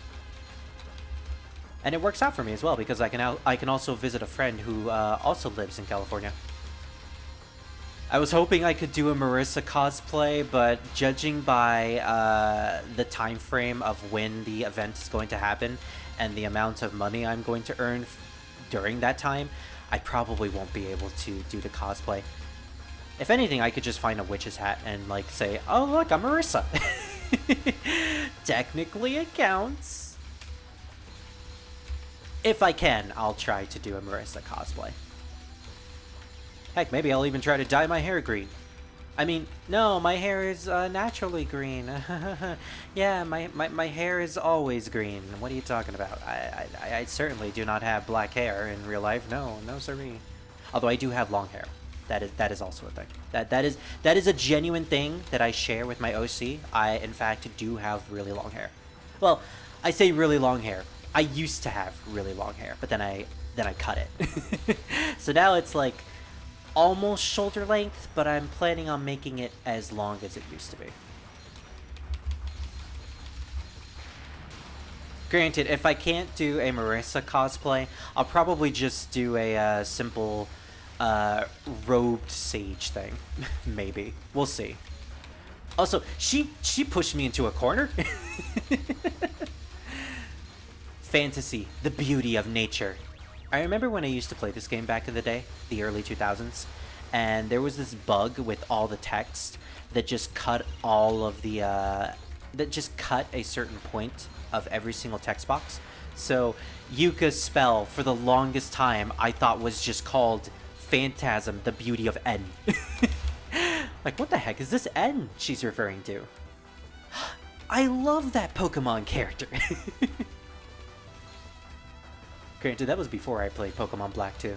And it works out for me as well, because I can also visit a friend who also lives in California. I was hoping I could do a Marissa cosplay, but judging by the time frame of when the event is going to happen and the amount of money I'm going to earn during that time, I probably won't be able to do the cosplay. If anything, I could just find a witch's hat and like say, oh look, I'm Marissa. Technically it counts. If I can, I'll try to do a Marissa cosplay. Heck, maybe I'll even try to dye my hair green. I mean, no, my hair is naturally green. Yeah, my hair is always green. What are you talking about? I certainly do not have black hair in real life. No siree. Although I do have long hair. That is also a thing. That is a genuine thing that I share with my OC. I, in fact, do have really long hair. Well, I say really long hair. I used to have really long hair, but then I cut it. So now it's like almost shoulder length, but I'm planning on making it as long as it used to be. Granted, if I can't do a Marissa cosplay, I'll probably just do a simple robed sage thing. Maybe. We'll see. Also, she pushed me into a corner. Fantasy, the beauty of nature. I remember when I used to play this game back in the day, the early 2000s, and there was this bug with all the text that just cut all of the that just cut a certain point of every single text box. So Yuka's spell for the longest time I thought was just called Phantasm, the beauty of N. Like, what the heck is this N she's referring to? I love that Pokemon character. Granted, that was before I played Pokemon Black 2.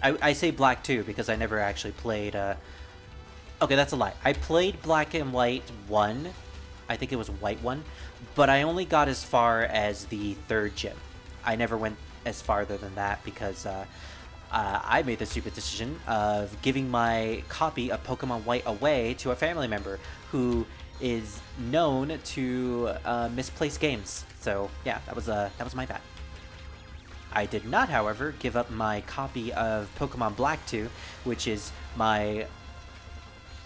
I say Black 2 because I never actually played... Okay, that's a lie. I played Black and White 1. I think it was White 1. But I only got as far as the 3rd gym. I never went as farther than that because I made the stupid decision of giving my copy of Pokemon White away to a family member who is known to misplace games. So yeah, that was my bad. I did not, however, give up my copy of Pokemon Black 2, which is my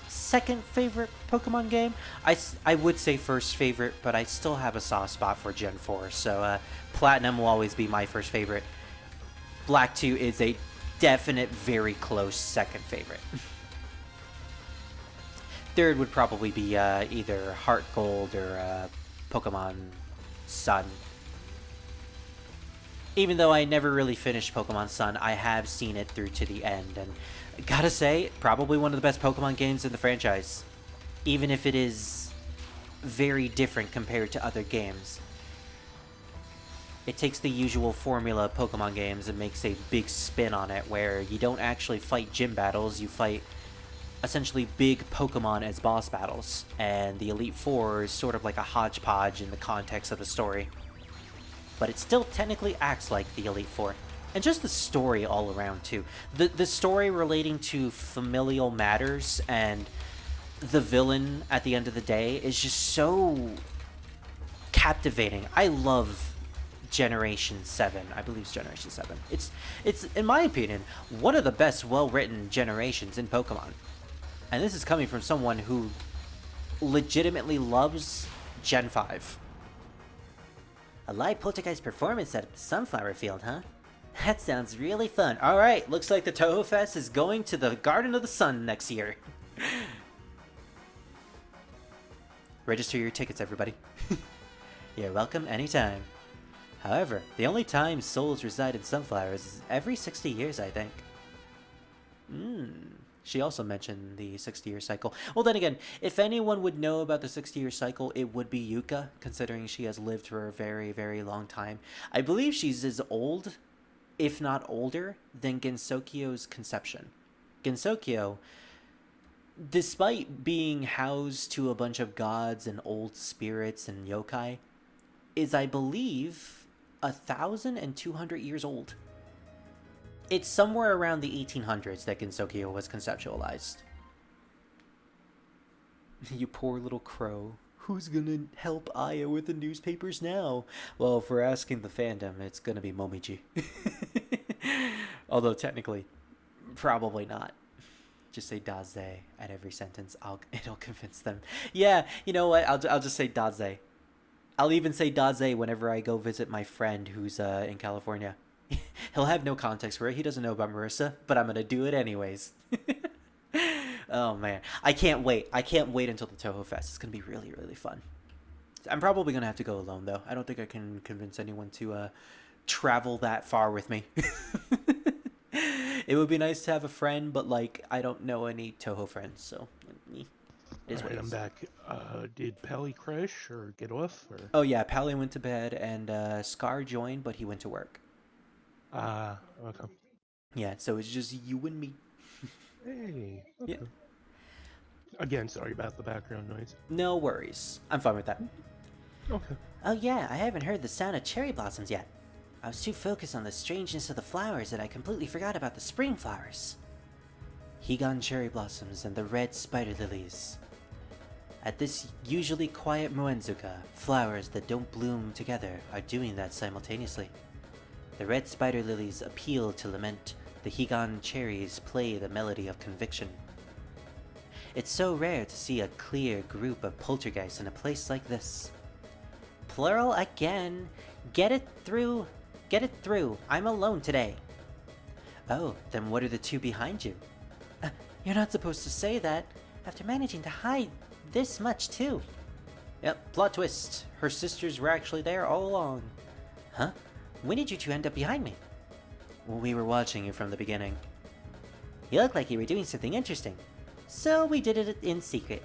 second favorite Pokemon game. I would say first favorite, but I still have a soft spot for Gen 4, so Platinum will always be my first favorite. Black 2 is a definite, very close second favorite. Third would probably be either Heart Gold or Pokemon Sun. Even though I never really finished Pokemon Sun, I have seen it through to the end, and gotta say, probably one of the best Pokemon games in the franchise. Even if it is very different compared to other games. It takes the usual formula of Pokemon games and makes a big spin on it, where you don't actually fight gym battles, you fight essentially big Pokemon as boss battles, and the Elite Four is sort of like a hodgepodge in the context of the story. But it still technically acts like the Elite Four. And just the story all around, too. The story relating to familial matters and the villain at the end of the day is just so captivating. I love Generation 7. I believe it's Generation 7. It's in my opinion, one of the best well-written generations in Pokemon. And this is coming from someone who legitimately loves Gen 5. A live poltergeist performance at the Sunflower Field, huh? That sounds really fun. Alright, looks like the Touhou Fest is going to the Garden of the Sun next year. Register your tickets, everybody. You're welcome anytime. However, the only time souls reside in sunflowers is every 60 years, I think. She also mentioned the 60-year cycle. Well, then again, if anyone would know about the 60-year cycle, it would be Yuka, considering she has lived for a very, very long time. I believe she's as old, if not older, than Gensokyo's conception. Gensokyo, despite being housed to a bunch of gods and old spirits and yokai, is, I believe, 1,200 years old. It's somewhere around the 1800s that Gensokyo was conceptualized. You poor little crow. Who's gonna help Aya with the newspapers now? Well, if we're asking the fandom, it's gonna be Momiji. Although technically, probably not. Just say Daze at every sentence. It'll convince them. Yeah, you know what? I'll just say Daze. I'll even say Daze whenever I go visit my friend who's in California. He'll have no context for it. He doesn't know about Marissa, but I'm gonna do it anyways. Oh man, I can't wait. I can't wait until the Touhou Fest. It's gonna be really, really fun. I'm probably gonna have to go alone though. I don't think I can convince anyone to travel that far with me. It would be nice to have a friend, but like I don't know any Touhou friends, so it is what it is. I'm back. Did Pally crash or get off? Or? Oh yeah, Pally went to bed and Scar joined, but he went to work. Okay. Yeah, so it's just you and me. Hey. Okay. Yeah. Again, sorry about the background noise. No worries. I'm fine with that. Okay. Oh yeah, I haven't heard the sound of cherry blossoms yet. I was too focused on the strangeness of the flowers that I completely forgot about the spring flowers. Higan cherry blossoms and the red spider lilies. At this usually quiet Moenzuka, flowers that don't bloom together are doing that simultaneously. The red spider lilies appeal to lament, the Higan cherries play the melody of conviction. It's so rare to see a clear group of poltergeists in a place like this. Plural again. Get it through. Get it through. I'm alone today. Oh, then what are the two behind you? You're not supposed to say that. After managing to hide this much too. Yep, plot twist. Her sisters were actually there all along. Huh? When did you two end up behind me? Well, we were watching you from the beginning. You look like you were doing something interesting. So we did it in secret.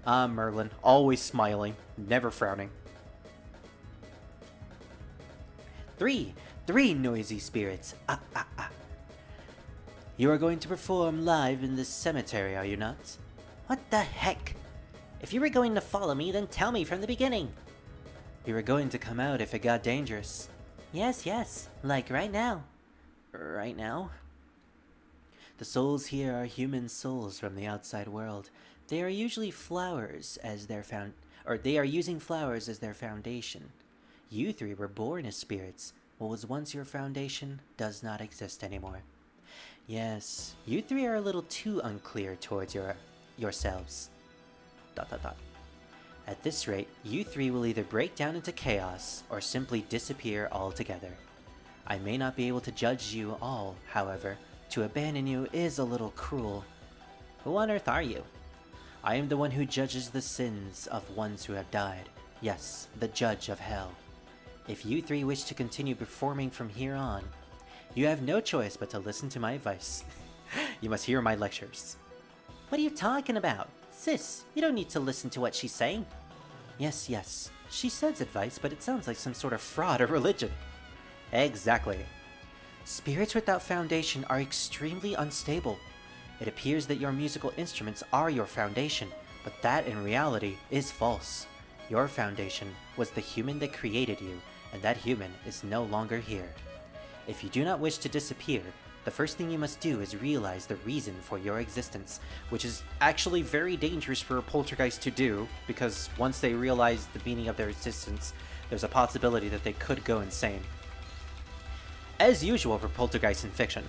Merlin, always smiling, never frowning. Three noisy spirits. You are going to perform live in this cemetery, are you not? What the heck? If you were going to follow me, then tell me from the beginning. You were going to come out if it got dangerous. Yes, like right now. Right now? The souls here are human souls from the outside world. They are usually flowers as their they are using flowers as their foundation. You three were born as spirits. What was once your foundation does not exist anymore. Yes, you three are a little too unclear towards yourselves. ... At this rate, you three will either break down into chaos or simply disappear altogether. I may not be able to judge you all, however. To abandon you is a little cruel. Who on earth are you? I am the one who judges the sins of ones who have died. Yes, the judge of hell. If you three wish to continue performing from here on, you have no choice but to listen to my advice. You must hear my lectures. What are you talking about? Sis, you don't need to listen to what she's saying. Yes. She says advice, but it sounds like some sort of fraud or religion. Exactly. Spirits without foundation are extremely unstable. It appears that your musical instruments are your foundation, but that in reality is false. Your foundation was the human that created you, and that human is no longer here. If you do not wish to disappear, the first thing you must do is realize the reason for your existence, which is actually very dangerous for a poltergeist to do, because once they realize the meaning of their existence, there's a possibility that they could go insane. As usual for poltergeists in fiction.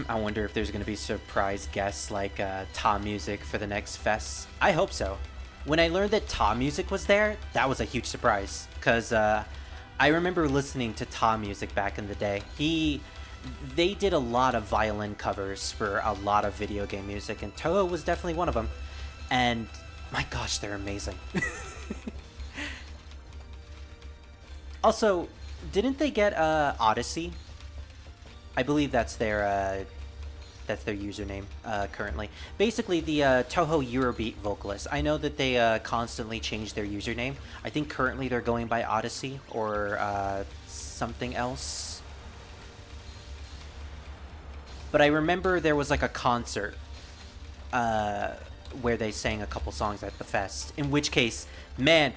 I wonder if there's going to be surprise guests like Ta Music for the next fest. I hope so. When I learned that Ta Music was there, that was a huge surprise, because I remember listening to Ta Music back in the day. They did a lot of violin covers for a lot of video game music, and Touhou was definitely one of them. And my gosh, they're amazing. Also, didn't they get Odyssey? I believe that's their username currently. Basically, the Touhou Eurobeat vocalist. I know that they constantly change their username. I think currently they're going by Odyssey or something else. But I remember there was like a concert where they sang a couple songs at the fest. In which case, man,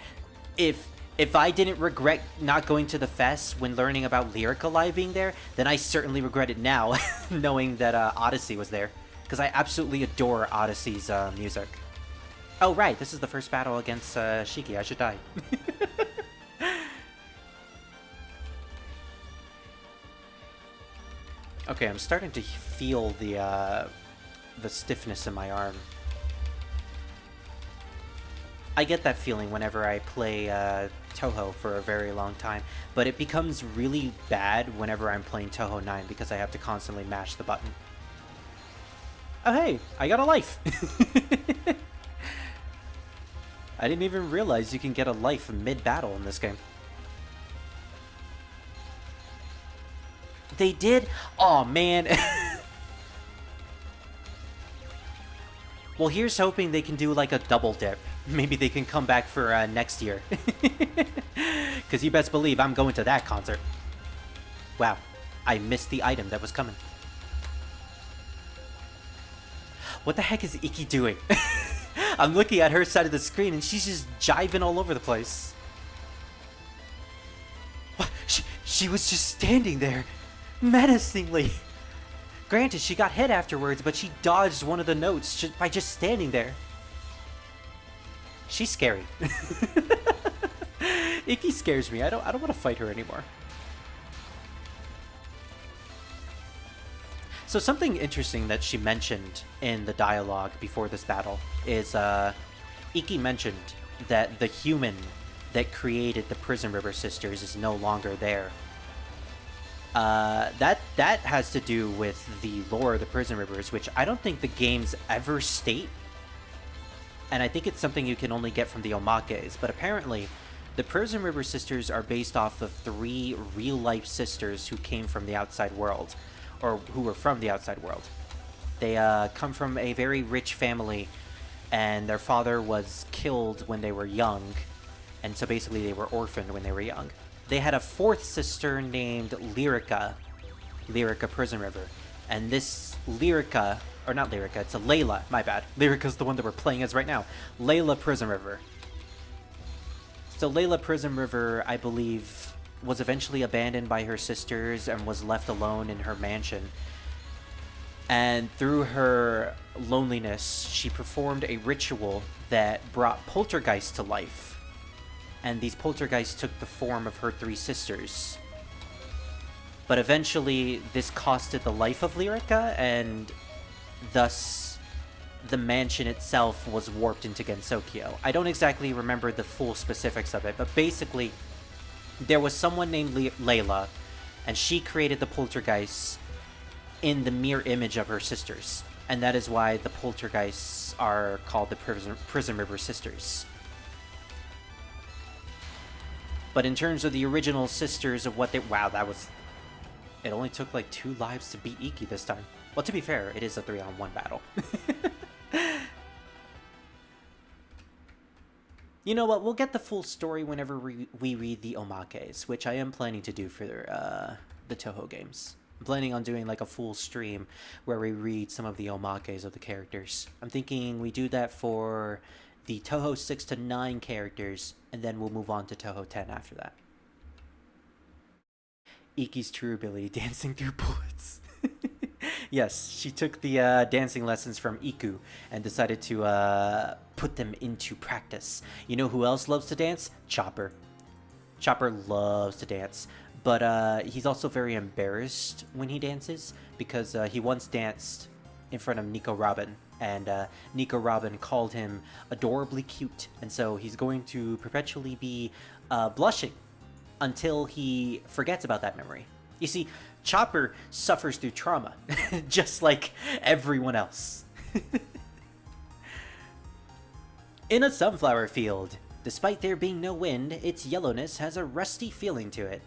if I didn't regret not going to the fest when learning about Lyrica Live being there, then I certainly regret it now, knowing that Odyssey was there. Because I absolutely adore Odyssey's music. Oh right, this is the first battle against Shiki, I should die. Okay, I'm starting to feel the stiffness in my arm. I get that feeling whenever I play Touhou for a very long time, but it becomes really bad whenever I'm playing Touhou 9 because I have to constantly mash the button. Oh hey, I got a life! I didn't even realize you can get a life mid-battle in this game. They did? Aw, man. Well, here's hoping they can do like a double dip. Maybe they can come back for next year. Because you best believe I'm going to that concert. Wow, I missed the item that was coming. What the heck is Iki doing? I'm looking at her side of the screen and she's just jiving all over the place. What? She was just standing there, menacingly. Granted, she got hit afterwards, but she dodged one of the notes by just standing there. She's scary. Ikki scares me. I don't want to fight her anymore. So something interesting that she mentioned in the dialogue before this battle is Ikki mentioned that the human that created the Prison River Sisters is no longer there. That has to do with the lore of the Prison Rivers, which I don't think the games ever state. And I think it's something you can only get from the omakes. But apparently, the Prison River Sisters are based off of 3 real-life sisters who came from the outside world. Or who were from the outside world. They come from a very rich family, and their father was killed when they were young. And so basically they were orphaned when they were young. They had a 4th sister named Lyrica Prison River. And this Lyrica, or not Lyrica, it's a Layla, my bad. Lyrica's the one that we're playing as right now. Layla Prison River. So Layla Prison River, I believe, was eventually abandoned by her sisters and was left alone in her mansion. And through her loneliness, she performed a ritual that brought poltergeists to life. And these poltergeists took the form of her 3 sisters. But eventually, this costed the life of Lyrica, and thus the mansion itself was warped into Gensokyo. I don't exactly remember the full specifics of it, but basically, there was someone named Layla, and she created the poltergeists in the mirror image of her sisters. And that is why the poltergeists are called the Prison River Sisters. But in terms of the original sisters of what they... Wow, that was... It only took like 2 lives to beat Ikki this time. Well, to be fair, it is a 3-on-1 battle. You know what? We'll get the full story whenever we read the omakes, which I am planning to do for the Touhou games. I'm planning on doing like a full stream where we read some of the omakes of the characters. I'm thinking we do that for the Touhou 6 to 9 characters, and then we'll move on to Touhou 10 after that. Ikki's true ability, dancing through bullets. Yes, she took the dancing lessons from Iku and decided to put them into practice. You know who else loves to dance? Chopper. Chopper loves to dance, but he's also very embarrassed when he dances because he once danced in front of Nico Robin, and Nico Robin called him adorably cute, and so he's going to perpetually be blushing until he forgets about that memory. You see, Chopper suffers through trauma, just like everyone else. In a sunflower field, despite there being no wind, its yellowness has a rusty feeling to it.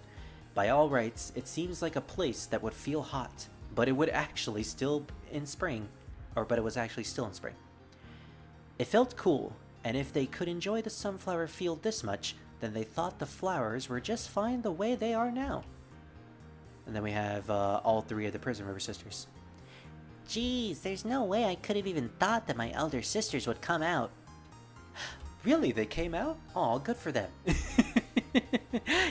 By all rights, it seems like a place that would feel hot, but it was actually still in spring. It felt cool, and if they could enjoy the sunflower field this much, then they thought the flowers were just fine the way they are now. And then we have all 3 of the Prison River Sisters. Geez, there's no way I could have even thought that my elder sisters would come out. Really? They came out? Aw, good for them.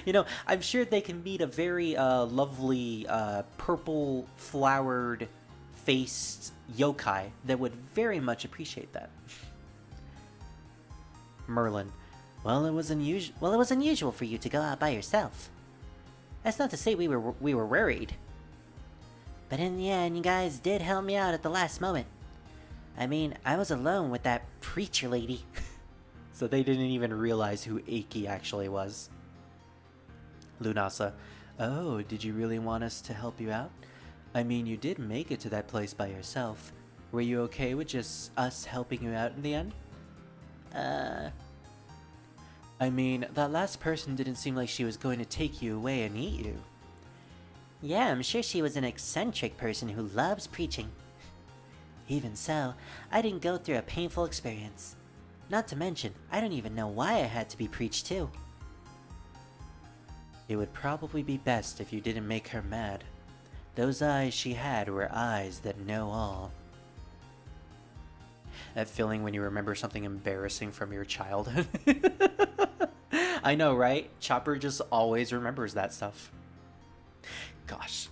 You know, I'm sure they can meet a very lovely purple flowered faced yokai that would very much appreciate that. Merlin. Well, it was unusual for you to go out by yourself. That's not to say we were worried. But in the end, you guys did help me out at the last moment. I mean, I was alone with that preacher lady. So they didn't even realize who Ikki actually was. Lunasa. Oh, did you really want us to help you out? I mean, you did make it to that place by yourself. Were you okay with just us helping you out in the end? I mean, that last person didn't seem like she was going to take you away and eat you. Yeah, I'm sure she was an eccentric person who loves preaching. Even so, I didn't go through a painful experience. Not to mention, I don't even know why I had to be preached to. It would probably be best if you didn't make her mad. Those eyes she had were eyes that know all. That feeling when you remember something embarrassing from your childhood. I know, right? Chopper just always remembers that stuff. Gosh.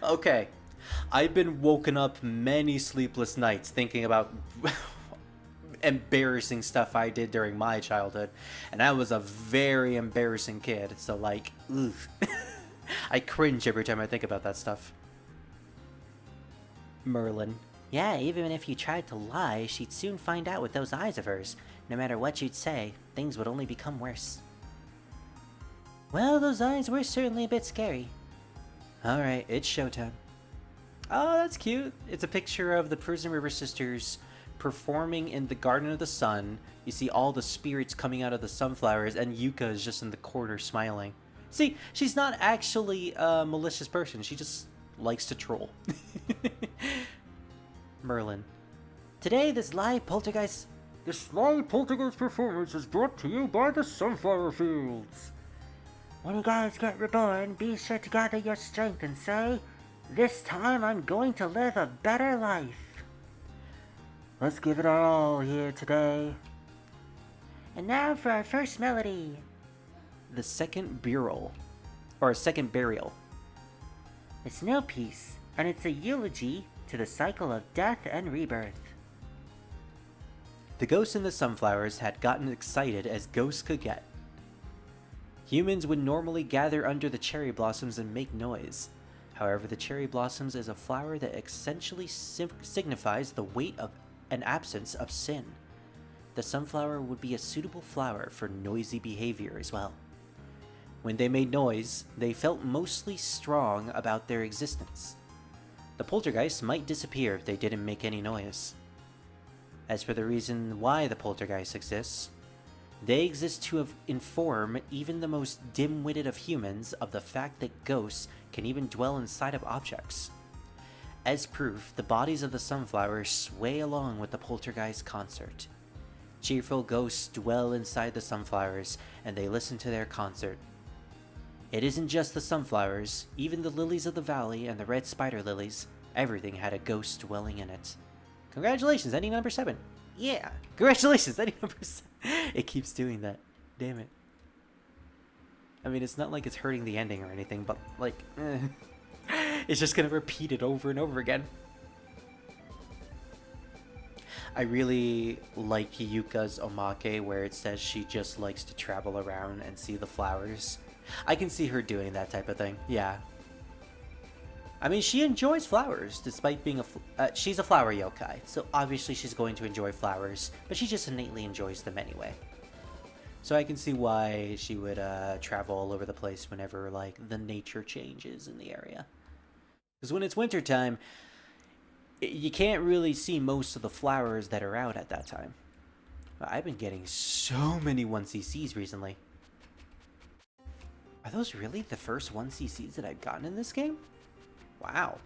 Okay. I've been woken up many sleepless nights thinking about embarrassing stuff I did during my childhood. And I was a very embarrassing kid. So, like, ugh. I cringe every time I think about that stuff. Merlin. Yeah, even if you tried to lie, she'd soon find out with those eyes of hers. No matter what you'd say, things would only become worse. Well, those eyes were certainly a bit scary. Alright, it's showtime. Oh, that's cute. It's a picture of the Prison River Sisters performing in the Garden of the Sun. You see all the spirits coming out of the sunflowers, and Yuka is just in the corner smiling. See, she's not actually a malicious person. She just likes to troll. Merlin. Today, this live poltergeist performance is brought to you by the Sunflower Fields. When you guys get reborn, be sure to gather your strength and say, "This time I'm going to live a better life." Let's give it our all here today. And now for our first melody. The second burial. Or second burial. It's no piece, and it's a eulogy to the cycle of death and rebirth. The ghosts in the sunflowers had gotten excited as ghosts could get. Humans would normally gather under the cherry blossoms and make noise. However, the cherry blossoms is a flower that essentially signifies the weight of an absence of sin. The sunflower would be a suitable flower for noisy behavior as well. When they made noise, they felt mostly strong about their existence. The poltergeists might disappear if they didn't make any noise. As for the reason why the poltergeist exists, they exist to inform even the most dim-witted of humans of the fact that ghosts can even dwell inside of objects. As proof, the bodies of the sunflowers sway along with the poltergeist concert. Cheerful ghosts dwell inside the sunflowers, and they listen to their concert. It isn't just the sunflowers, even the lilies of the valley and the red spider lilies, everything had a ghost dwelling in it. Congratulations, ending number 7. Yeah, congratulations, ending number 7. It keeps doing that. Damn it. I mean, it's not like it's hurting the ending or anything, but like, it's just gonna repeat it over and over again. I really like Yuka's omake where it says she just likes to travel around and see the flowers. I can see her doing that type of thing, yeah. I mean, she enjoys flowers, despite being she's a flower yokai, so obviously she's going to enjoy flowers, but she just innately enjoys them anyway. So I can see why she would travel all over the place whenever, like, the nature changes in the area. Because when it's wintertime, you can't really see most of the flowers that are out at that time. I've been getting so many 1cc's recently. Are those really the first 1cc's that I've gotten in this game? Wow.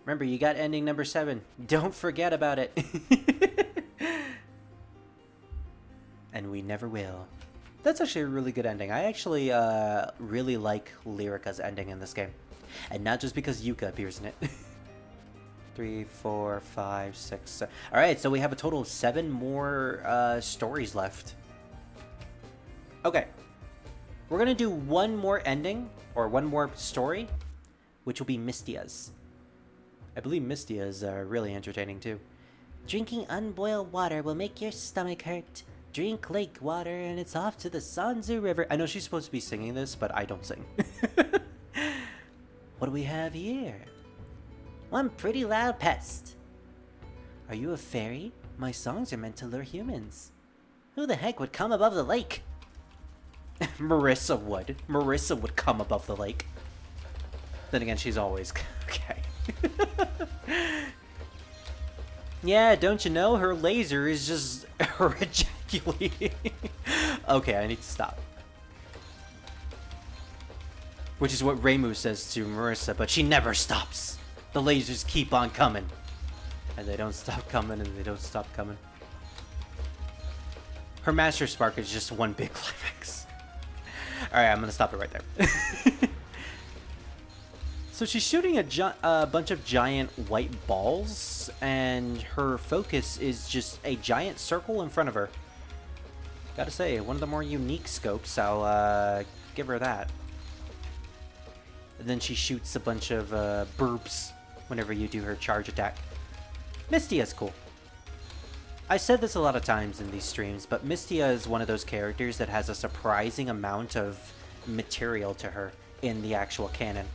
Remember, you got ending number 7. Don't forget about it. And we never will. That's actually a really good ending. I actually really like Lyrica's ending in this game. And not just because Yuka appears in it. 3, 4, 5, 6, 7. Alright, so we have a total of 7 more stories left. Okay. We're gonna do one more ending, or one more story, which will be Mystia's. I believe Mystia is really entertaining too. Drinking unboiled water will make your stomach hurt. Drink lake water and it's off to the Sanzu River. I know she's supposed to be singing this, but I don't sing. What do we have here? One pretty loud pest. Are you a fairy? My songs are meant to lure humans. Who the heck would come above the lake? Marissa would. Marissa would come above the lake. Then again, she's always... okay. Yeah, don't you know? Her laser is just her ejaculating. Okay, I need to stop. Which is what Reimu says to Marissa, but she never stops. The lasers keep on coming. And they don't stop coming, and they don't stop coming. Her Master Spark is just one big climax. Alright, I'm gonna stop it right there. So she's shooting a bunch of giant white balls, and her focus is just a giant circle in front of her. Gotta say, one of the more unique scopes, I'll give her that. And then she shoots a bunch of burps whenever you do her charge attack. Mystia's cool. I said this a lot of times in these streams, but Mystia is one of those characters that has a surprising amount of material to her in the actual canon.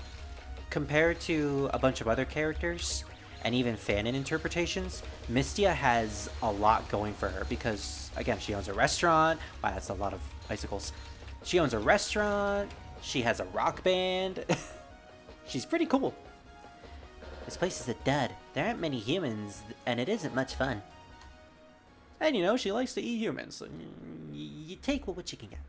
Compared to a bunch of other characters, and even fanon interpretations, Mystia has a lot going for her because, again, she owns a restaurant. Wow, that's a lot of icicles. She owns a restaurant. She has a rock band. She's pretty cool. This place is a dud. There aren't many humans, and it isn't much fun. And you know, she likes to eat humans. So You take what you can get.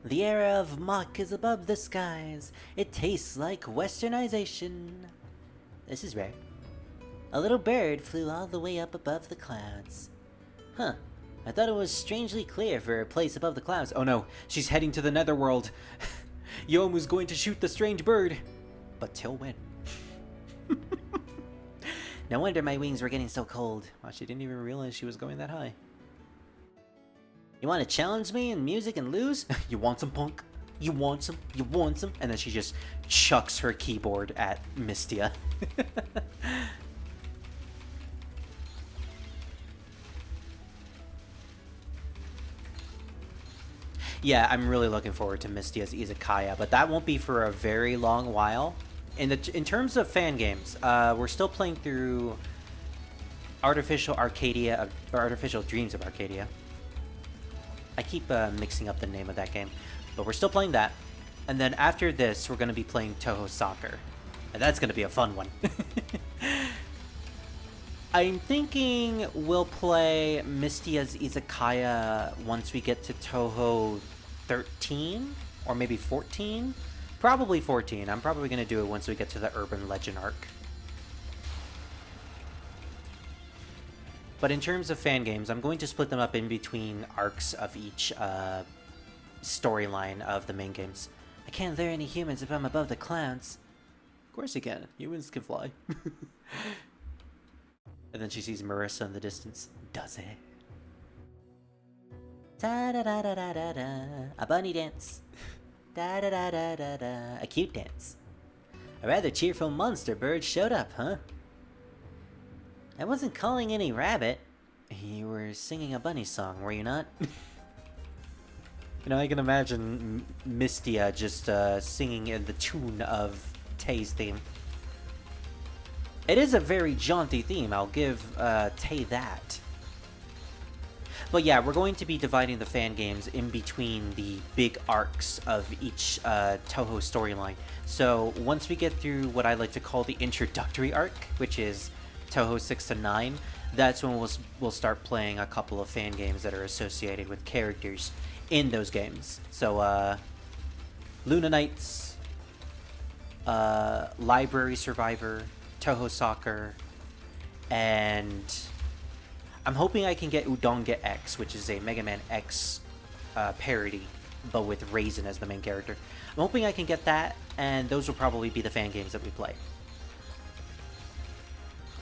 The era of mock is above the skies. It tastes like westernization. This is rare. A little bird flew all the way up above the clouds. Huh. I thought it was strangely clear for a place above the clouds. Oh no, she's heading to the netherworld. Yomu's going to shoot the strange bird. But till when? No wonder my wings were getting so cold. Wow, she didn't even realize she was going that high. You want to challenge me in music and lose? You want some, punk? You want some? You want some? And then she just chucks her keyboard at Mystia. Yeah, I'm really looking forward to Mystia's Izakaya, but that won't be for a very long while. In terms of fan games, we're still playing through Artificial Dreams of Arcadia. I keep mixing up the name of that game, but we're still playing that. And then after this, we're going to be playing Touhou Soccer. And that's going to be a fun one. I'm thinking we'll play Mystia's Izakaya once we get to Touhou 13 or maybe 14. Probably 14. I'm probably going to do it once we get to the Urban Legend arc. But in terms of fan games, I'm going to split them up in between arcs of each storyline of the main games. I can't lure any humans if I'm above the clouds. Of course you can. Humans can fly. And then she sees Marissa in the distance. Does it? Da-da-da-da-da-da. A bunny dance. Da-da-da-da-da-da. A cute dance. A rather cheerful monster bird showed up, huh? I wasn't calling any rabbit. You were singing a bunny song, were you not? You know, I can imagine Mystia just singing in the tune of Tay's theme. It is a very jaunty theme, I'll give Tay that. But yeah, we're going to be dividing the fan games in between the big arcs of each Touhou storyline. So once we get through what I like to call the introductory arc, which is Touhou 6 to 9, that's when we'll start playing a couple of fan games that are associated with characters in those games. So Luna Knights, Library Survivor, Touhou Soccer, and I'm hoping I can get Udonga X, which is a Mega Man X parody, but with Raisin as the main character. I'm hoping I can get that, and those will probably be the fan games that we play.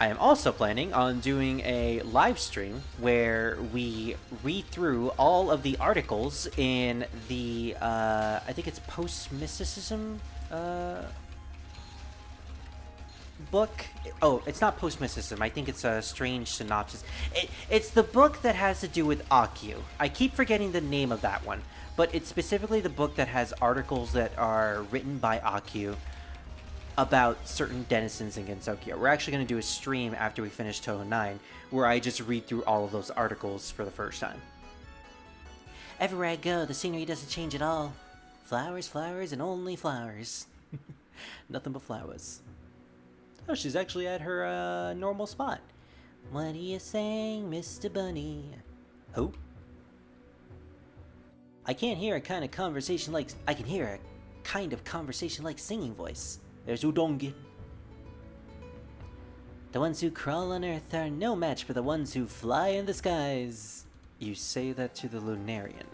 I am also planning on doing a live stream where we read through all of the articles in the, I think it's post-mysticism book. Oh, it's not post-mysticism. I think it's a strange synopsis. It's the book that has to do with Akyu. I keep forgetting the name of that one, but it's specifically the book that has articles that are written by Akyu about certain denizens in Gensokyo. We're actually going to do a stream after we finish Touhou 9, where I just read through all of those articles for the first time. Everywhere I go, the scenery doesn't change at all. Flowers, flowers, and only flowers. Nothing but flowers. Oh, she's actually at her normal spot. What are you saying, Mr. Bunny? Who? I can't hear a kind of conversation like... I can hear a kind of conversation like singing voice. There's Udongi. The ones who crawl on Earth are no match for the ones who fly in the skies. You say that to the Lunarian.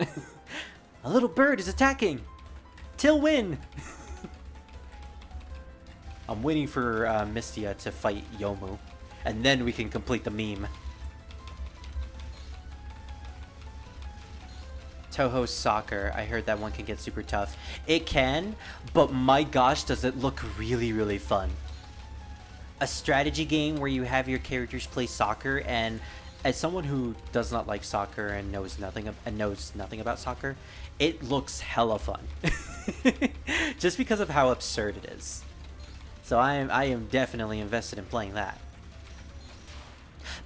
A little bird is attacking! Till win! I'm waiting for Mystia to fight Yomu, and then we can complete the meme. Touhou Soccer, I heard that one can get super tough. It can, but my gosh, does it look really, really fun. A strategy game where you have your characters play soccer, and as someone who does not like soccer and knows nothing about soccer, it looks hella fun. Just because of how absurd it is. So I am definitely invested in playing that.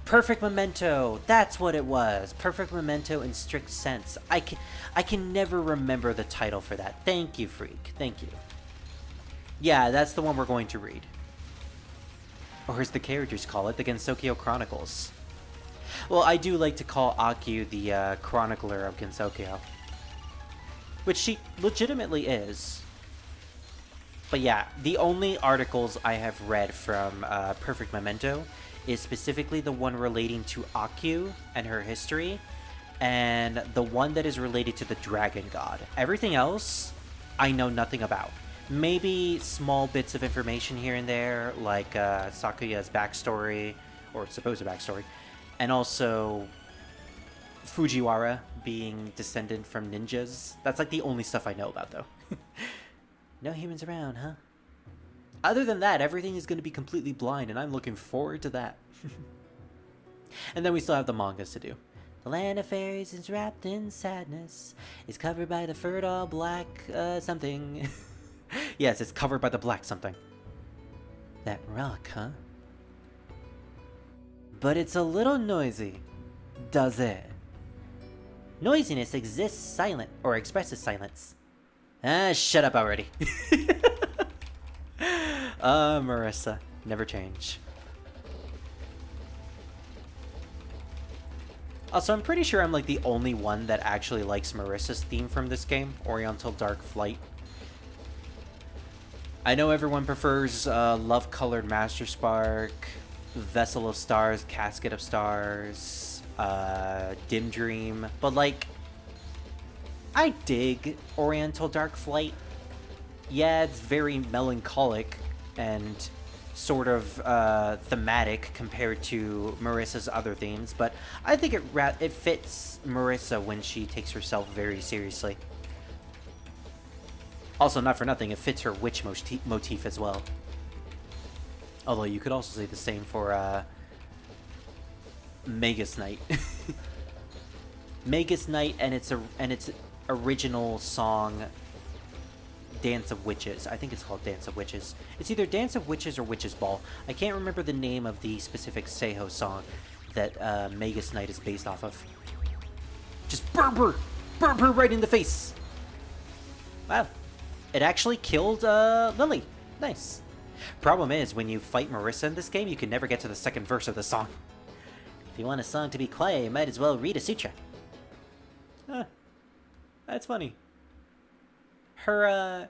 Perfect Memento, that's what it was. Perfect Memento in strict sense. I can never remember the title for that. Thank you, Freak. Thank you. Yeah, that's the one we're going to read. Or as the characters call it, the Gensokyo Chronicles. Well, I do like to call Akyu the chronicler of Gensokyo. Which she legitimately is. But yeah, the only articles I have read from Perfect Memento is specifically the one relating to Akyu and her history, and the one that is related to the Dragon God. Everything else, I know nothing about. Maybe small bits of information here and there, like Sakuya's backstory, or supposed backstory, and also Fujiwara being descended from ninjas. That's like the only stuff I know about, though. No humans around, huh? Other than that, everything is going to be completely blind, and I'm looking forward to that. And then we still have the mangas to do. The land of fairies is wrapped in sadness. It's covered by the fertile black something. Yes, it's covered by the black something. That rock, huh? But it's a little noisy, does it? Noisiness exists silent, or expresses silence. Ah, shut up already. Marissa, never change. Also, I'm pretty sure I'm like the only one that actually likes Marissa's theme from this game, Oriental Dark Flight. I know everyone prefers Love Colored Master Spark, Vessel of Stars, Casket of Stars, Dim Dream, but like, I dig Oriental Dark Flight. Yeah, it's very melancholic and sort of thematic compared to Marissa's other themes, but I think it fits Marissa when she takes herself very seriously. Also, not for nothing, it fits her witch motif as well. Although you could also say the same for Magus Knight. Magus Knight and its original song, Dance of Witches. I think it's called Dance of Witches. It's either Dance of Witches or Witches Ball. I can't remember the name of the specific Seiho song that Magus Knight is based off of. Just burn her! Burn her right in the face! Wow. It actually killed Lily. Nice. Problem is, when you fight Marissa in this game, you can never get to the second verse of the song. If you want a song to be quiet, you might as well read a sutra. Huh. That's funny. Her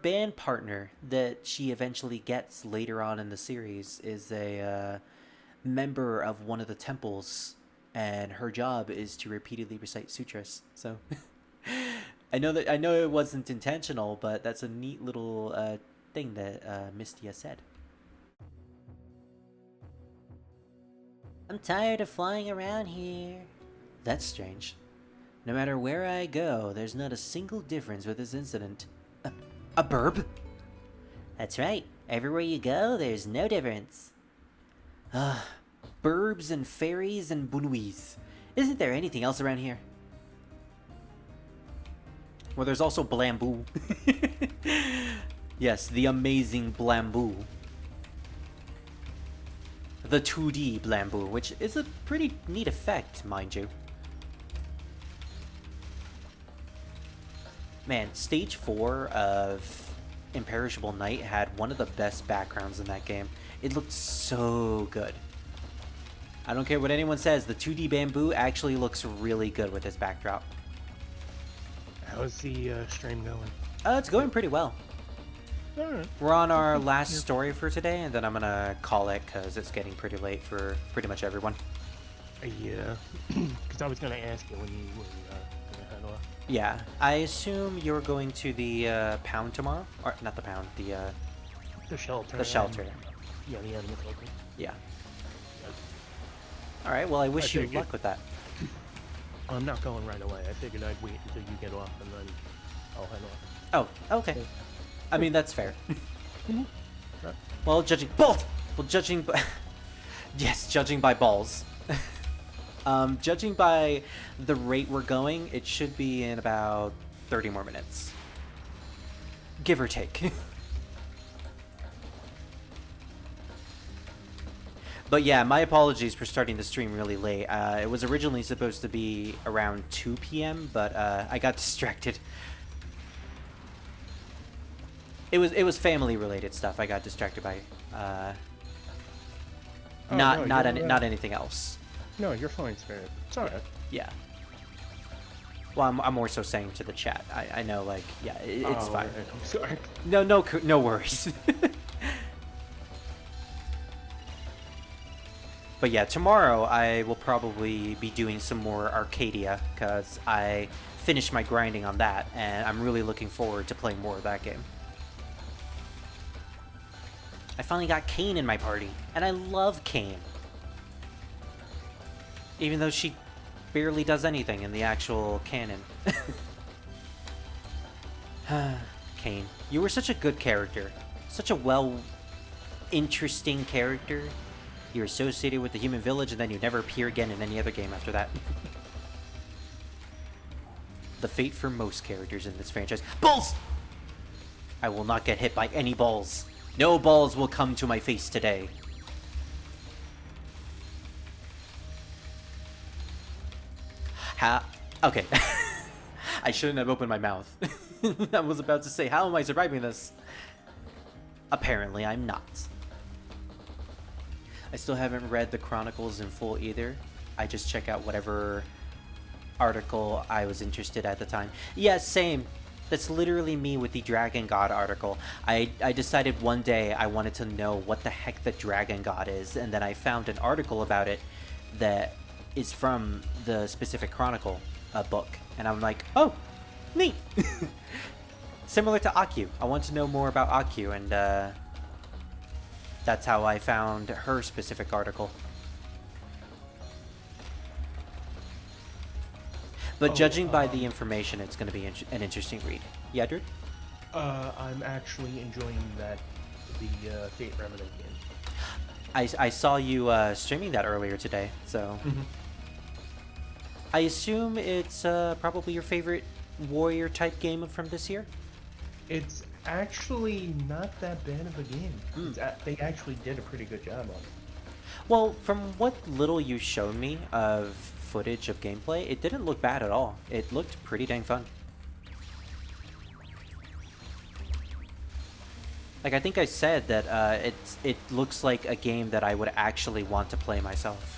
band partner that she eventually gets later on in the series is a member of one of the temples, and her job is to repeatedly recite sutras. So I know it wasn't intentional, but that's a neat little thing that Mystia said. I'm tired of flying around here. That's strange. No matter where I go, there's not a single difference with this incident. A burb? That's right. Everywhere you go, there's no difference. Burbs and fairies and bunuis. Isn't there anything else around here? Well, there's also Blambu. Yes, the amazing Blambu. The 2D Blambu, which is a pretty neat effect, mind you. Man, Stage 4 of Imperishable Night had one of the best backgrounds in that game. It looked so good. I don't care what anyone says, the 2D Bamboo actually looks really good with this backdrop. How's the stream going? It's going pretty well. Alright. We're on our last story for today, and then I'm gonna call it because it's getting pretty late for pretty much everyone. Yeah, because I was going to ask you when you were going to head off. Yeah, I assume you're going to the pound tomorrow, or not the pound, The shelter. the shelter. Yeah, the animal shelter. Yeah. All right. Well, I wish you figured. luck with that. I'm not going right away. I figured I'd wait until you get off and then I'll head off. Oh, okay. I mean, that's fair. Mhm. Well, judging balls. Well, judging by yes, judging by balls. Judging by the rate we're going, it should be in about 30 more minutes, give or take. But yeah, my apologies for starting the stream really late. It was originally supposed to be around 2 p.m., but I got distracted. It was family related stuff. I got distracted by not anything else. No, you're fine, Spirit. It's alright. Yeah. Well, I'm more so saying to the chat. I know, like, yeah, it's fine. Right. I'm sorry. No worries. But yeah, tomorrow I will probably be doing some more Arcadia, because I finished my grinding on that, and I'm really looking forward to playing more of that game. I finally got Kane in my party, and I love Kane. Even though she barely does anything in the actual canon. Kane, you were such a good character. Such a interesting character. You're associated with the human village, and then you never appear again in any other game after that. The fate for most characters in this franchise. Balls! I will not get hit by any balls. No balls will come to my face today. Okay. I shouldn't have opened my mouth. I was about to say, how am I surviving this? Apparently, I'm not. I still haven't read the Chronicles in full either. I just check out whatever article I was interested at the time. Yeah, same. That's literally me with the Dragon God article. I decided one day I wanted to know what the heck the Dragon God is, and then I found an article about it that is from the specific Chronicle book, and I'm like, oh, neat. Similar to Akyu. I want to know more about Akyu, and that's how I found her specific article. But judging by the information, it's going to be an interesting read. Yeah, Drew? I'm actually enjoying the Fate Remnant game. I saw you streaming that earlier today, so... Mm-hmm. I assume it's probably your favorite warrior-type game from this year? It's actually not that bad of a game. They actually did a pretty good job on it. Well, from what little you showed me of footage of gameplay, it didn't look bad at all. It looked pretty dang fun. Like, I think I said that it looks like a game that I would actually want to play myself.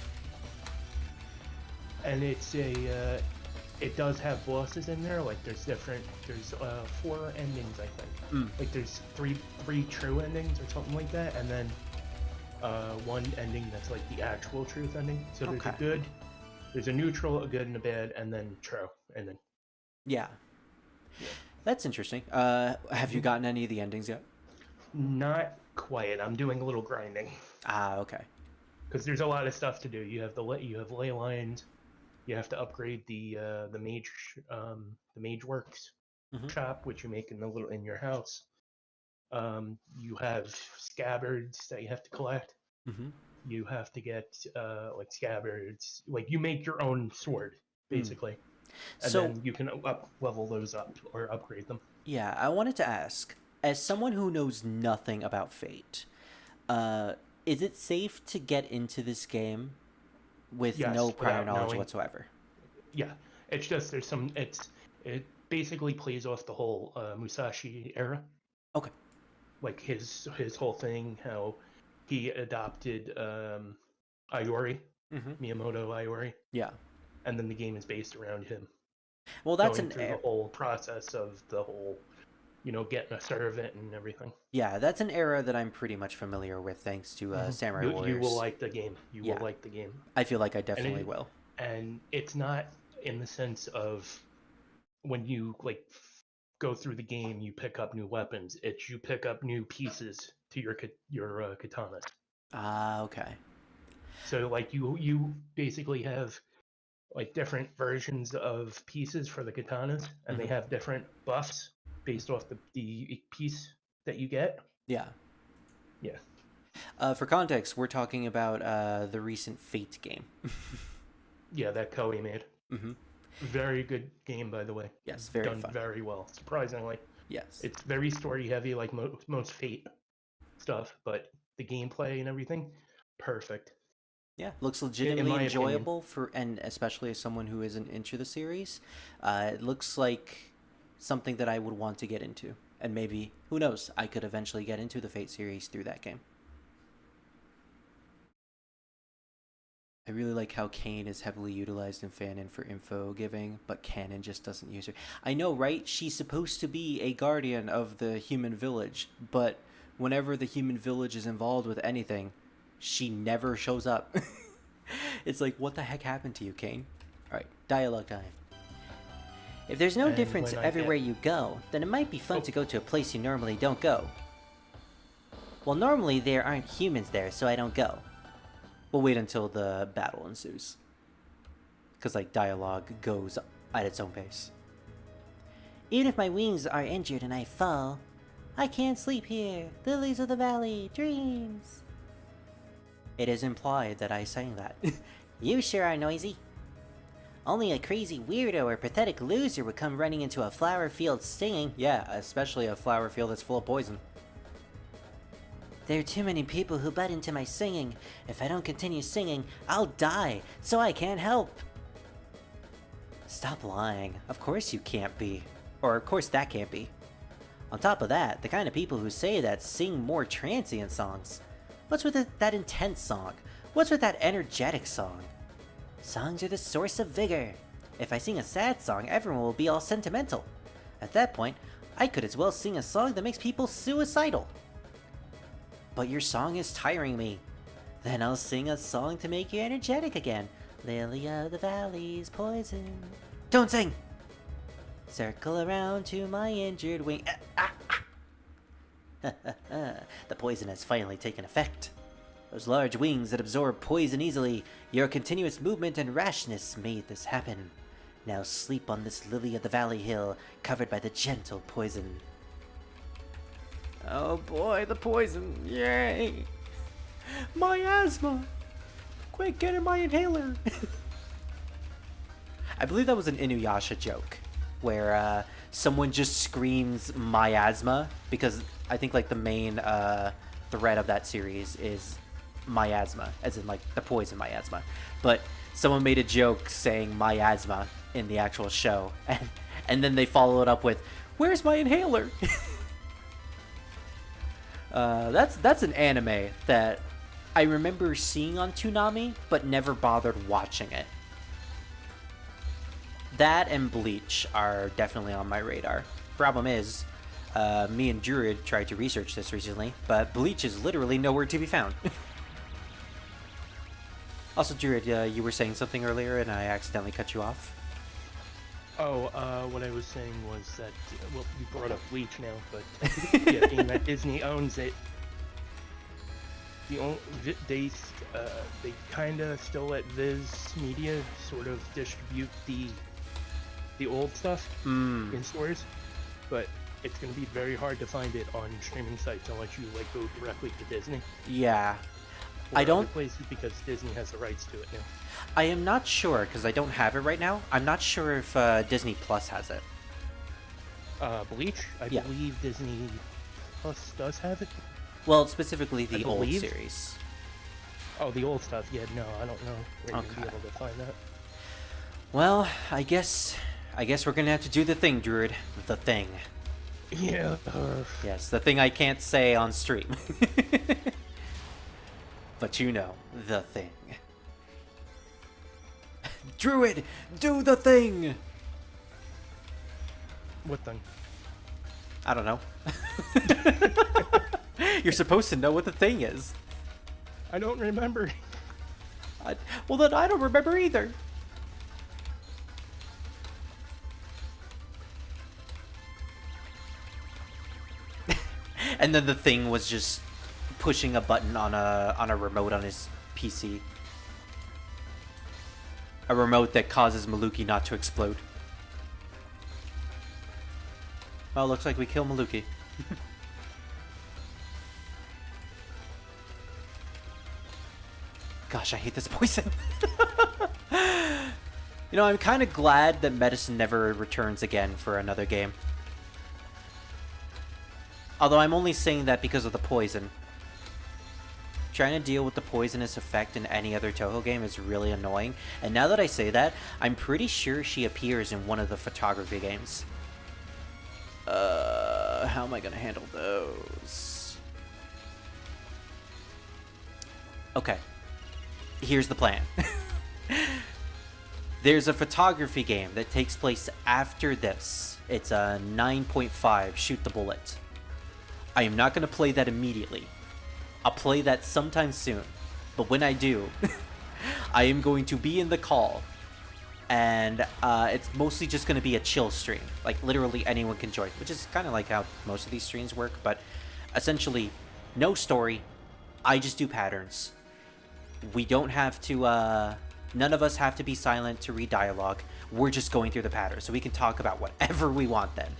And it's it does have bosses in there. Like there's 4 endings, I think. Like there's three true endings or something like that, and then one ending that's like the actual truth ending. So there's a good, there's a neutral, a good, and a bad, and then true, and then yeah. That's interesting. Have you gotten any of the endings yet? Not quite. I'm doing a little grinding. Ah, okay. Because there's a lot of stuff to do. You have ley lines. You have to upgrade the mage works shop, which you make in your house. You have scabbards that you have to collect. You have to get like scabbards. Like you make your own sword, basically, and then you can level those up or upgrade them. Yeah, I wanted to ask, as someone who knows nothing about Fate, is it safe to get into this game with no prior knowledge whatsoever? Yeah, it's just it basically plays off the whole Musashi era. Okay. Like his whole thing, how he adopted Iori, Miyamoto Iori. Yeah. And then the game is based around him. Well, that's going through the whole process of the whole, getting a servant and everything. Yeah, that's an era that I'm pretty much familiar with, thanks to Samurai Warriors. You will like the game. You will like the game. I feel like I definitely will. And it's not in the sense of when you like go through the game, you pick up new weapons. It's you pick up new pieces to your katana. Ah, okay. So like you basically have like different versions of pieces for the katanas, and they have different buffs based off the piece that you get. Yeah. Yeah. For context, we're talking about the recent Fate game. Yeah, that Koei made. Mm-hmm. Very good game, by the way. Yes, very done fun. very well, surprisingly. Yes. It's very story heavy, like most Fate stuff, but the gameplay and everything, perfect. Yeah, looks In legitimately my enjoyable and especially as someone who isn't into the series, it looks like something that I would want to get into, and maybe who knows, I could eventually get into the Fate series through that game. I really like how Kane is heavily utilized in fanon for info giving, but canon just doesn't use her. I know, right? She's supposed to be a guardian of the human village, but whenever the human village is involved with anything, she never shows up. It's like, what the heck happened to you, Kane? Alright, dialogue time. If there's no And difference when I everywhere get- you go, then it might be fun to go to a place you normally don't go. Well, normally there aren't humans there, so I don't go. We'll wait until the battle ensues. Because, like, dialogue goes at its own pace. Even if my wings are injured and I fall, I can't sleep here. Lilies of the valley, dreams. It is implied that I sang that. You sure are noisy. Only a crazy weirdo or pathetic loser would come running into a flower field singing. Yeah, especially a flower field that's full of poison. There are too many people who butt into my singing. If I don't continue singing, I'll die, so I can't help. Stop lying. Of course you can't be. Or of course that can't be. On top of that, the kind of people who say that sing more transient songs. What's with that intense song? What's with that energetic song? Songs are the source of vigor. If I sing a sad song, everyone will be all sentimental. At that point, I could as well sing a song that makes people suicidal. But your song is tiring me. Then I'll sing a song to make you energetic again. Lily of the valley's poison. Don't sing! Circle around to my injured wing. The poison has finally taken effect. Those large wings that absorb poison easily, your continuous movement and rashness made this happen. Now sleep on this lily of the valley hill, covered by the gentle poison. Oh boy, the poison. Yay! My asthma! Quick, get in my inhaler! I believe that was an Inuyasha joke, where someone just screams miasma, because I think like the main thread of that series is miasma, as in like the poison miasma. But someone made a joke saying miasma in the actual show, and then they follow it up with, "Where's my inhaler?" That's an anime that I remember seeing on Toonami, but never bothered watching it. That and Bleach are definitely on my radar. Problem is, me and Druid tried to research this recently, but Bleach is literally nowhere to be found. Also, Druid, you were saying something earlier and I accidentally cut you off. Oh, what I was saying was that, well, you brought up Bleach now, but yeah, being that Disney owns it, they kind of still let Viz Media sort of distribute the old stuff in stores, but it's going to be very hard to find it on streaming sites unless you like go directly to Disney. Yeah. Or I don't other places because Disney has the rights to it now. I am not sure, because I don't have it right now. I'm not sure if Disney Plus has it. Bleach, I Yeah. believe Disney Plus does have it. Well, specifically the old believe. series. Oh, the old stuff. Yeah, no, I don't know where you'd Okay. be able to find that. Well, I guess we're gonna have to do the thing, Druid. The thing. Yeah. Yes, the thing I can't say on stream. But you know, the thing. Druid, do the thing! What thing? I don't know. You're supposed to know what the thing is. I don't remember. Well, then I don't remember either. And then the thing was just pushing a button on a remote on his PC. A remote that causes Maluki not to explode. Well, looks like we kill Maluki. Gosh, I hate this poison. You know, I'm kind of glad that medicine never returns again for another game. Although I'm only saying that because of the poison. Trying to deal with the poisonous effect in any other Touhou game is really annoying. And now that I say that, I'm pretty sure she appears in one of the photography games. How am I gonna handle those? Okay. Here's the plan. There's a photography game that takes place after this. It's a 9.5, shoot the bullet. I am not going to play that immediately. I'll play that sometime soon. But when I do, I am going to be in the call. And it's mostly just going to be a chill stream. Like, literally anyone can join. Which is kind of like how most of these streams work. But essentially, no story. I just do patterns. We don't have to... None of us have to be silent to read dialogue. We're just going through the patterns, so we can talk about whatever we want then.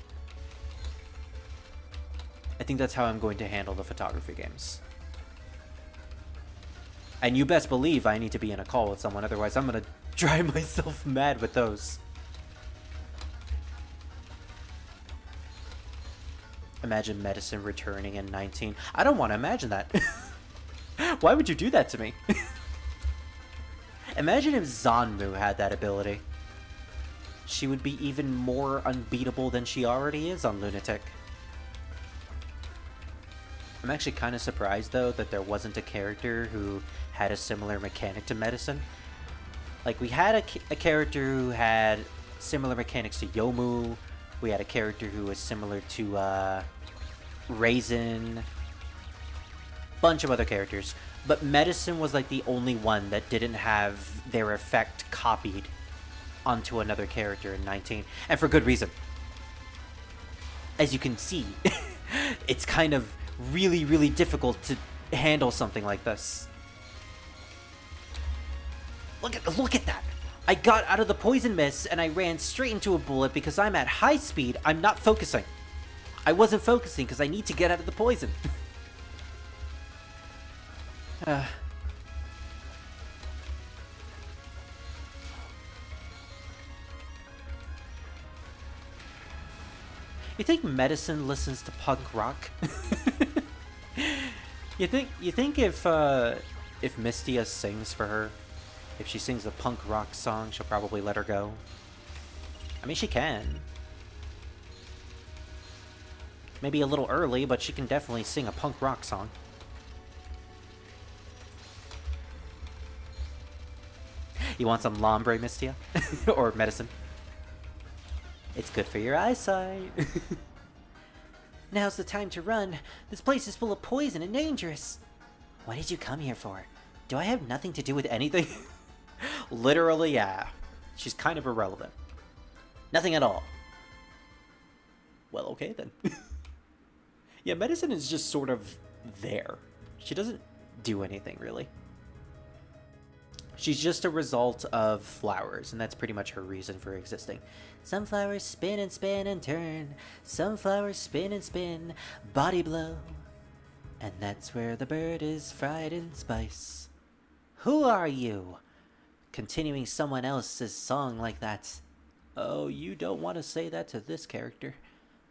I think that's how I'm going to handle the photography games. And you best believe I need to be in a call with someone, otherwise I'm going to drive myself mad with those. Imagine medicine returning in 19. I don't want to imagine that. Why would you do that to me? Imagine if Zanmu had that ability. She would be even more unbeatable than she already is on Lunatic. I'm actually kind of surprised, though, that there wasn't a character who had a similar mechanic to medicine. Like, we had a character who had similar mechanics to Yomu. We had a character who was similar to Raisin. Bunch of other characters. But medicine was like the only one that didn't have their effect copied onto another character in 19. And for good reason. As you can see, it's kind of really, really difficult to handle something like this. Look at that! I got out of the poison mist and I ran straight into a bullet because I'm at high speed. I'm not focusing. I wasn't focusing because I need to get out of the poison. You think medicine listens to punk rock? You think if Mistia sings for her, if she sings a punk rock song, she'll probably let her go? I mean, she can. Maybe a little early, but she can definitely sing a punk rock song. You want some Lombre, Mistia? Or medicine? It's good for your eyesight. Now's the time to run. This place is full of poison and dangerous. What did you come here for? Do I have nothing to do with anything? Literally, yeah. She's kind of irrelevant. Nothing at all. Well, okay then. Yeah, medicine is just sort of there. She doesn't do anything, really. She's just a result of flowers, and that's pretty much her reason for existing. Some flowers spin and turn. Some flowers spin and spin. Body blow. And that's where the bird is fried in spice. Who are you? Continuing someone else's song like that. Oh, you don't want to say that to this character.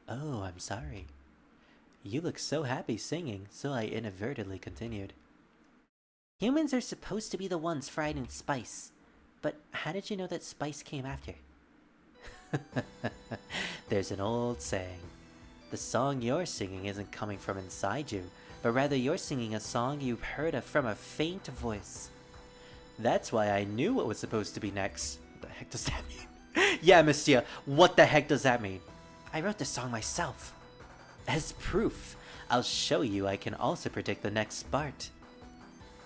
Oh, I'm sorry. You look so happy singing, so I inadvertently continued. Humans are supposed to be the ones fried in spice. But how did you know that spice came after? There's an old saying. The song you're singing isn't coming from inside you, but rather you're singing a song you've heard from a faint voice. That's why I knew what was supposed to be next. What the heck does that mean? Yeah, Mistia, what the heck does that mean? I wrote this song myself. As proof, I'll show you I can also predict the next part.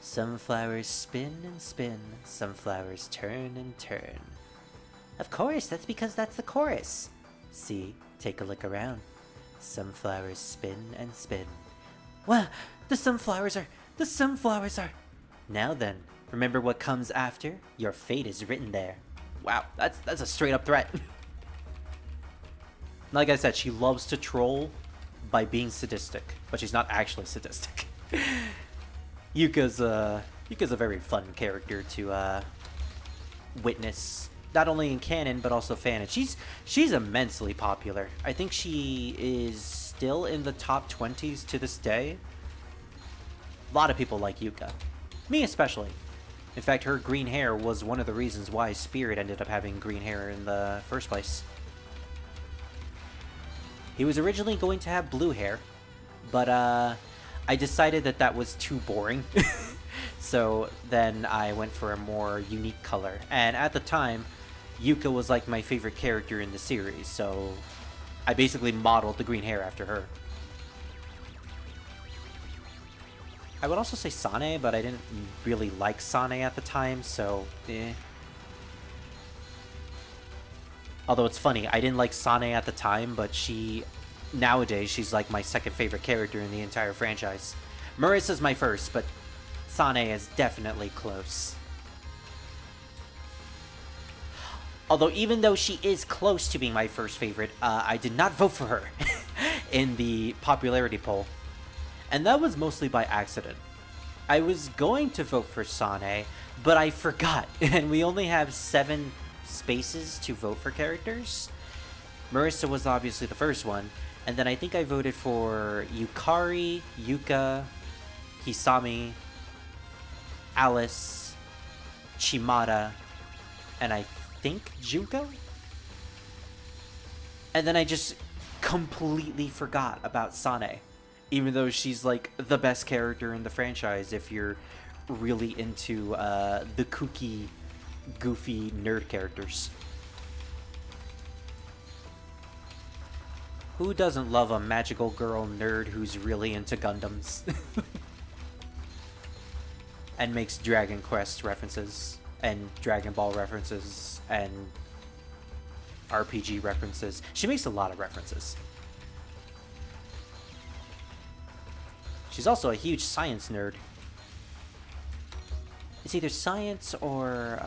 Some flowers spin and spin, some flowers turn and turn. Of course, that's because that's the chorus. See, take a look around. Some flowers spin and spin, Well, the sunflowers are. Now then, remember what comes after? Your fate is written there. Wow, that's a straight up threat. Like I said, she loves to troll by being sadistic, but she's not actually sadistic. Yuka's a very fun character to witness, not only in canon but also fan. She's immensely popular. I think she is still in the top 20s to this day. A lot of people like Yuka, me especially. In fact, her green hair was one of the reasons why Spirit ended up having green hair in the first place. He was originally going to have blue hair, but I decided that was too boring. So then I went for a more unique color. And at the time, Yuka was like my favorite character in the series, so I basically modeled the green hair after her. I would also say Sane, but I didn't really like Sane at the time, so eh. Although it's funny, I didn't like Sane at the time, but nowadays, she's like my second favorite character in the entire franchise. Marissa's my first, but Sane is definitely close. Although even though she is close to being my first favorite, I did not vote for her in the popularity poll. And that was mostly by accident. I was going to vote for Sane, but I forgot, and we only have 7 spaces to vote for characters. Marissa was obviously the first one, and then I think I voted for Yukari, Yuka, Hisami, Alice, Chimata, and I think Junko? And then I just completely forgot about Sane, even though she's like the best character in the franchise if you're really into the kooky, goofy nerd characters. Who doesn't love a magical girl nerd who's really into Gundams? And makes Dragon Quest references, and Dragon Ball references, and RPG references. She makes a lot of references. She's also a huge science nerd. It's either science or,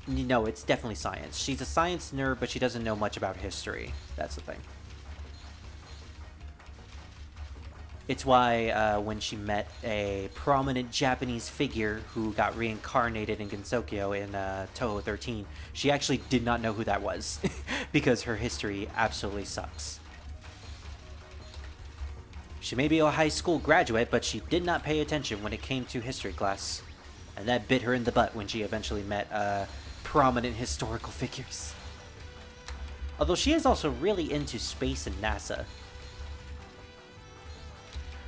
no, it's definitely science. She's a science nerd, but she doesn't know much about history. That's the thing. It's why when she met a prominent Japanese figure who got reincarnated in Gensokyo in Touhou 13, she actually did not know who that was because her history absolutely sucks. She may be a high school graduate, but she did not pay attention when it came to history class. And that bit her in the butt when she eventually met prominent historical figures. Although she is also really into space and NASA.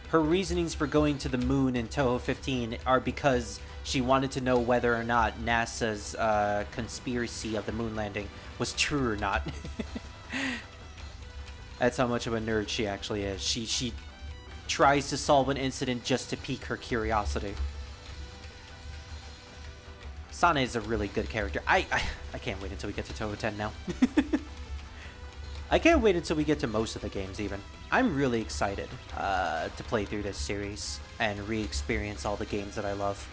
Her reasonings for going to the moon in Touhou 15 are because she wanted to know whether or not NASA's conspiracy of the moon landing was true or not. That's how much of a nerd she actually is. She tries to solve an incident just to pique her curiosity. Sane is a really good character. I can't wait until we get to Touhou 10 now. I can't wait until we get to most of the games even. I'm really excited to play through this series and re-experience all the games that I love.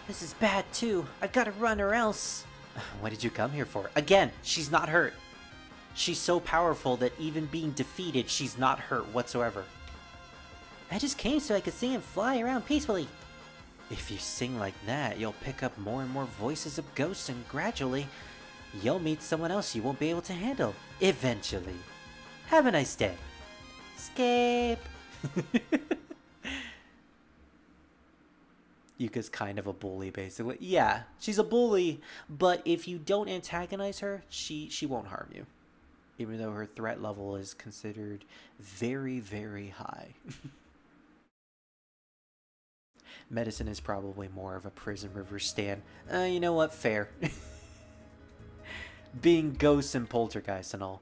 This is bad too. I've got to run or else. What did you come here for? Again, she's not hurt. She's so powerful that even being defeated, she's not hurt whatsoever. I just came so I could sing and fly around peacefully. If you sing like that, you'll pick up more and more voices of ghosts, and gradually, you'll meet someone else you won't be able to handle. Eventually. Have a nice day. Escape. Yuka's kind of a bully, basically. Yeah, she's a bully, but if you don't antagonize her, she won't harm you. Even though her threat level is considered very, very high. Medicine is probably more of a Prison River stan. You know what? Fair. Being ghosts and poltergeists and all.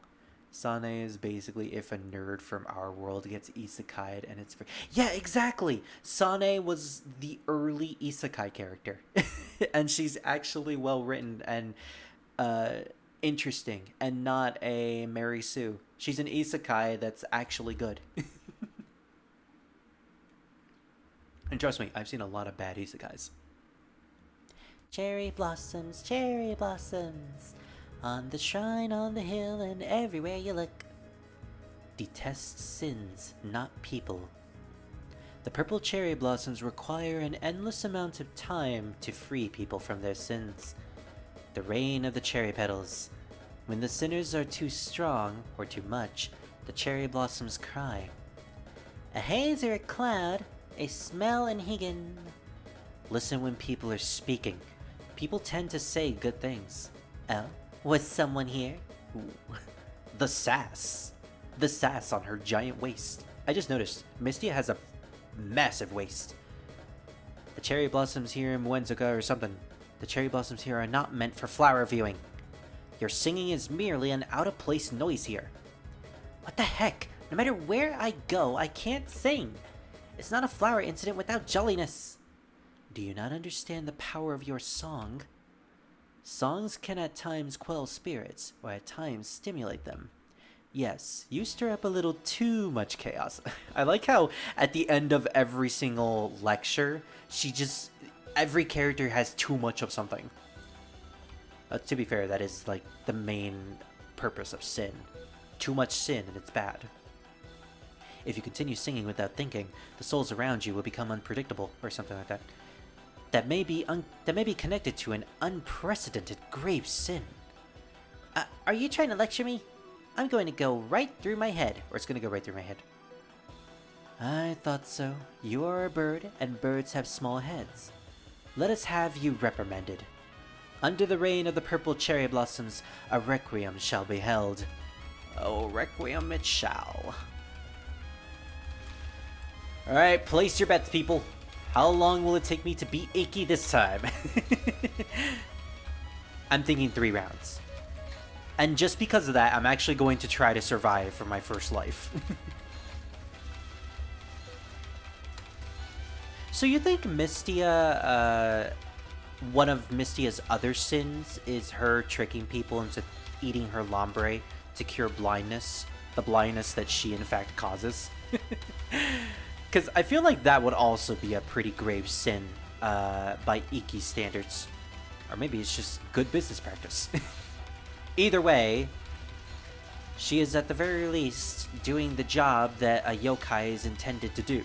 Sane is basically if a nerd from our world gets isekai'd, and it's... Yeah, exactly! Sane was the early isekai character. And she's actually well written and interesting, and not a Mary Sue. She's an isekai that's actually good. And trust me, I've seen a lot of bad isekais. Cherry blossoms, on the shrine, on the hill, and everywhere you look. Detest sins, not people. The purple cherry blossoms require an endless amount of time to free people from their sins. The rain of the cherry petals. When the sinners are too strong, or too much, the cherry blossoms cry. A haze or a cloud, a smell in Higan. Listen when people are speaking. People tend to say good things. Oh, was someone here? Ooh. The sass. The sass on her giant waist. I just noticed, Mistia has a massive waist. The cherry blossoms here in Gensokyo or something. The cherry blossoms here are not meant for flower viewing. Your singing is merely an out-of-place noise here. What the heck? No matter where I go, I can't sing. It's not a flower incident without jolliness. Do you not understand the power of your song? Songs can at times quell spirits, or at times stimulate them. Yes, you stir up a little too much chaos. I like how at the end of every single lecture, every character has too much of something. To be fair, that is like the main purpose of sin. Too much sin and it's bad. If you continue singing without thinking, the souls around you will become unpredictable, or something like that. That may be connected to an unprecedented grave sin. Are you trying to lecture me? I'm going to go right through my head. Or it's going to go right through my head. I thought so. You are a bird, and birds have small heads. Let us have you reprimanded. Under the rain of the purple cherry blossoms, a requiem shall be held. Oh, requiem it shall. Alright, place your bets, people. How long will it take me to beat Iki this time? I'm thinking 3 rounds. And just because of that, I'm actually going to try to survive for my first life. So you think Mistia, one of Mistia's other sins is her tricking people into eating her lambre to cure blindness? The blindness that she in fact causes? Because I feel like that would also be a pretty grave sin by Iki standards. Or maybe it's just good business practice. Either way, she is at the very least doing the job that a yokai is intended to do.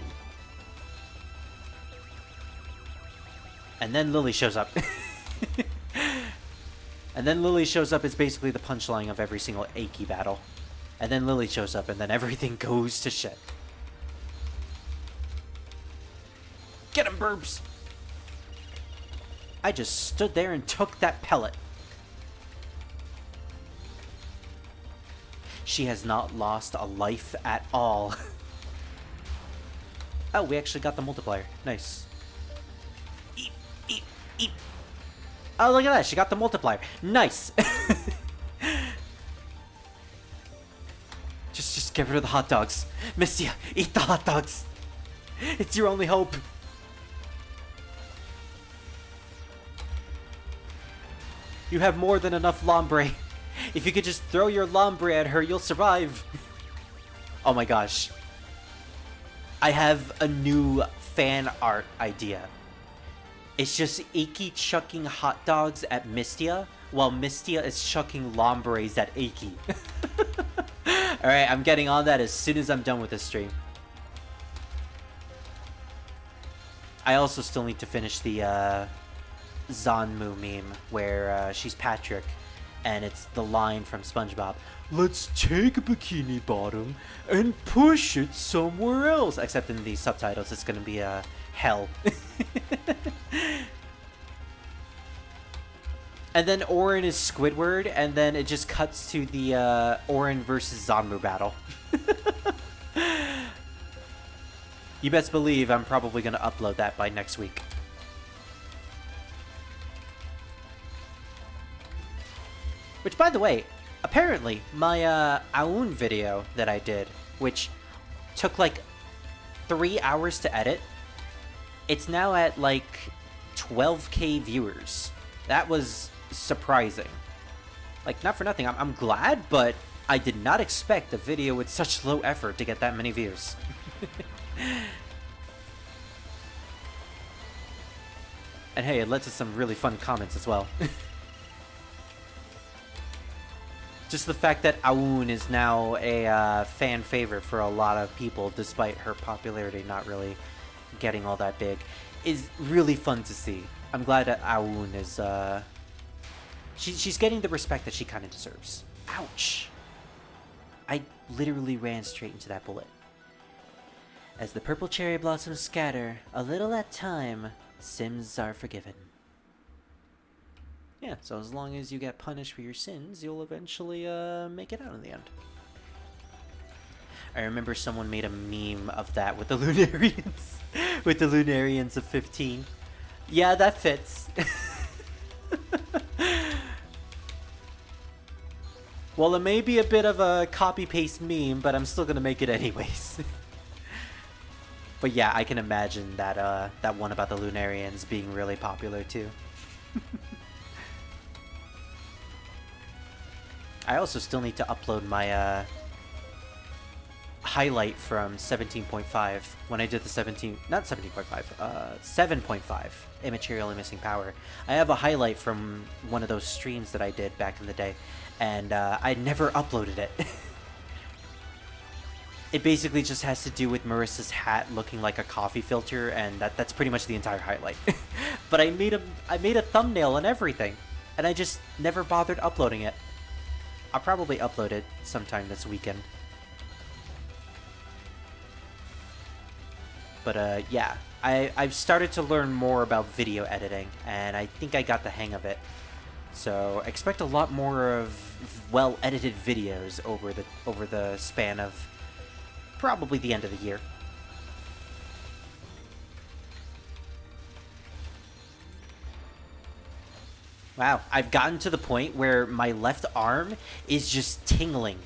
And then Lily shows up. And then Lily shows up is basically the punchline of every single Iki battle. And then Lily shows up and then everything goes to shit. Get him, Burbs! I just stood there and took that pellet. She has not lost a life at all. Oh, we actually got the multiplier. Nice. Eat, eat, eat. Oh, look at that. She got the multiplier. Nice. Just get rid of the hot dogs. Mistia, eat the hot dogs. It's your only hope. You have more than enough lambre. If you could just throw your lambre at her, you'll survive. Oh my gosh. I have a new fan art idea. It's just Iki chucking hot dogs at Mistia, while Mistia is chucking lambres at Iki. Alright, I'm getting on that as soon as I'm done with this stream. I also still need to finish the Zanmu meme where she's Patrick and it's the line from SpongeBob, "Let's take Bikini Bottom and push it somewhere else." Except in the subtitles it's gonna be hell. And then Orin is Squidward, and then it just cuts to the Orin versus Zanmu battle. You best believe I'm probably gonna upload that by next week. Which, by the way, apparently my Aoun video that I did, which took like 3 hours to edit, it's now at like 12k viewers. That was surprising. Like, not for nothing, I'm glad, but I did not expect a video with such low effort to get that many views. And hey, it led to some really fun comments as well. Just the fact that Aoun is now a fan favorite for a lot of people, despite her popularity not really getting all that big, is really fun to see. I'm glad that Aoun is, she's getting the respect that she kind of deserves. Ouch! I literally ran straight into that bullet. As the purple cherry blossoms scatter, a little at a time, sins are forgiven. Yeah, so as long as you get punished for your sins, you'll eventually make it out in the end. I remember someone made a meme of that with the Lunarians. With the Lunarians of 15. Yeah, that fits. Well, it may be a bit of a copy-paste meme, but I'm still gonna make it anyways. But yeah, I can imagine that that one about the Lunarians being really popular too. I also still need to upload my highlight from 17.5 when I did the 7.5 immaterial and missing power. I have a highlight from one of those streams that I did back in the day, and I never uploaded it. It basically just has to do with Marissa's hat looking like a coffee filter, and that's pretty much the entire highlight. But I made a thumbnail and everything, and I just never bothered uploading it. I'll probably upload it sometime this weekend. But yeah, I've started to learn more about video editing, and I think I got the hang of it. So expect a lot more of well-edited videos over the span of probably the end of the year. Wow, I've gotten to the point where my left arm is just tingling.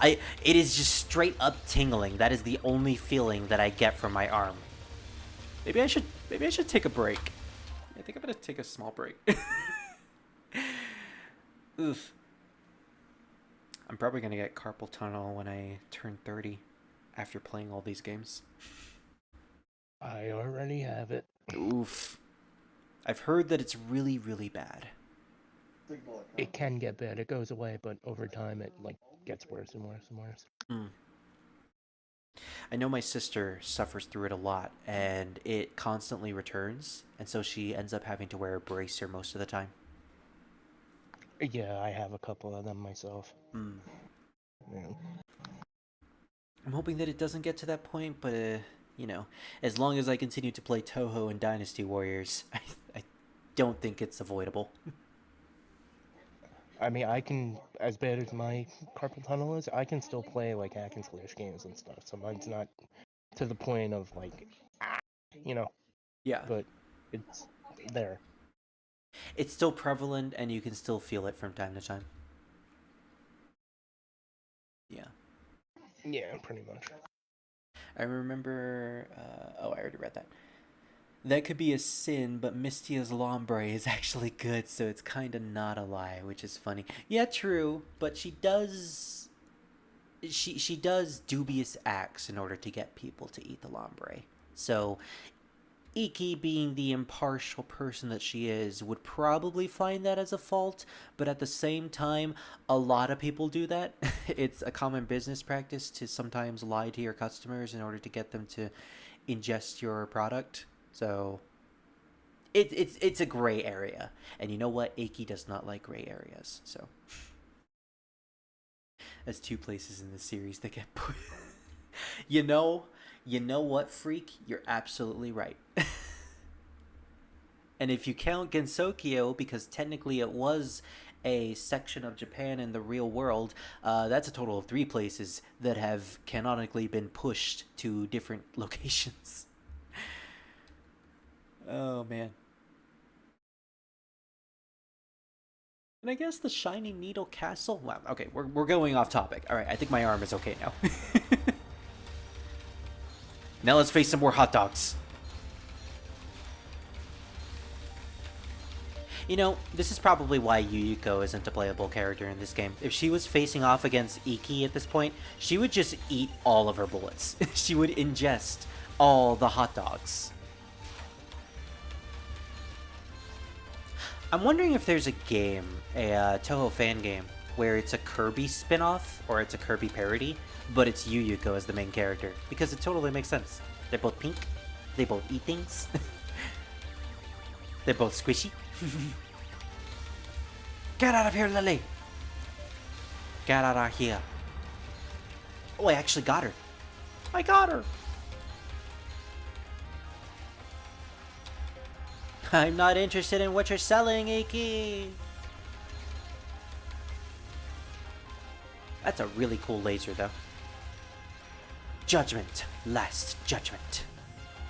It is just straight up tingling. That is the only feeling that I get from my arm. Maybe I should take a break. I think I'm gonna take a small break. Oof. I'm probably gonna get carpal tunnel when I turn 30 after playing all these games. I already have it. Oof. I've heard that it's really, really bad. It can get bad. It goes away, but over time it gets worse and worse and worse. I know my sister suffers through it a lot, and it constantly returns, and so she ends up having to wear a bracer most of the time. Yeah, I have a couple of them myself. Yeah. I'm hoping that it doesn't get to that point, but you know, as long as I continue to play Touhou and Dynasty Warriors, I don't think it's avoidable. I mean, I can, as bad as my carpal tunnel is, I can still play hack and slash games and stuff. So mine's not to the point of Yeah. But it's there. It's still prevalent, and you can still feel it from time to time. Yeah. Yeah, pretty much. I remember... oh, I already read that. That could be a sin, but Mystia's Lombre is actually good, so it's kind of not a lie, which is funny. Yeah, true, but she does... She does dubious acts in order to get people to eat the Lombre. So, Iki, being the impartial person that she is, would probably find that as a fault, but at the same time, a lot of people do that. It's a common business practice to sometimes lie to your customers in order to get them to ingest your product. So, it's a gray area. And you know what? Iki does not like gray areas, so... That's two places in the series that get put... You know what, Freak? You're absolutely right. And if you count Gensokyo, because technically it was a section of Japan in the real world, that's a total of 3 places that have canonically been pushed to different locations. Oh, man. And I guess the Shining Needle Castle... Wow, okay, we're going off topic. Alright, I think my arm is okay now. Now let's face some more hot dogs. You know, this is probably why Yuyuko isn't a playable character in this game. If she was facing off against Iki at this point, she would just eat all of her bullets. She would ingest all the hot dogs. I'm wondering if there's a game, a Touhou fan game, where it's a Kirby spin-off, or it's a Kirby parody, but it's Yuyuko as the main character, because it totally makes sense. They're both pink, they both eat things, they're both squishy. Get out of here, Lily! Get out of here. Oh, I actually got her. I got her! I'm not interested in what you're selling, Iki! That's a really cool laser, though. Judgment. Last judgment.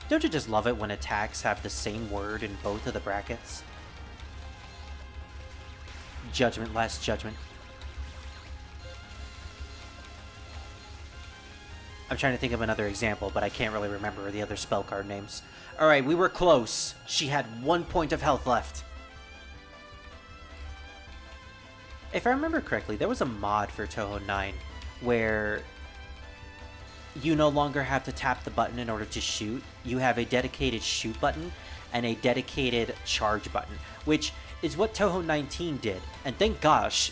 Don't you just love it when attacks have the same word in both of the brackets? Judgment, last judgment. I'm trying to think of another example, but I can't really remember the other spell card names. Alright, we were close. She had 1 point of health left. If I remember correctly, there was a mod for Touhou 9 where you no longer have to tap the button in order to shoot. You have a dedicated shoot button and a dedicated charge button, which is what Touhou 19 did. And thank gosh,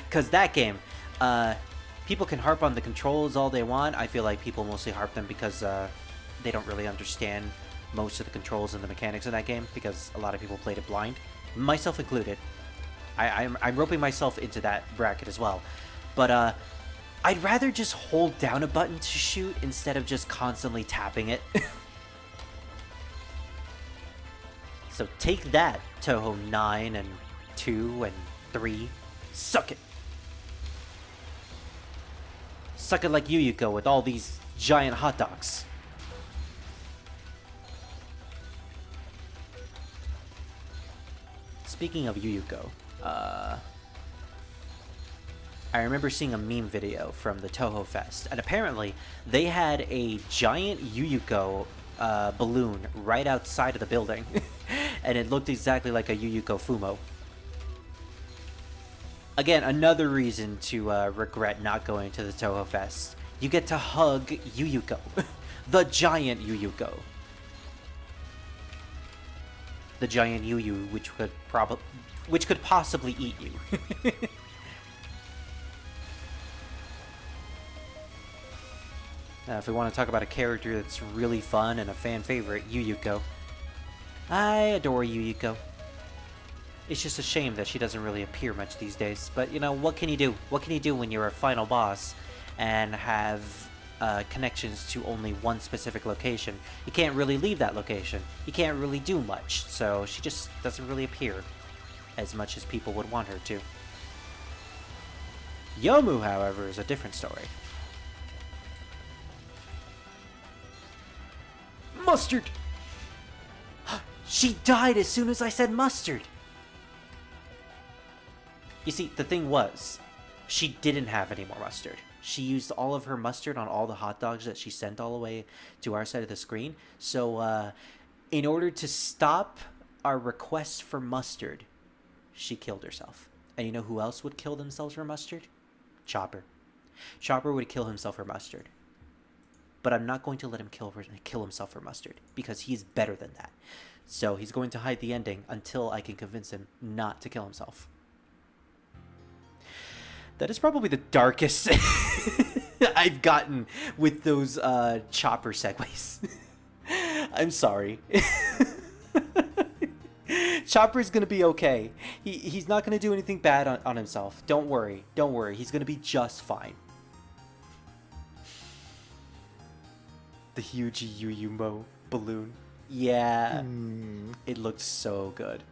because that game, people can harp on the controls all they want. I feel like people mostly harp them because they don't really understand most of the controls and the mechanics in that game, because a lot of people played it blind, myself included. I'm roping myself into that bracket as well. But I'd rather just hold down a button to shoot instead of just constantly tapping it. So take that, Touhou 9 and 2 and 3. Suck it! Suck it like Yuyuko with all these giant hot dogs. Speaking of Yuyuko, I remember seeing a meme video from the Touhou Fest, and apparently they had a giant Yuyuko balloon right outside of the building, and it looked exactly like a Yuyuko Fumo. Again, another reason to regret not going to the Touhou Fest. You get to hug Yuyuko, the giant Yuyuko. The giant Yuyu, which could possibly eat you. If we want to talk about a character that's really fun and a fan favorite, Yuyuko. I adore Yuyuko. It's just a shame that she doesn't really appear much these days. But, you know, what can you do? What can you do when you're a final boss and have connections to only one specific location? You can't really leave that location. You can't really do much. So she just doesn't really appear as much as people would want her to. Yomu, however, is a different story. Mustard! She died as soon as I said mustard! You see, the thing was, she didn't have any more mustard. She used all of her mustard on all the hot dogs that she sent all the way to our side of the screen. So, in order to stop our request for mustard, she killed herself. And you know who else would kill themselves for mustard? Chopper. Chopper would kill himself for mustard. But I'm not going to let him kill himself for mustard, because he's better than that. So he's going to hide the ending until I can convince him not to kill himself. That is probably the darkest I've gotten with those Chopper segues. I'm sorry. Chopper's gonna be okay. He's not gonna do anything bad on himself. Don't worry. Don't worry. He's gonna be just fine. The huge Yuyumo balloon. Yeah. It looked so good.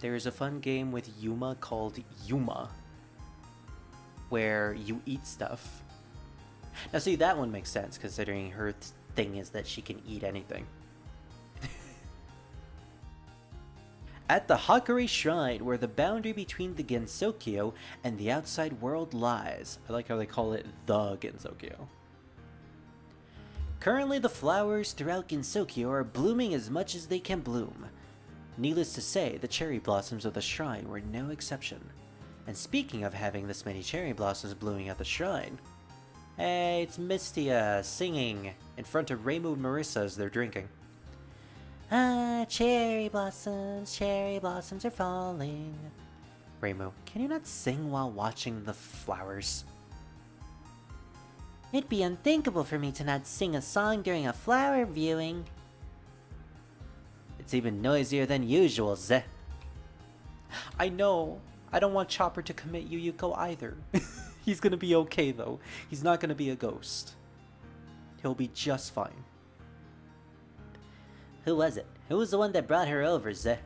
There is a fun game with Yuma called Yuma, where you eat stuff. Now see, that one makes sense considering her thing is that she can eat anything. At the Hakari Shrine, where the boundary between the Gensokyo and the outside world lies. I like how they call it the Gensokyo. Currently, the flowers throughout Gensokyo are blooming as much as they can bloom. Needless to say, the cherry blossoms of the shrine were no exception. And speaking of having this many cherry blossoms blooming at the shrine, hey, it's Mystia singing in front of Rainbow and Marissa as they're drinking. Ah, cherry blossoms are falling. Rainbow, can you not sing while watching the flowers? It'd be unthinkable for me to not sing a song during a flower viewing. It's even noisier than usual, Zeh. I know. I don't want Chopper to commit Yuyuko either. He's gonna be okay though. He's not gonna be a ghost. He'll be just fine. Who was it? Who was the one that brought her over, Zeh?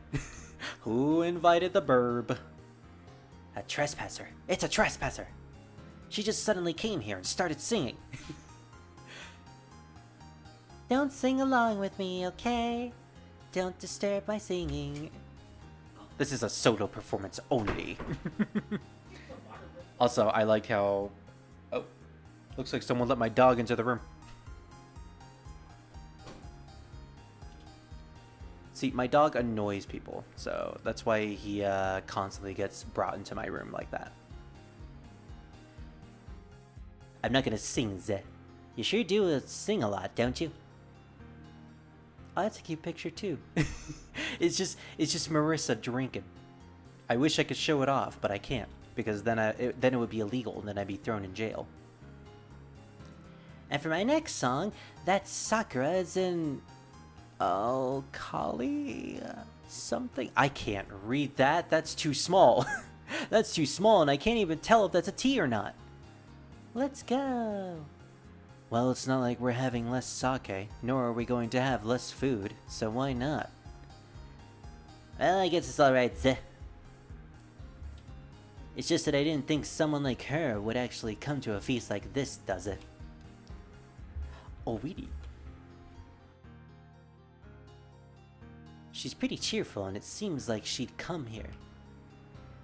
Who invited the burb? A trespasser. It's a trespasser. She just suddenly came here and started singing. Don't sing along with me, okay? Don't disturb my singing. This is a solo performance only. Also, I like how... Oh, looks like someone let my dog into the room. See, my dog annoys people, so that's why he constantly gets brought into my room like that. I'm not gonna sing, Zeh. You sure do sing a lot, don't you? Oh, that's a cute picture too. It's just Marissa drinking. I wish I could show it off, but I can't because then it would be illegal and then I'd be thrown in jail. And for my next song, that's Sakura is in Kali something. I can't read that. That's too small. That's too small, and I can't even tell if that's a T or not. Let's go. Well, it's not like we're having less sake, nor are we going to have less food, so why not? Well, I guess it's alright, Zeh. It's just that I didn't think someone like her would actually come to a feast like this, does it? Oh, really? She's pretty cheerful, and it seems like she'd come here.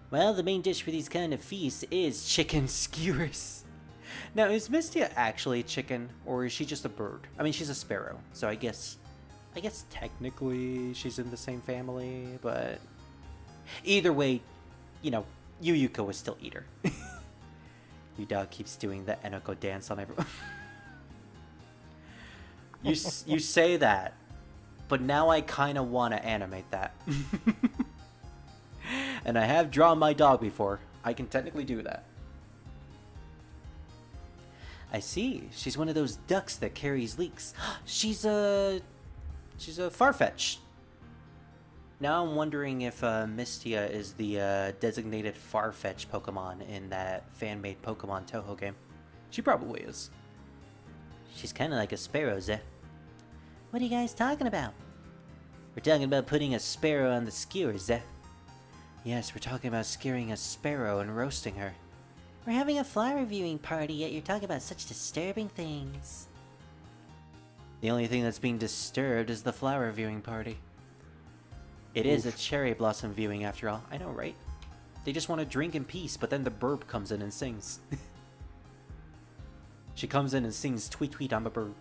Well, the main dish for these kind of feasts is Chicken skewers. Now, is Mystia actually a chicken, or is she just a bird? I mean, she's a sparrow, so I guess technically she's in the same family, but either way, you know, Yuyuko is still eater. Your dog keeps doing the Enoko dance on everyone. You say that, but now I kind of want to animate that. And I have drawn my dog before. I can technically do that. I see. She's one of those ducks that carries leeks. She's a Farfetch. Now I'm wondering if Mystia is the designated Farfetch Pokemon in that fan-made Pokemon Touhou game. She probably is. She's kind of like a sparrow, Zeh. What are you guys talking about? We're talking about putting a sparrow on the skewer, Zeh. Yes, we're talking about skewering a sparrow and roasting her. We're having a flower viewing party, yet you're talking about such disturbing things. The only thing that's being disturbed is the flower viewing party. It is a cherry blossom viewing after all. I know, right? They just want to drink in peace, but then the burb comes in and sings. She comes in and sings, "Tweet tweet, I'm a burb."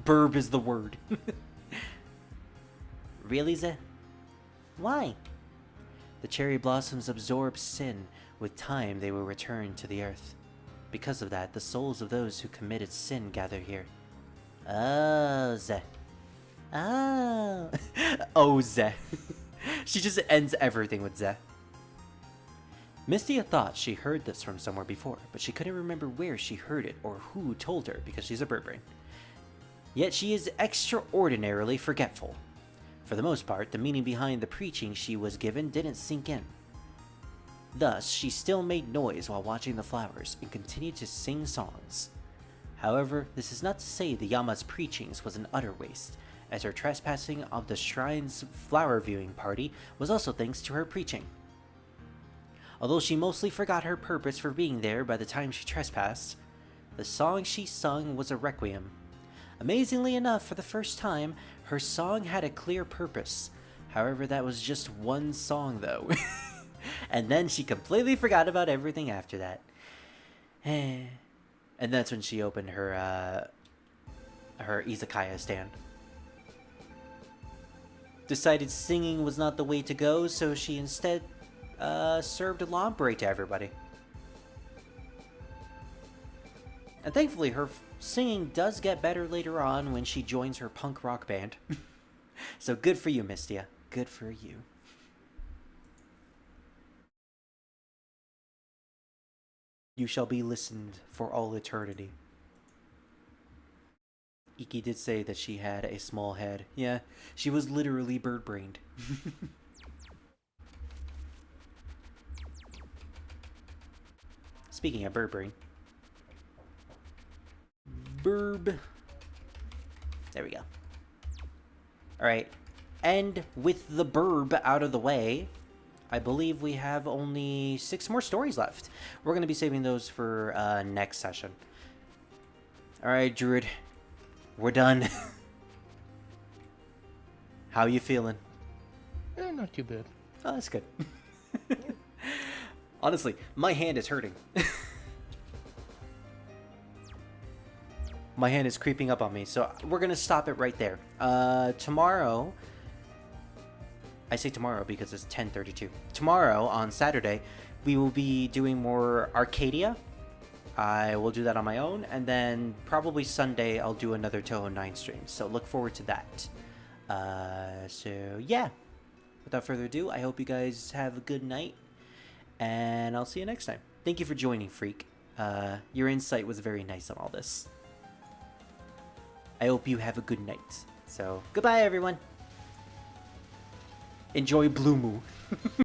Burb is the word. Really, Zeh? Why? The cherry blossoms absorb sin. With time, they will return to the earth. Because of that, the souls of those who committed sin gather here. Oh, Zeh. Oh. Oh, Zeh. She just ends everything with Zeh. Mystia thought she heard this from somewhere before, but she couldn't remember where she heard it or who told her because she's a bird brain. Yet she is extraordinarily forgetful. For the most part, the meaning behind the preaching she was given didn't sink in. Thus, she still made noise while watching the flowers and continued to sing songs. However, this is not to say the Yama's preachings was an utter waste, as her trespassing of the shrine's flower viewing party was also thanks to her preaching. Although she mostly forgot her purpose for being there by the time she trespassed, the song she sung was a requiem. Amazingly enough, for the first time, her song had a clear purpose. However, that was just one song though. And then she completely forgot about everything after that. And that's when she opened her izakaya stand. decided singing was not the way to go, so she instead served a lambre to everybody. And thankfully, her singing does get better later on when she joins her punk rock band. So good for you, Mistia. Good for you. You shall be listened for all eternity. Iki did say that she had a small head. Yeah, she was literally bird-brained. Speaking of bird brain. Burb. There we go. Alright. And with the burb out of the way, I believe we have only 6 more stories left. We're going to be saving those for next session. Alright, Druid. We're done. How you feeling? Not too bad. Oh, that's good. Honestly, my hand is hurting. My hand is creeping up on me, so we're going to stop it right there. Tomorrow... I say tomorrow because it's 10:32. Tomorrow, on Saturday, we will be doing more Arcadia. I will do that on my own, and then probably Sunday I'll do another Touhou 9 stream, so look forward to that. So yeah, without further ado, I hope you guys have a good night, and I'll see you next time. Thank you for joining, Freak. Your insight was very nice on all this. I hope you have a good night. So, goodbye everyone! Enjoy Blue Moo.